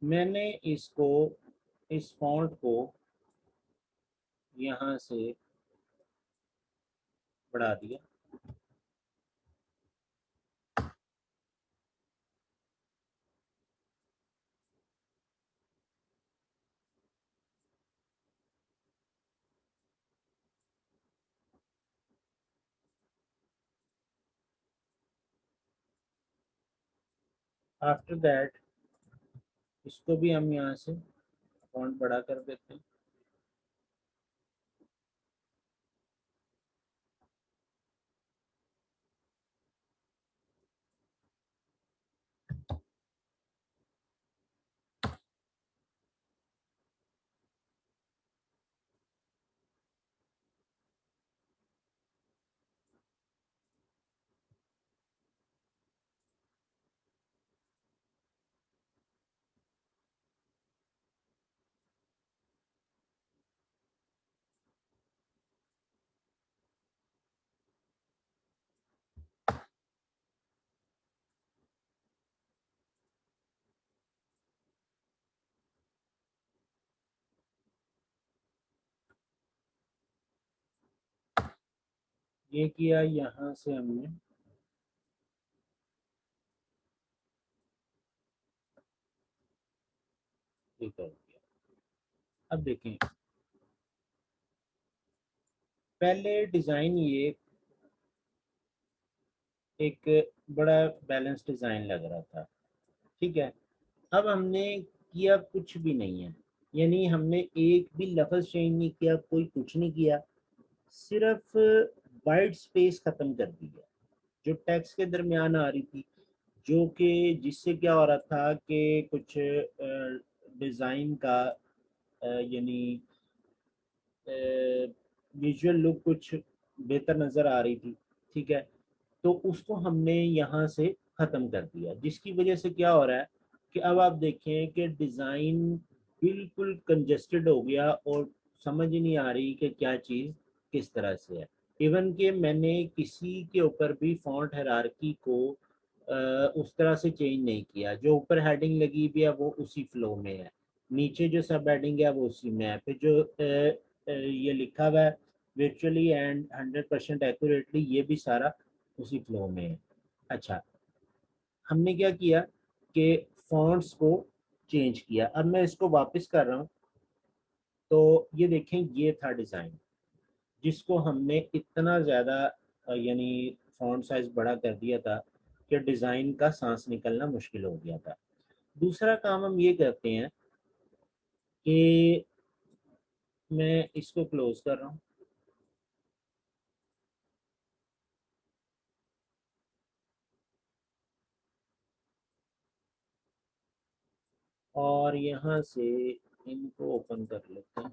मैंने इसको, इस फॉन्ट को यहाँ से बढ़ा दिया। आफ्टर दैट इसको भी हम यहाँ से फॉन्ट बड़ा कर देते हैं। ये किया, यहाँ से हमने ये कर दिया। अब देखें, पहले डिज़ाइन ये एक बड़ा बैलेंस डिज़ाइन लग रहा था, ठीक है। अब हमने किया कुछ भी नहीं है, यानी हमने एक भी लफ्ज़ चेंज नहीं किया, कोई कुछ नहीं किया, सिर्फ वाइट स्पेस ख़त्म कर दिया जो टेक्स्ट के दरमियान आ रही थी, जो कि जिससे क्या हो रहा था कि कुछ डिज़ाइन का यानी विजुअल लुक कुछ बेहतर नज़र आ रही थी, ठीक है। तो उसको हमने यहाँ से ख़त्म कर दिया, जिसकी वजह से क्या हो रहा है कि अब आप देखें कि डिज़ाइन बिल्कुल कंजेस्टेड हो गया और समझ ही नहीं आ रही कि क्या चीज़ किस तरह से है। इवन कि मैंने किसी के ऊपर भी फॉन्ट हायरार्की को उस तरह से चेंज नहीं किया, जो ऊपर हेडिंग लगी भी है वो उसी फ्लो में है, नीचे जो सब हेडिंग है वो उसी में है, फिर जो ये लिखा हुआ है वर्चुअली एंड 100% एक्यूरेटली, ये भी सारा उसी फ्लो में है। अच्छा, हमने क्या किया कि फॉन्ट्स को चेंज किया। अब मैं इसको वापस कर रहा हूँ तो ये देखें, ये था डिज़ाइन जिसको हमने इतना ज़्यादा यानी फॉन्ट साइज बड़ा कर दिया था कि डिज़ाइन का सांस निकलना मुश्किल हो गया था। दूसरा काम हम ये करते हैं कि मैं इसको क्लोज कर रहा हूँ और यहाँ से इनको ओपन कर लेते हैं।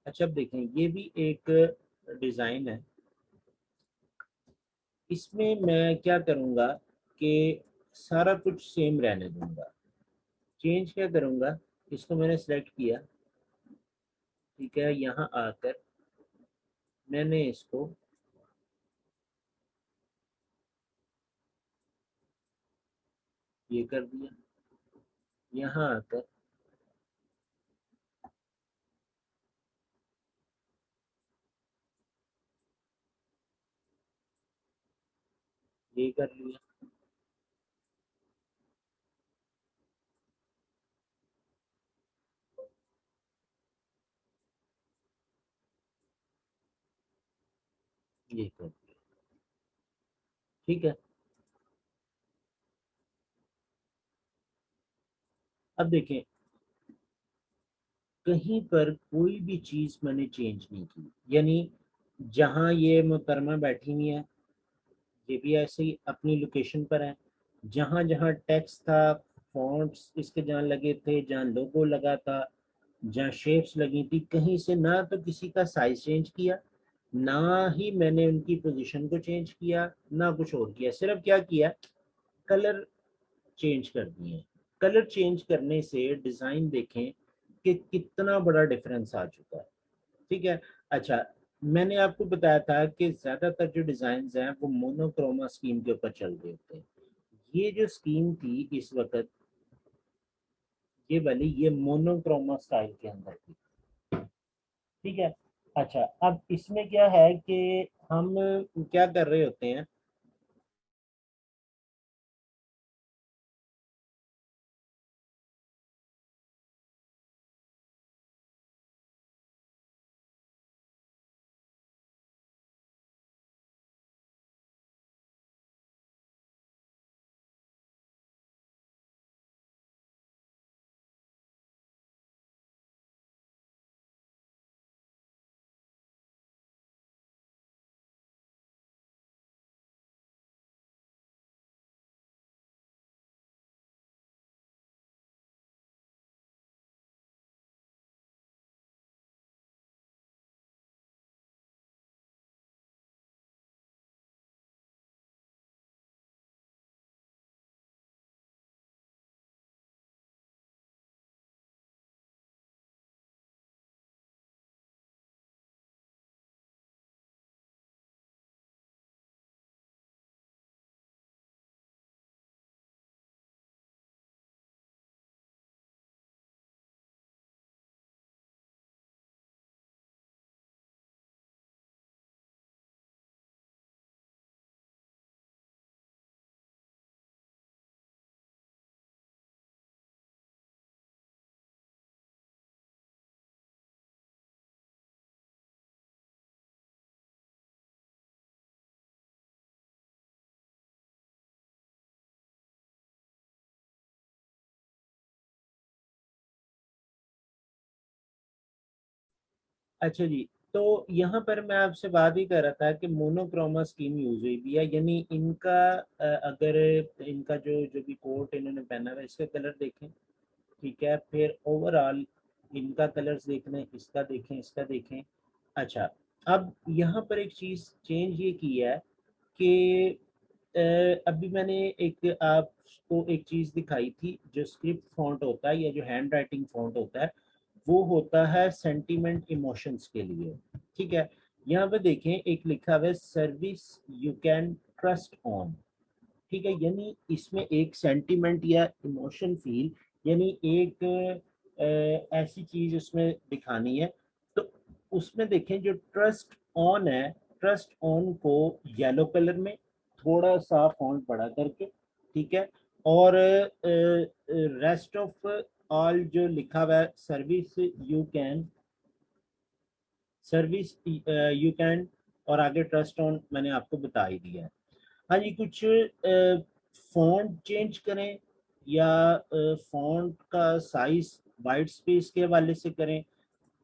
अच्छा, अब देखें, ये भी एक डिज़ाइन है। इसमें मैं क्या करूँगा कि सारा कुछ सेम रहने दूंगा। चेंज क्या करूँगा, इसको मैंने सेलेक्ट किया, ठीक है। यहाँ आकर मैंने इसको ये कर दिया, यहाँ आकर ये कर लिया, ये कर दिया, ठीक है। अब देखें, कहीं पर कोई भी चीज़ मैंने चेंज नहीं की, यानी जहाँ ये मुहतरमा बैठी हुई है ये भी ऐसे ही अपनी लोकेशन पर है। जहाँ जहाँ टेक्स्ट था, फॉन्ट्स इसके जहाँ लगे थे, जहाँ लोगो लगा था, जहाँ शेप्स लगी थी, कहीं से ना तो किसी का साइज चेंज किया, ना ही मैंने उनकी पोजीशन को चेंज किया, ना कुछ और किया, सिर्फ क्या किया, कलर चेंज कर दिए। कलर चेंज करने से डिजाइन देखें कि कितना बड़ा डिफरेंस आ चुका है। ठीक है। अच्छा, मैंने आपको बताया था कि ज्यादातर जो डिजाइन हैं वो मोनोक्रोमा स्कीम के ऊपर चल रहे होते हैं। ये जो स्कीम थी इस वक्त, ये वाली, ये मोनोक्रोमा स्टाइल के अंदर थी। ठीक है। अच्छा, अब इसमें क्या है कि हम क्या कर रहे होते हैं, अच्छा जी, तो यहाँ पर मैं आपसे बात ही कर रहा था कि मोनोक्रोमा स्कीम यूज हुई भी है, यानी इनका अगर इनका जो भी कोट इन्होंने पहना हुआ है इसका कलर देखें। ठीक है, फिर ओवरऑल इनका कलर्स देख लें, इसका देखें, इसका देखें। अच्छा, अब यहाँ पर एक चीज़ चेंज ये की है कि अभी मैंने एक आपको एक चीज़ दिखाई थी, जो स्क्रिप्ट फॉन्ट होता है या जो हैंड राइटिंग फॉन्ट होता है वो होता है सेंटीमेंट इमोशंस के लिए। ठीक है, यहाँ पे देखें एक लिखा हुआ है service you can trust on. ठीक है, यानी इसमें एक सेंटीमेंट या इमोशन फील, यानी एक ऐसी चीज उसमें दिखानी है। तो उसमें देखें जो ट्रस्ट ऑन है, ट्रस्ट ऑन को येलो कलर में थोड़ा सा फॉन्ट बड़ा करके, ठीक है, और रेस्ट ऑफ ऑल जो लिखा हुआ है service you can, service you can, और आगे ट्रस्ट ऑन मैंने आपको बता ही दिया है। हाँ जी, कुछ फॉन्ट चेंज करें या फॉन्ट का साइज वाइट स्पेस के हवाले से करें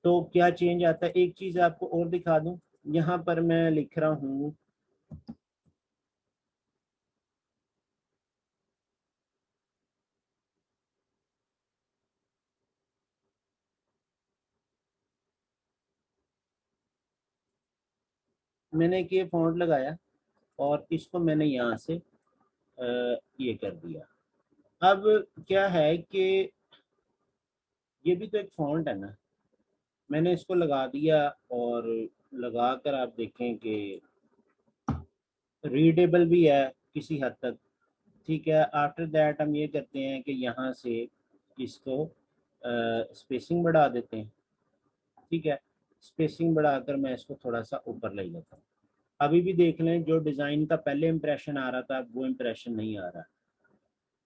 तो क्या चेंज आता है। एक चीज आपको और दिखा दूं, यहाँ पर मैं लिख रहा हूँ, मैंने एक ये फॉन्ट लगाया और इसको मैंने यहाँ से ये कर दिया। अब क्या है कि ये भी तो एक फॉन्ट है ना, मैंने इसको लगा दिया और लगा कर आप देखें कि रीडेबल भी है किसी हद तक। ठीक है, आफ्टर दैट हम ये करते हैं कि यहाँ से इसको स्पेसिंग बढ़ा देते हैं। ठीक है, स्पेसिंग बढ़ाकर मैं इसको थोड़ा सा ऊपर ले लेता हूँ। अभी भी देख लें जो डिज़ाइन का पहले इंप्रेशन आ रहा था वो इंप्रेशन नहीं आ रहा।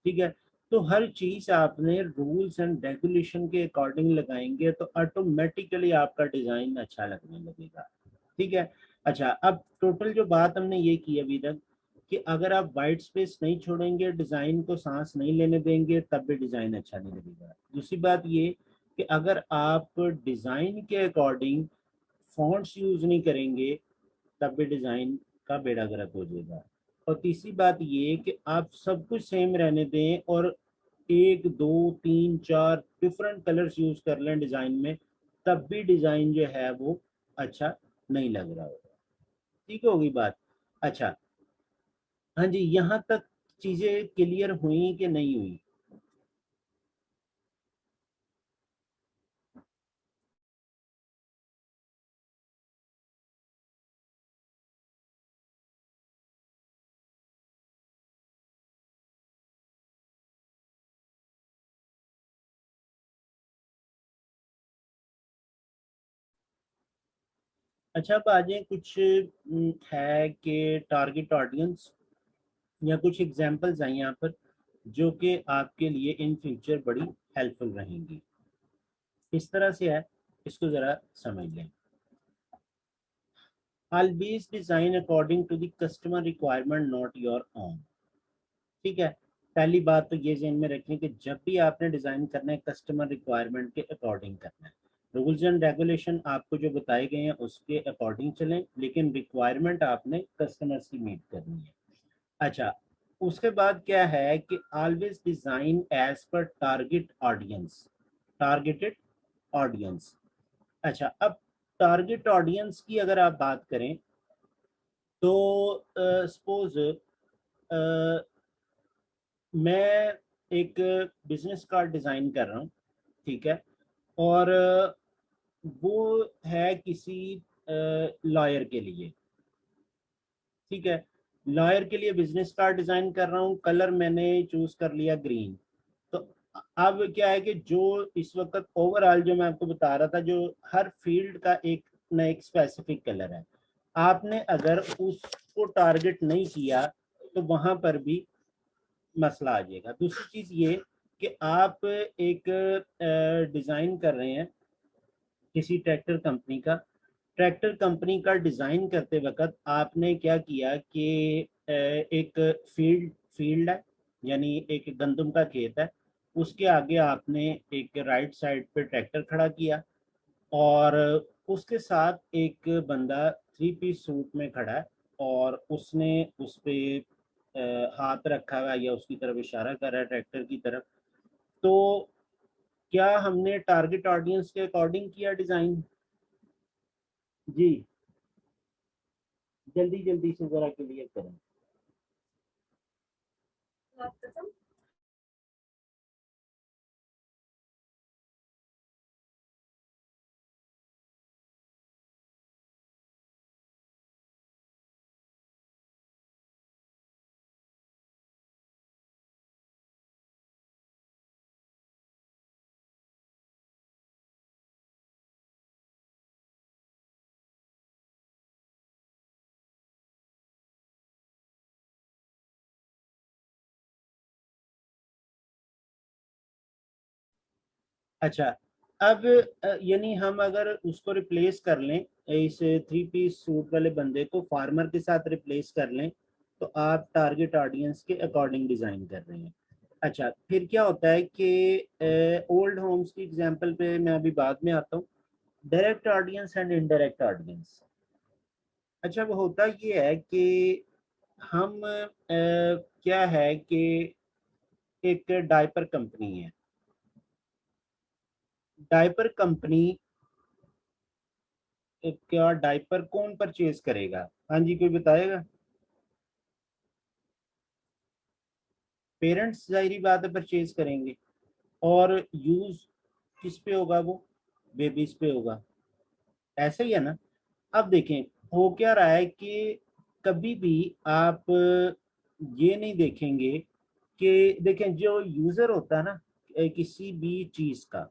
ठीक है, तो हर चीज़ आपने रूल्स एंड रेगुलेशन के अकॉर्डिंग लगाएंगे तो ऑटोमेटिकली आपका डिज़ाइन अच्छा लगने लगेगा। ठीक है। अच्छा, अब टोटल जो बात हमने ये की अभी तक कि अगर आप वाइट स्पेस नहीं छोड़ेंगे, डिज़ाइन को सांस नहीं लेने देंगे, तब भी डिज़ाइन अच्छा नहीं लगेगा। दूसरी बात ये कि अगर आप डिज़ाइन के अकॉर्डिंग फॉन्ट्स यूज़ नहीं करेंगे, तब भी डिज़ाइन का बेड़ा गर्क हो जाएगा। और तीसरी बात ये कि आप सब कुछ सेम रहने दें और एक दो तीन चार डिफरेंट कलर्स यूज़ कर लें डिज़ाइन में, तब भी डिज़ाइन जो है वो अच्छा नहीं लग रहा होगा। ठीक होगी बात। अच्छा, हाँ जी, यहाँ तक चीजें क्लियर हुई कि नहीं हुई? अच्छा, अब आ जाए कुछ है कि टारगेट ऑडियंस या कुछ एग्जांपल्स आई यहाँ पर जो कि आपके लिए इन फ्यूचर बड़ी हेल्पफुल रहेंगी। इस तरह से है, इसको ज़रा समझ लें। Always design according to the customer requirement, not your own. ठीक है, पहली बात तो ये ज़हन में रखें कि जब भी आपने डिज़ाइन करना है, कस्टमर रिक्वायरमेंट के अकॉर्डिंग करना है। रूल्स एंड रेगुलेशन आपको जो बताए गए हैं उसके अकॉर्डिंग चलें, लेकिन रिक्वायरमेंट आपने कस्टमर्स की मीट करनी है। अच्छा, उसके बाद क्या है कि always design as per target audience, targeted audience. अच्छा, अब टारगेट ऑडियंस की अगर आप बात करें तो सपोज मैं एक बिजनेस कार्ड डिज़ाइन कर रहा हूँ, ठीक है, और वो है किसी लॉयर के लिए। ठीक है, लॉयर के लिए बिजनेस कार्ड डिज़ाइन कर रहा हूँ, कलर मैंने चूज़ कर लिया ग्रीन। तो अब क्या है कि जो इस वक्त ओवरऑल जो मैं आपको बता रहा था, जो हर फील्ड का एक ना एक स्पेसिफिक कलर है, आपने अगर उसको टारगेट नहीं किया तो वहां पर भी मसला आ जाएगा। दूसरी चीज ये कि आप एक डिजाइन कर रहे हैं किसी ट्रैक्टर कंपनी का, ट्रैक्टर कंपनी का डिजाइन करते वक्त आपने क्या किया कि एक फील्ड है, यानी एक गंदम का खेत है, उसके आगे आपने एक राइट साइड पे ट्रैक्टर खड़ा किया और उसके साथ एक बंदा थ्री पीस सूट में खड़ा है और उसने उस पे हाथ रखा हुआ है या उसकी तरफ इशारा कर रहा है ट्रैक्टर की तरफ। तो क्या हमने टारगेट ऑडियंस के अकॉर्डिंग किया डिजाइन? जी, जल्दी जल्दी से जरा क्लियर करें। अच्छा, अब यानी हम अगर उसको रिप्लेस कर लें, इस थ्री पीस सूट वाले बंदे को फार्मर के साथ रिप्लेस कर लें, तो आप टारगेट ऑडियंस के अकॉर्डिंग डिज़ाइन कर रहे हैं। अच्छा, फिर क्या होता है कि ओल्ड होम्स की एग्जांपल पे मैं अभी बाद में आता हूँ। Direct audience and indirect audience. अच्छा, वो होता ये है कि हम क्या है कि एक डायपर कंपनी है, डायपर कंपनी, क्या डायपर कौन परचेज करेगा? हाँ जी, कोई बताएगा? पेरेंट्स जाहिर बात है परचेज करेंगे। और यूज किस पे होगा? वो बेबीज पे होगा। ऐसे ही है ना? अब देखें, हो क्या रहा है कि कभी भी आप ये नहीं देखेंगे कि देखें जो यूजर होता है ना किसी भी चीज का,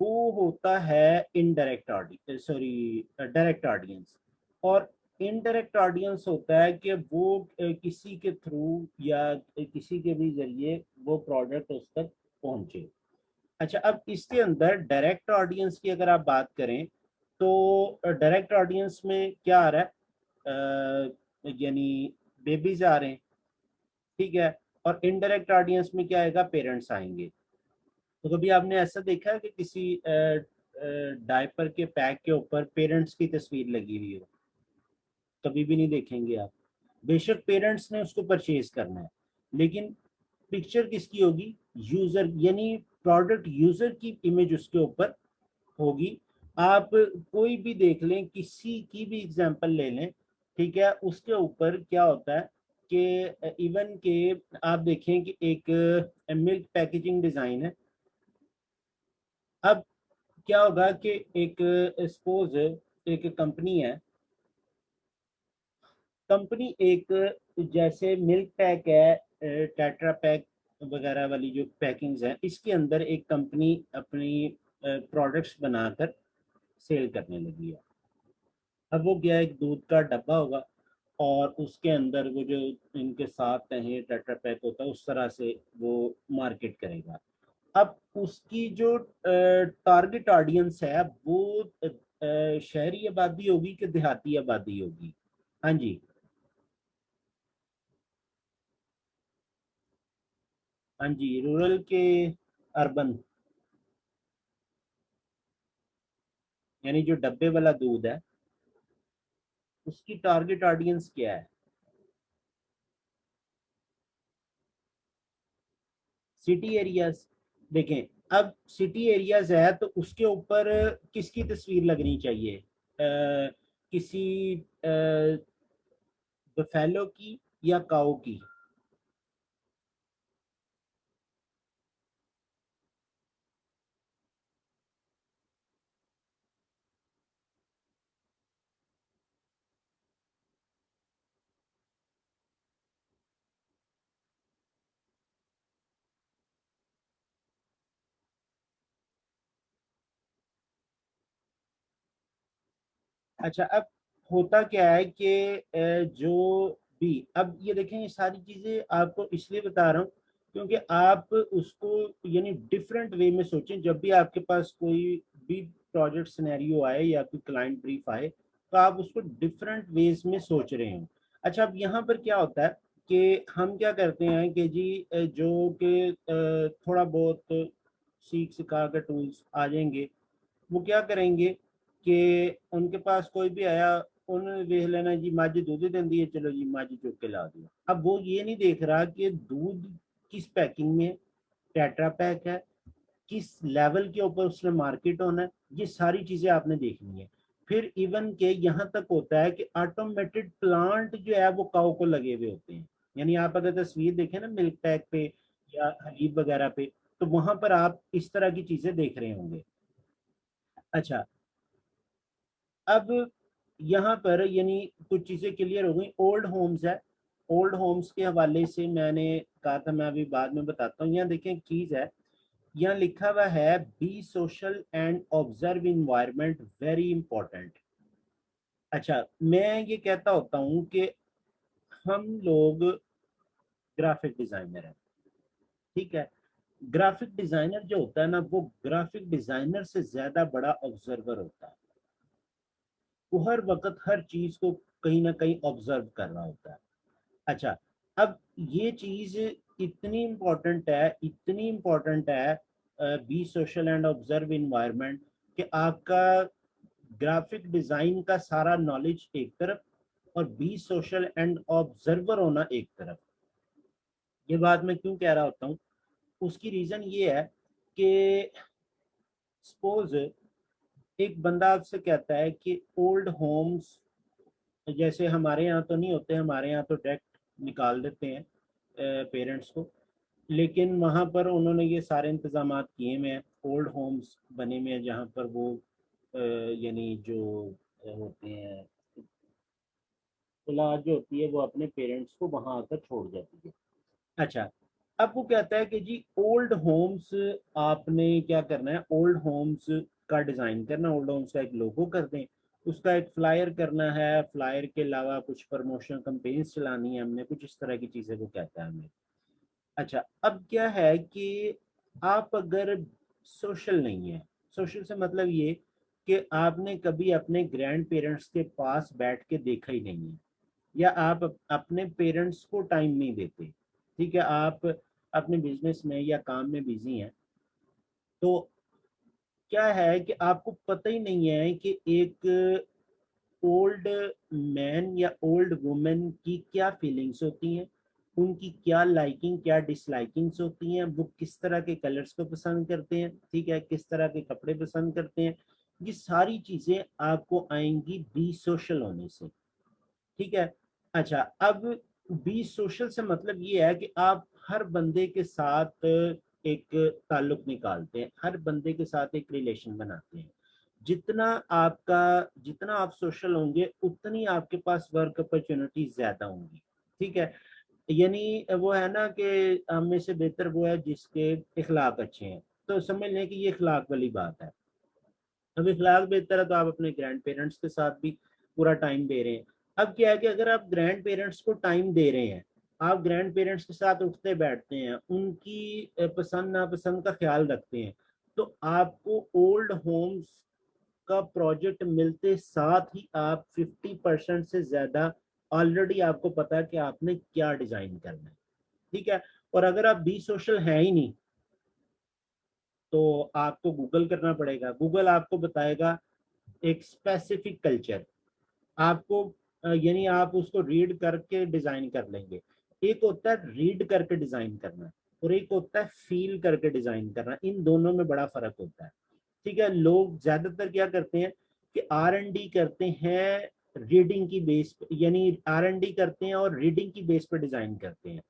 वो होता है indirect audience, sorry direct audience. और इनडायरेक्ट ऑडियंस होता है कि वो किसी के थ्रू या किसी के भी जरिए वो प्रोडक्ट उस तक पहुंचे। अच्छा, अब इसके अंदर डायरेक्ट ऑडियंस की अगर आप बात करें तो डायरेक्ट ऑडियंस में क्या आ रहा है? यानी बेबीज आ रहे हैं, ठीक है। और इनडायरेक्ट ऑडियंस में क्या आएगा? पेरेंट्स आएंगे। तो कभी आपने ऐसा देखा है कि किसी डायपर के पैक के ऊपर पेरेंट्स की तस्वीर लगी हुई हो? कभी भी नहीं देखेंगे आप। बेशक पेरेंट्स ने उसको परचेज करना है, लेकिन पिक्चर किसकी होगी? यूजर, यानी प्रोडक्ट यूजर की इमेज उसके ऊपर होगी। आप कोई भी देख लें, किसी की भी एग्जांपल ले लें, ठीक है, उसके ऊपर क्या होता है कि इवन के आप देखें कि एक मिल्क पैकेजिंग डिजाइन है। अब क्या होगा कि एक सपोज एक कंपनी है, कंपनी एक जैसे मिल्क पैक है, टेट्रा पैक वगैरह वाली जो पैकिंग्स हैं, इसके अंदर एक कंपनी अपनी प्रोडक्ट्स बनाकर सेल करने लगी है। अब वो क्या है, एक दूध का डब्बा होगा और उसके अंदर वो जो इनके साथ हैं टेट्रा पैक होता है, उस तरह से वो मार्केट करेगा। अब उसकी जो टारगेट ऑडियंस है वो शहरी आबादी होगी कि देहाती आबादी होगी? हाँ जी। हाँ जी, रूरल के अर्बन, यानी जो डब्बे वाला दूध है उसकी टारगेट ऑडियंस क्या है? City areas. देखें, अब सिटी एरियाज है तो उसके ऊपर किसकी तस्वीर लगनी चाहिए? किसी बफेलो की या काऊ की? अच्छा, अब होता क्या है कि जो भी, अब ये देखें, ये सारी चीजें आपको इसलिए बता रहा हूँ क्योंकि आप उसको यानी डिफरेंट वे में सोचें। जब भी आपके पास कोई भी प्रोजेक्ट सिनेरियो आए या कोई क्लाइंट ब्रीफ आए तो आप उसको डिफरेंट वेज में सोच रहे हो। अच्छा, अब यहाँ पर क्या होता है कि हम क्या करते हैं कि जी जो कि थोड़ा बहुत सीख सिखा कर टूल्स आ जाएंगे, वो क्या करेंगे कि उनके पास कोई भी आया, उन्होंने देख लेना जी मझ दूध देती है, चलो जी मझ चुक के ला दिया। अब वो ये नहीं देख रहा कि दूध किस पैकिंग में, टेट्रा पैक है, किस लेवल के ऊपर उसने मार्केट होना है, ये सारी चीजें आपने देखनी है। फिर इवन के यहाँ तक होता है कि ऑटोमेटेड प्लांट जो है वो काऊ को लगे हुए होते हैं। यानी आप अगर तस्वीर देखें ना मिल्क पैक पे या हलीब वगैरह पे, तो वहां पर आप इस तरह की चीजें देख रहे होंगे। अच्छा, अब यहाँ पर यानी कुछ चीजें क्लियर हो गई। ओल्ड होम्स है, ओल्ड होम्स के हवाले से मैंने कहा था, मैं अभी बाद में बताता हूँ। यहाँ देखें चीज है, यहाँ लिखा हुआ है be social and observe environment very important. अच्छा, मैं ये कहता होता हूँ कि हम लोग ग्राफिक डिजाइनर हैं, ठीक है। ग्राफिक डिजाइनर जो होता है ना, वो ग्राफिक डिजाइनर से ज्यादा बड़ा ऑब्जर्वर होता है। वो हर वक्त हर चीज को कहीं ना कहीं ऑब्जर्व कर रहा होता है। अच्छा, अब ये चीज इतनी इम्पोर्टेंट है, इतनी इम्पोर्टेंट है, be social and observe environment, कि आपका ग्राफिक डिजाइन का सारा नॉलेज एक तरफ और बी सोशल एंड ऑब्जर्वर होना एक तरफ। ये बात मैं क्यों कह रहा होता हूँ, उसकी रीजन ये है कि सपोज एक बंदा आपसे कहता है कि ओल्ड होम्स, जैसे हमारे यहाँ तो नहीं होते, हमारे यहाँ तो डायरेक्ट निकाल देते हैं पेरेंट्स को, लेकिन वहाँ पर उन्होंने ये सारे इंतजाम किए हुए हैं। ओल्ड होम्स बने हुए हैं जहाँ पर वो यानी जो होते हैं, औलाद जो होती है वो अपने पेरेंट्स को वहाँ आकर छोड़ जाती है। अच्छा, अब वो कहता है कि जी ओल्ड होम्स, आपने क्या करना है, ओल्ड होम्स का डिज़ाइन करना, ओल्ड होम्स का एक लोगो कर दें, उसका एक फ्लायर करना है, फ्लायर के अलावा कुछ प्रमोशनल कैंपेन्स चलानी है हमने, कुछ इस तरह की चीज़ें वो कहता है हमें। अच्छा, अब क्या है कि आप अगर सोशल नहीं है, सोशल से मतलब ये कि आपने कभी अपने ग्रैंड पेरेंट्स के पास बैठ के देखा ही नहीं है, या आप अपने पेरेंट्स को टाइम नहीं देते, ठीक है, आप अपने बिजनेस में या काम में बिजी हैं, तो क्या है कि आपको पता ही नहीं है कि एक ओल्ड मैन या ओल्ड वुमेन की क्या फीलिंग्स होती हैं, उनकी क्या लाइकिंग क्या डिसलाइकिंग्स होती हैं, वो किस तरह के कलर्स को पसंद करते हैं, ठीक है, किस तरह के कपड़े पसंद करते हैं। ये सारी चीजें आपको आएंगी बी सोशल होने से। ठीक है। अच्छा, अब बी सोशल से मतलब ये है कि आप हर बंदे के साथ एक ताल्लुक निकालते हैं, हर बंदे के साथ एक रिलेशन बनाते हैं। जितना आपका जितना आप सोशल होंगे उतनी आपके पास वर्क अपॉर्चुनिटी ज्यादा होंगी। ठीक है, यानी वो है ना कि हम में से बेहतर वो है जिसके इखलाक अच्छे हैं। तो समझ लें कि ये इखलाक वाली बात है। अब इखलाक बेहतर है तो आप अपने ग्रैंड पेरेंट्स के साथ भी पूरा टाइम दे रहे हैं। अब क्या है कि अगर आप ग्रैंड पेरेंट्स को टाइम दे रहे हैं, आप ग्रैंड पेरेंट्स के साथ उठते बैठते हैं, उनकी पसंद नापसंद का ख्याल रखते हैं, तो आपको ओल्ड होम्स का प्रोजेक्ट मिलते साथ ही आप 50% से ज्यादा ऑलरेडी आपको पता है कि आपने क्या डिजाइन करना है। ठीक है, और अगर आप बी सोशल है ही नहीं तो आपको गूगल करना पड़ेगा। गूगल आपको बताएगा एक स्पेसिफिक कल्चर, आपको यानी आप उसको रीड करके डिजाइन कर लेंगे। एक होता है रीड करके डिजाइन करना और एक होता है फील करके डिजाइन करना, इन दोनों में बड़ा फर्क होता है। ठीक है, लोग ज्यादातर क्या करते हैं कि R&D करते हैं रीडिंग की बेस पे, यानी R&D करते हैं और रीडिंग की बेस पे डिजाइन करते हैं।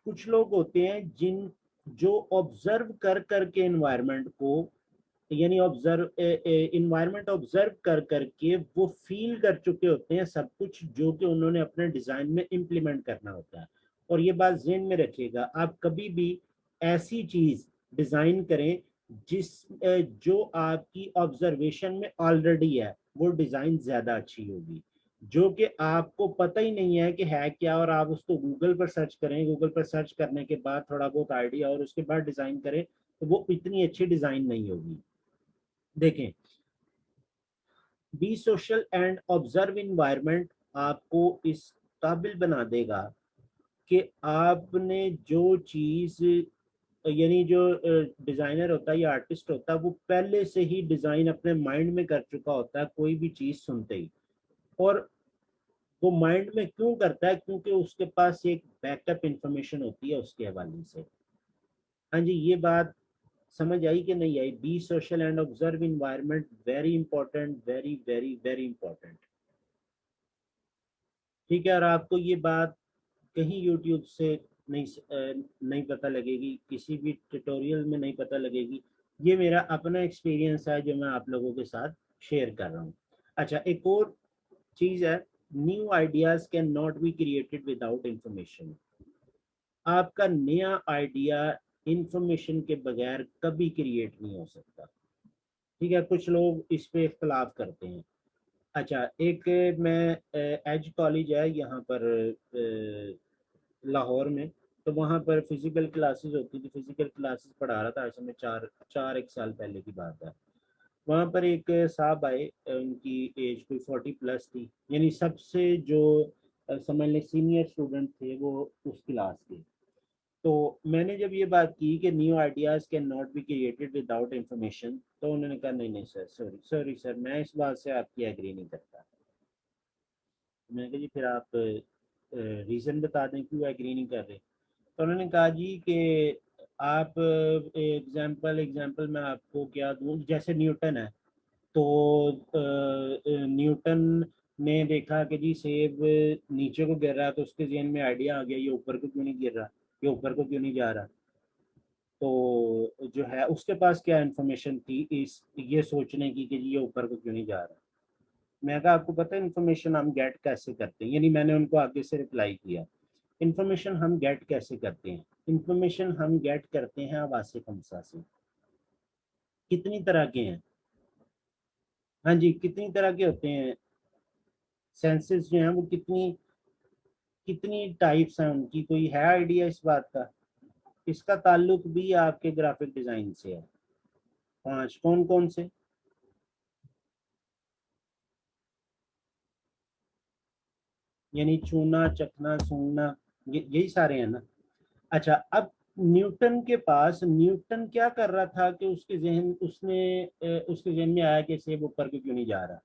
कुछ लोग होते हैं जिन जो ऑब्जर्व कर करके एनवायरनमेंट को, यानी ऑब्जर्व इन्वायरमेंट ऑब्जर्व कर करके वो फील कर चुके होते हैं सब कुछ जो कि उन्होंने अपने डिजाइन में इम्प्लीमेंट करना होता है। और ये बात ज़हन में रखिएगा, आप कभी भी ऐसी चीज डिजाइन करें जिस जो आपकी ऑब्जर्वेशन में ऑलरेडी है, वो डिजाइन ज्यादा अच्छी होगी। जो कि आपको पता ही नहीं है क्या, और आप उसको गूगल पर सर्च करें, गूगल पर सर्च करने के बाद थोड़ा बहुत आइडिया और उसके बाद डिजाइन करें, तो वो इतनी अच्छी डिजाइन नहीं होगी। देखें, be social and observe environment आपको इस काबिल बना देगा कि आपने जो चीज, यानी जो डिजाइनर होता है या आर्टिस्ट होता है, वो पहले से ही डिजाइन अपने माइंड में कर चुका होता है कोई भी चीज सुनते ही। और वो माइंड में क्यों करता है? क्योंकि उसके पास एक बैकअप इंफॉर्मेशन होती है उसके हवाले से। हाँ जी, ये बात समझ आई कि नहीं आई? Be social and observe environment very important, very very very important. ठीक है, और आपको ये बात कहीं यूट्यूब से नहीं पता लगेगी, किसी भी ट्यूटोरियल में नहीं पता लगेगी। ये मेरा अपना एक्सपीरियंस है जो मैं आप लोगों के साथ शेयर कर रहा हूँ। अच्छा, एक और चीज़ है, new ideas can not be created without information. आपका नया आइडिया इंफॉर्मेशन के बगैर कभी क्रिएट नहीं हो सकता। ठीक है, कुछ लोग इस पे इख्तलाफ करते हैं। अच्छा, एक मैं एज कॉलेज है यहाँ पर लाहौर में, तो वहाँ पर फिजिकल क्लासेस होती थी, फिजिकल क्लासेस पढ़ा रहा था। ऐसे में चार चार एक साल पहले की बात है। वहाँ पर एक साहब आए, उनकी एज कोई 40+ थी, यानी सबसे जो समझ लें सीनियर स्टूडेंट थे वो उस क्लास के। तो मैंने जब ये बात की कि new ideas can not be created without information, तो उन्होंने कहा नहीं नहीं सर, सॉरी सॉरी सर, मैं इस बात से आपकी एग्री नहीं करता। मैंने कहा जी फिर आप रीज़न बता दें क्यों एग्री नहीं कर रहे। तो उन्होंने कहा जी कि आप एग्जाम्पल एग्जाम्पल मैं आपको क्या दूँ, जैसे न्यूटन है। तो न्यूटन ने देखा कि जी सेब नीचे को गिर रहा है, तो उसके जहन में आइडिया आ गया ये ऊपर को क्यों नहीं गिर रहा, ये ऊपर को क्यों नहीं जा रहा। तो जो है उसके पास क्या इंफॉर्मेशन थी इस ये सोचने की कि जी ये ऊपर को क्यों नहीं जा रहा। मैं कहा आपको पता है इन्फॉर्मेशन हम गेट कैसे करते हैं? यानी मैंने उनको आगे से रिप्लाई किया, इन्फॉर्मेशन हम गेट कैसे करते हैं? इन्फॉर्मेशन हम गेट करते हैं आवाज़ खमसा से। कितनी तरह के हैं? हाँ जी, कितनी तरह के होते हैं सेंसेस जो हैं, वो कितनी कितनी टाइप्स हैं उनकी, कोई है आइडिया इस बात का? इसका ताल्लुक भी आपके ग्राफिक डिजाइन से है। 5 कौन कौन से? यानी छूना, चखना, सूंघना, ये यही सारे हैं ना? अच्छा, अब न्यूटन क्या कर रहा था कि उसके जहन में आया कि सेब ऊपर को क्यों नहीं जा रहा?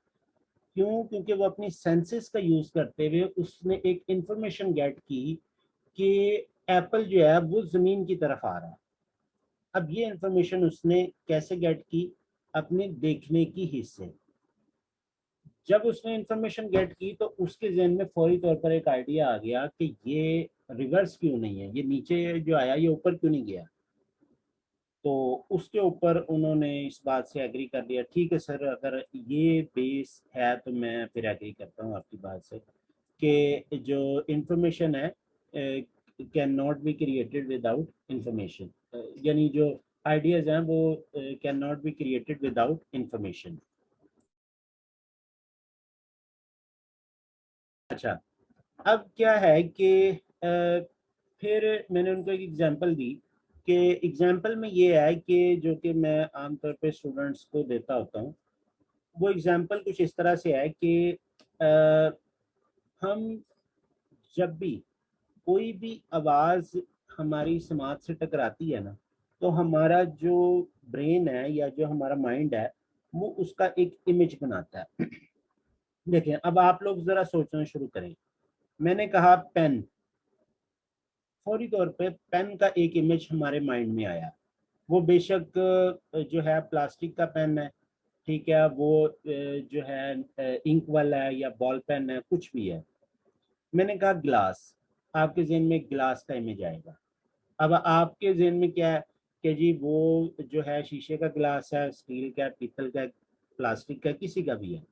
क्यों? क्योंकि वो अपनी सेंसेस का यूज करते हुए उसने एक इंफॉर्मेशन गेट की कि एप्पल जो है वो जमीन की तरफ आ रहा है। अब ये इंफॉर्मेशन उसने कैसे गेट की? अपने देखने की हिस्से। जब उसने इंफॉर्मेशन गेट की तो उसके जहन में फौरी तौर पर एक आइडिया आ गया कि ये रिवर्स क्यों नहीं है, ये नीचे जो आया ये ऊपर क्यों नहीं गया। तो उसके ऊपर उन्होंने इस बात से एग्री कर लिया, ठीक है सर अगर ये बेस है तो मैं फिर एग्री करता हूँ आपकी बात से कि जो इंफॉर्मेशन है can not be created without information, यानी जो आइडियाज हैं वो can not be created without information. अच्छा, अब क्या है कि फिर मैंने उनको एक एग्जांपल दी कि एग्जांपल में ये है कि जो कि मैं आमतौर पे स्टूडेंट्स को देता होता हूँ, वो एग्जांपल कुछ इस तरह से है कि अ, हम जब भी कोई भी आवाज़ हमारी समाज से टकराती है ना, तो हमारा जो ब्रेन है या जो हमारा माइंड है वो उसका एक इमेज बनाता है। देखें अब आप लोग ज़रा सोचना शुरू करें। मैंने कहा पेन, फौरी तौर पे पेन का एक इमेज हमारे माइंड में आया। वो बेशक जो है प्लास्टिक का पेन है, ठीक है, वो जो है इंक वाला है या बॉल पेन है, कुछ भी है। मैंने कहा ग्लास, आपके जहन में ग्लास का इमेज आएगा। अब आपके जहन में क्या है कि जी वो जो है शीशे का ग्लास है, स्टील का, पीतल का, प्लास्टिक का, किसी का भी है,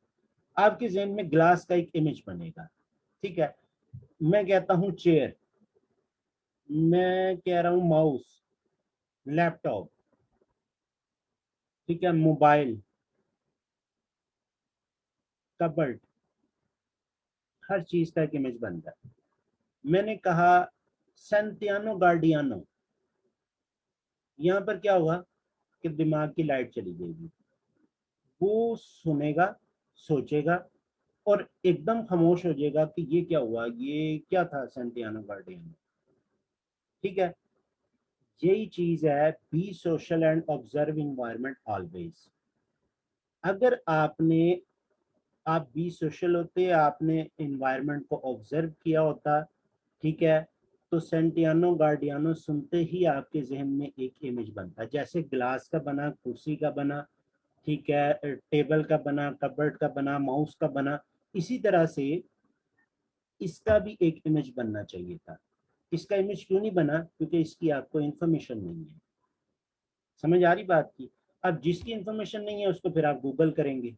आपके जहन में ग्लास का एक इमेज बनेगा। ठीक है, मैं कहता हूँ चेयर, मैं कह रहा हूँ माउस, लैपटॉप, ठीक है, मोबाइल, कबर्ड, हर चीज का एक इमेज बनता है। मैंने कहा सेंटियानो गार्डियानो, यहाँ पर क्या हुआ कि दिमाग की लाइट चली जाएगी। वो सुनेगा, सोचेगा और एकदम खामोश हो जाएगा कि ये क्या हुआ, ये क्या था सेंटियानो गार्डियानो। ठीक है, यही चीज है be social and observe environment always. अगर आप भी सोशल होते, आपने इन्वायरमेंट को ऑब्जर्व किया होता, ठीक है, तो सेंटियानो गार्डियानो सुनते ही आपके जहन में एक इमेज बनता, जैसे ग्लास का बना, कुर्सी का बना, ठीक है, टेबल का बना, कबर्ड का बना, माउस का बना, इसी तरह से इसका भी एक इमेज बनना चाहिए था। इसका इमेज क्यों नहीं बना? क्योंकि इसकी आपको इंफॉर्मेशन नहीं है। समझ आ रही बात की? अब जिसकी इंफॉर्मेशन नहीं है उसको फिर आप गूगल करेंगे।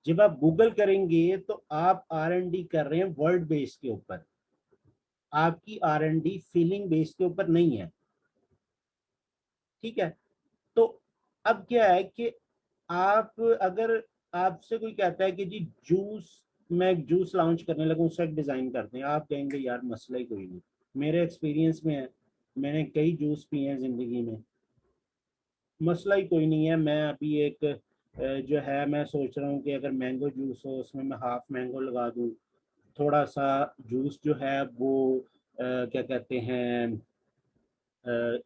जब आप गूगल करेंगे तो आप आर एन डी कर रहे हैं वर्ड बेस के ऊपर, आपकी R N D feeling base के ऊपर नहीं है। ठीक है, तो अब क्या है कि आप अगर आपसे कोई कहता है कि जी जूस, मैं एक जूस लॉन्च करने लगा, उसका एक डिजाइन करते हैं, आप कहेंगे यार मसला ही कोई नहीं। मेरे एक्सपीरियंस में है, मैंने कई जूस पिए हैं जिंदगी में, मसला ही कोई नहीं है। मैं अभी एक जो है मैं सोच रहा हूँ कि अगर मैंगो जूस हो उसमें मैं हाफ मैंगो लगा दूँ, थोड़ा सा जूस जो है वो क्या कहते हैं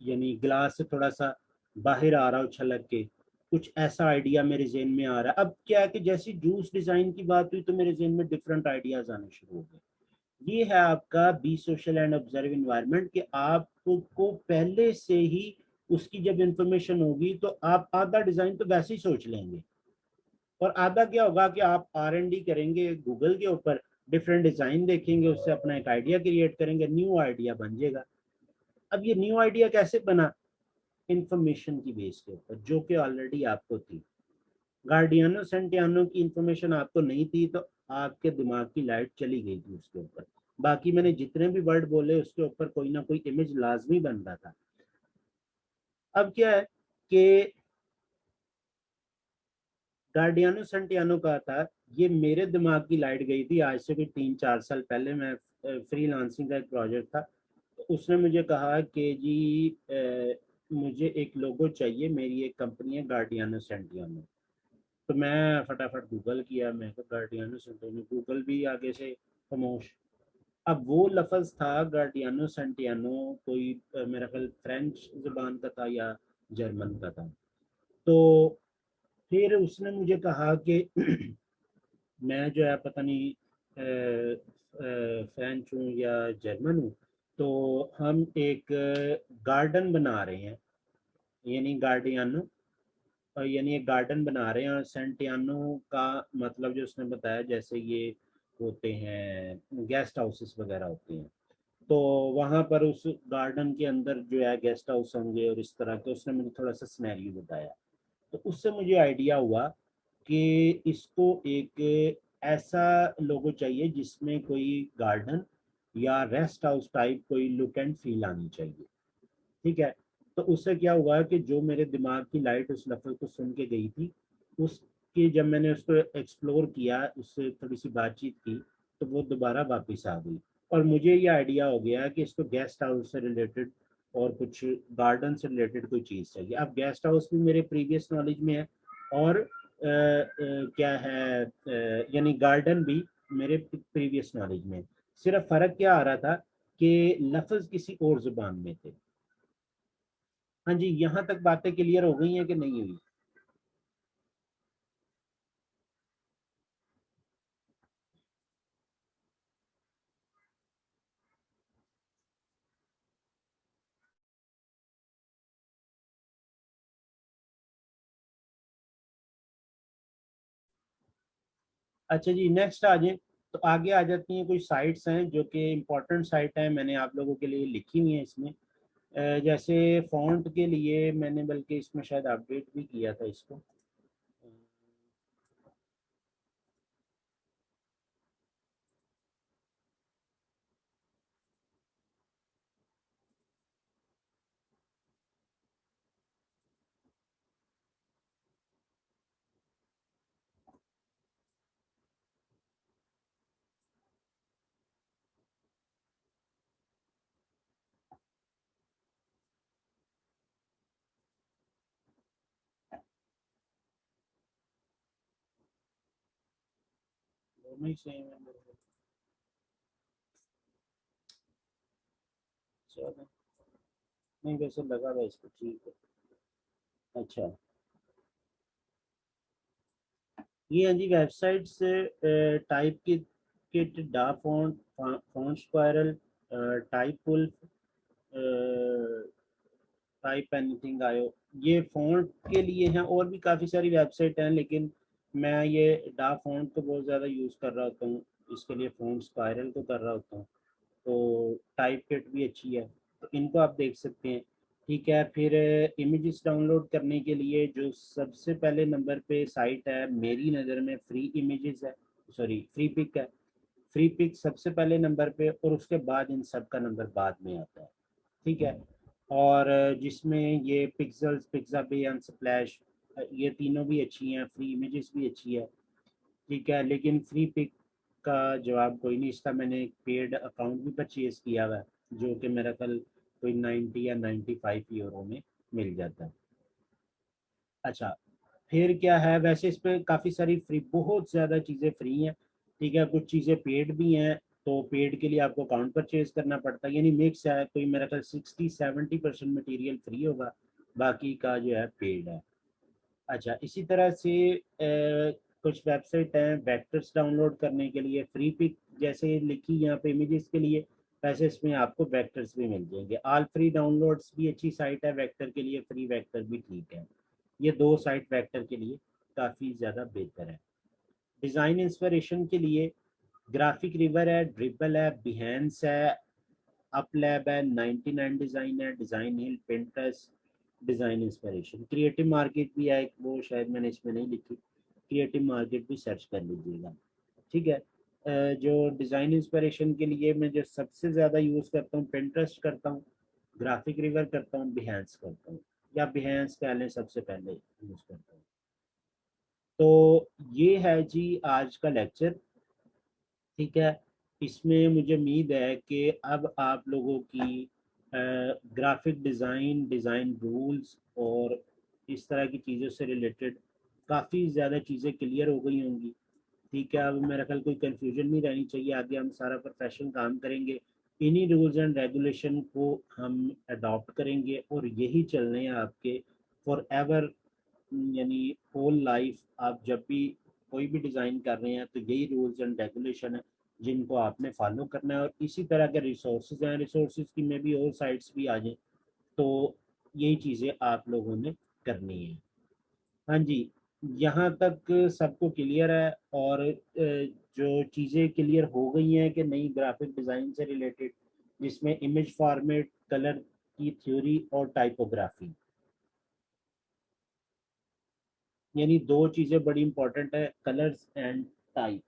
यानी गिलास से थोड़ा सा बाहर आ रहा हो छलक के, कुछ ऐसा आइडिया मेरे जहन में आ रहा है। अब क्या है कि जैसी जूस डिजाइन की बात हुई तो मेरे जहन में डिफरेंट आइडियाज आने शुरू हो गए। ये है आपका be social and observe environment, कि आपको पहले से ही उसकी जब इंफॉर्मेशन होगी तो आप आधा डिजाइन तो वैसे ही सोच लेंगे, और आधा क्या होगा कि आप आर एन डी करेंगे गूगल के ऊपर, डिफरेंट डिजाइन देखेंगे, उससे अपना एक आइडिया क्रिएट करेंगे, न्यू आइडिया बन जाएगा। अब ये न्यू आइडिया कैसे बना? इंफॉर्मेशन की बेस के ऊपर जो कि ऑलरेडी आपको थी। गार्डियानो सेंटियानो की इंफॉर्मेशन आपको नहीं थी तो आपके दिमाग की लाइट चली गई थी उसके ऊपर। बाकी मैंने जितने भी वर्ड बोले उसके ऊपर कोई ना कोई इमेज लाजमी बन रहा था। अब क्या है कि गार्डियानो सेंटियानो का था, ये मेरे दिमाग की लाइट गई थी आज से भी 3-4 साल पहले। मैं फ्रीलांसिंग का एक प्रोजेक्ट था, तो उसने मुझे कहा कि जी मुझे एक लोगो चाहिए, मेरी एक कंपनी है गार्डियानो सेंटियानो। तो मैं फटाफट गूगल किया, मैं गार्डियानो सेंटियानो, गूगल भी आगे से खामोश। अब वो लफ्ज़ था गार्डियानो सेंटियानो, कोई मेरा ख्याल फ्रेंच ज़बान का था या जर्मन का था। तो फिर उसने मुझे कहा कि मैं जो है पता नहीं फ्रेंच हूँ या जर्मन हूँ, तो हम एक गार्डन बना रहे हैं, यानी गार्डियानो, यानी एक गार्डन बना रहे हैं, और सेंटियानो का मतलब जो उसने बताया जैसे ये होते हैं गेस्ट हाउसेस वगैरह होते हैं, तो वहाँ पर उस गार्डन के अंदर जो है गेस्ट हाउस होंगे और इस तरह के उसने मुझे थोड़ा सा सिनेरियो बताया। तो उससे मुझे आइडिया हुआ कि इसको एक ऐसा लोगो चाहिए जिसमें कोई गार्डन या रेस्ट हाउस टाइप कोई लुक एंड फील आनी चाहिए। ठीक है। तो उससे क्या हुआ कि जो मेरे दिमाग की लाइट उस लफ्ज़ को सुन के गई थी, उसकी जब मैंने उसको एक्सप्लोर किया, उससे थोड़ी सी बातचीत की, तो वो दोबारा वापस आ गई। और मुझे ये आइडिया हो गया कि इसको गेस्ट हाउस से रिलेटेड और कुछ गार्डन से रिलेटेड कोई चीज़ चाहिए। अब गेस्ट हाउस भी मेरे प्रीवियस नॉलेज में है, और क्या है यानी गार्डन भी मेरे प्रीवियस नॉलेज में है। सिर्फ फ़र्क क्या आ रहा था कि लफ्ज़ किसी और ज़ुबान में थे। हाँ जी, यहाँ तक बातें क्लियर हो गई हैं कि नहीं हुई? अच्छा जी, नेक्स्ट आ जाए। तो आगे आ जाती हैं, कुछ साइट्स हैं जो कि इम्पोर्टेंट साइट हैं, मैंने आप लोगों के लिए लिखी हुई हैं इसमें। जैसे फ़ॉन्ट के लिए मैंने बल्कि इसमें शायद अपडेट भी किया था इसको। दोनों ही सेम है मेरे को। चलो, नहीं वैसे लगा हुआ इसको, ठीक है। अच्छा, ये है जी वेबसाइट से टाइप की किट डा font, font squirrel, type type anything आयो, ये फ़ॉन्ट के लिए हैं। और भी काफ़ी सारी वेबसाइट हैं, लेकिन मैं ये डा फ़ॉन्ट को बहुत ज़्यादा यूज़ कर रहा होता हूँ, इसके लिए फ़ॉन्ट स्पायरल को कर रहा होता हूँ। तो टाइप किट भी अच्छी है, तो इनको आप देख सकते हैं। ठीक है। फिर इमेजेस डाउनलोड करने के लिए जो सबसे पहले नंबर पे साइट है मेरी नज़र में, फ्री इमेजेस है, सॉरी फ्री पिक है। फ्री पिक सबसे पहले नंबर पे, और उसके बाद इन सब का नंबर बाद में आता है। ठीक है। और जिसमें ये पिक्सल्स, पिक्साबे एंड स्प्लैश, ये तीनों भी अच्छी हैं, फ्री इमेजेस भी अच्छी है। ठीक है। लेकिन फ्री पिक का जवाब कोई नहीं, इसका मैंने एक पेड अकाउंट भी परचेज किया हुआ है, जो कि मेरा कल कोई 90 या 95 यूरो में मिल जाता है। अच्छा, फिर क्या है, वैसे इस पे काफ़ी सारी फ्री, बहुत ज़्यादा चीज़ें फ्री हैं। ठीक है। कुछ चीज़ें पेड भी हैं, तो पेड के लिए आपको अकाउंट परचेज करना पड़ता है, यानी मिक्स है। कोई मेरा ख्याल 60-70% मटेरियल फ्री होगा, बाकी का जो है पेड है। अच्छा, इसी तरह से कुछ वेबसाइट हैं वेक्टर्स डाउनलोड करने के लिए, फ्री पिक जैसे लिखी यहाँ पे इमेजेस के लिए, वैसे इसमें आपको वेक्टर्स भी मिल जाएंगे। ऑल फ्री डाउनलोड्स भी अच्छी साइट है वेक्टर के लिए, फ्री वेक्टर भी ठीक है। ये दो साइट वेक्टर के लिए काफ़ी ज़्यादा बेहतर है। डिज़ाइन इंस्पिरेशन के लिए ग्राफिक रिवर है, ड्रिबल है, बिहेंस है, अपलैब है, 99 डिज़ाइन है, Designhill, Pinterest, design inspiration, Creative Market भी है एक, वो शायद मैंने इसमें नहीं लिखी। क्रिएटिव मार्केट भी सर्च कर लीजिएगा। ठीक है। जो डिज़ाइन इंस्पिरेशन के लिए मैं जो सबसे ज़्यादा यूज़ करता हूँ, पिंटरेस्ट करता हूँ, ग्राफिक रिवर करता हूँ, बिहेंस करता हूँ, या बिहेंस कह लें सबसे पहले यूज़ करता हूँ। तो ये है जी आज का लेक्चर। ठीक है। इसमें मुझे उम्मीद है कि अब आप लोगों की ग्राफिक डिज़ाइन, डिज़ाइन रूल्स और इस तरह की चीज़ों से रिलेटेड काफ़ी ज़्यादा चीज़ें क्लियर हो गई होंगी। ठीक है। अब मेरा ख्याल कोई कंफ्यूजन नहीं रहनी चाहिए, आगे हम सारा प्रोफेशनल काम करेंगे, इन्हीं रूल्स एंड रेगुलेशन को हम अडॉप्ट करेंगे, और यही चलने हैं आपके फॉर एवर, यानी होल लाइफ। आप जब भी कोई भी डिज़ाइन कर रहे हैं तो यही रूल्स एंड रेगुलेशन है जिनको आपने फॉलो करना है। और इसी तरह के रिसोर्सेज हैं, रिसोर्सेज की में भी और साइट्स भी आ जाएं, तो यही चीज़ें आप लोगों ने करनी है। हाँ जी, यहाँ तक सबको क्लियर है। और जो चीज़ें क्लियर हो गई हैं कि नई ग्राफिक डिज़ाइन से रिलेटेड, जिसमें इमेज फॉर्मेट, कलर की थ्योरी और टाइपोग्राफी, यानी दो चीज़ें बड़ी इंपॉर्टेंट है, कलर्स एंड टाइप।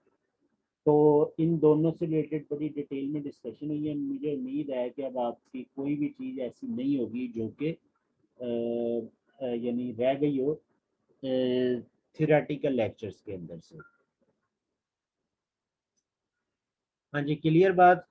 तो इन दोनों से रिलेटेड बड़ी डिटेल में डिस्कशन हुई है। मुझे उम्मीद है कि अब आपकी कोई भी चीज़ ऐसी नहीं होगी जो कि यानी रह गई हो थियोरेटिकल लेक्चर्स के अंदर से। हाँ जी, क्लियर बात।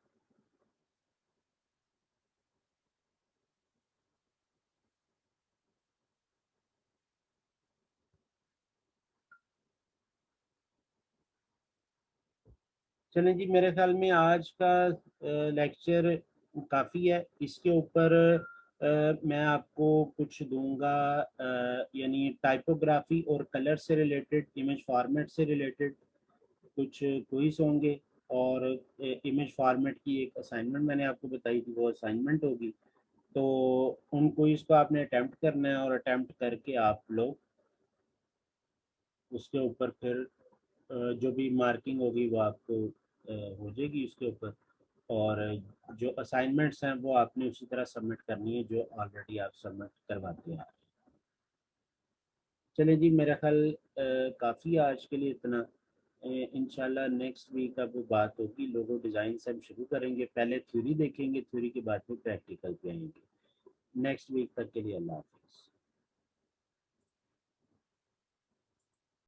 चलें जी, मेरे ख्याल में आज का लेक्चर काफ़ी है। इसके ऊपर मैं आपको कुछ दूंगा, यानी टाइपोग्राफी और कलर से रिलेटेड, इमेज फॉर्मेट से रिलेटेड कुछ क्विज होंगे। और इमेज फॉर्मेट की एक असाइनमेंट मैंने आपको बताई थी, वो असाइनमेंट होगी। तो उन क्विज को आपने अटेम्प्ट करना है, और अटेम्प्ट करके आप लोग उसके ऊपर फिर जो भी मार्किंग होगी वो आपको हो जाएगी उसके ऊपर। और जो असाइनमेंट्स हैं वो आपने उसी तरह सबमिट करनी है जो ऑलरेडी आप सबमिट करवाते हैं। चलिए जी, मेरा ख्याल काफ़ी आज के लिए इतना। इंशाल्लाह नेक्स्ट वीक अब बात होगी, लोगो डिज़ाइन से हम शुरू करेंगे। पहले थ्योरी देखेंगे, थ्योरी के बाद में प्रैक्टिकल पे आएंगे। नेक्स्ट वीक तक के लिए अल्लाह हाफिज़।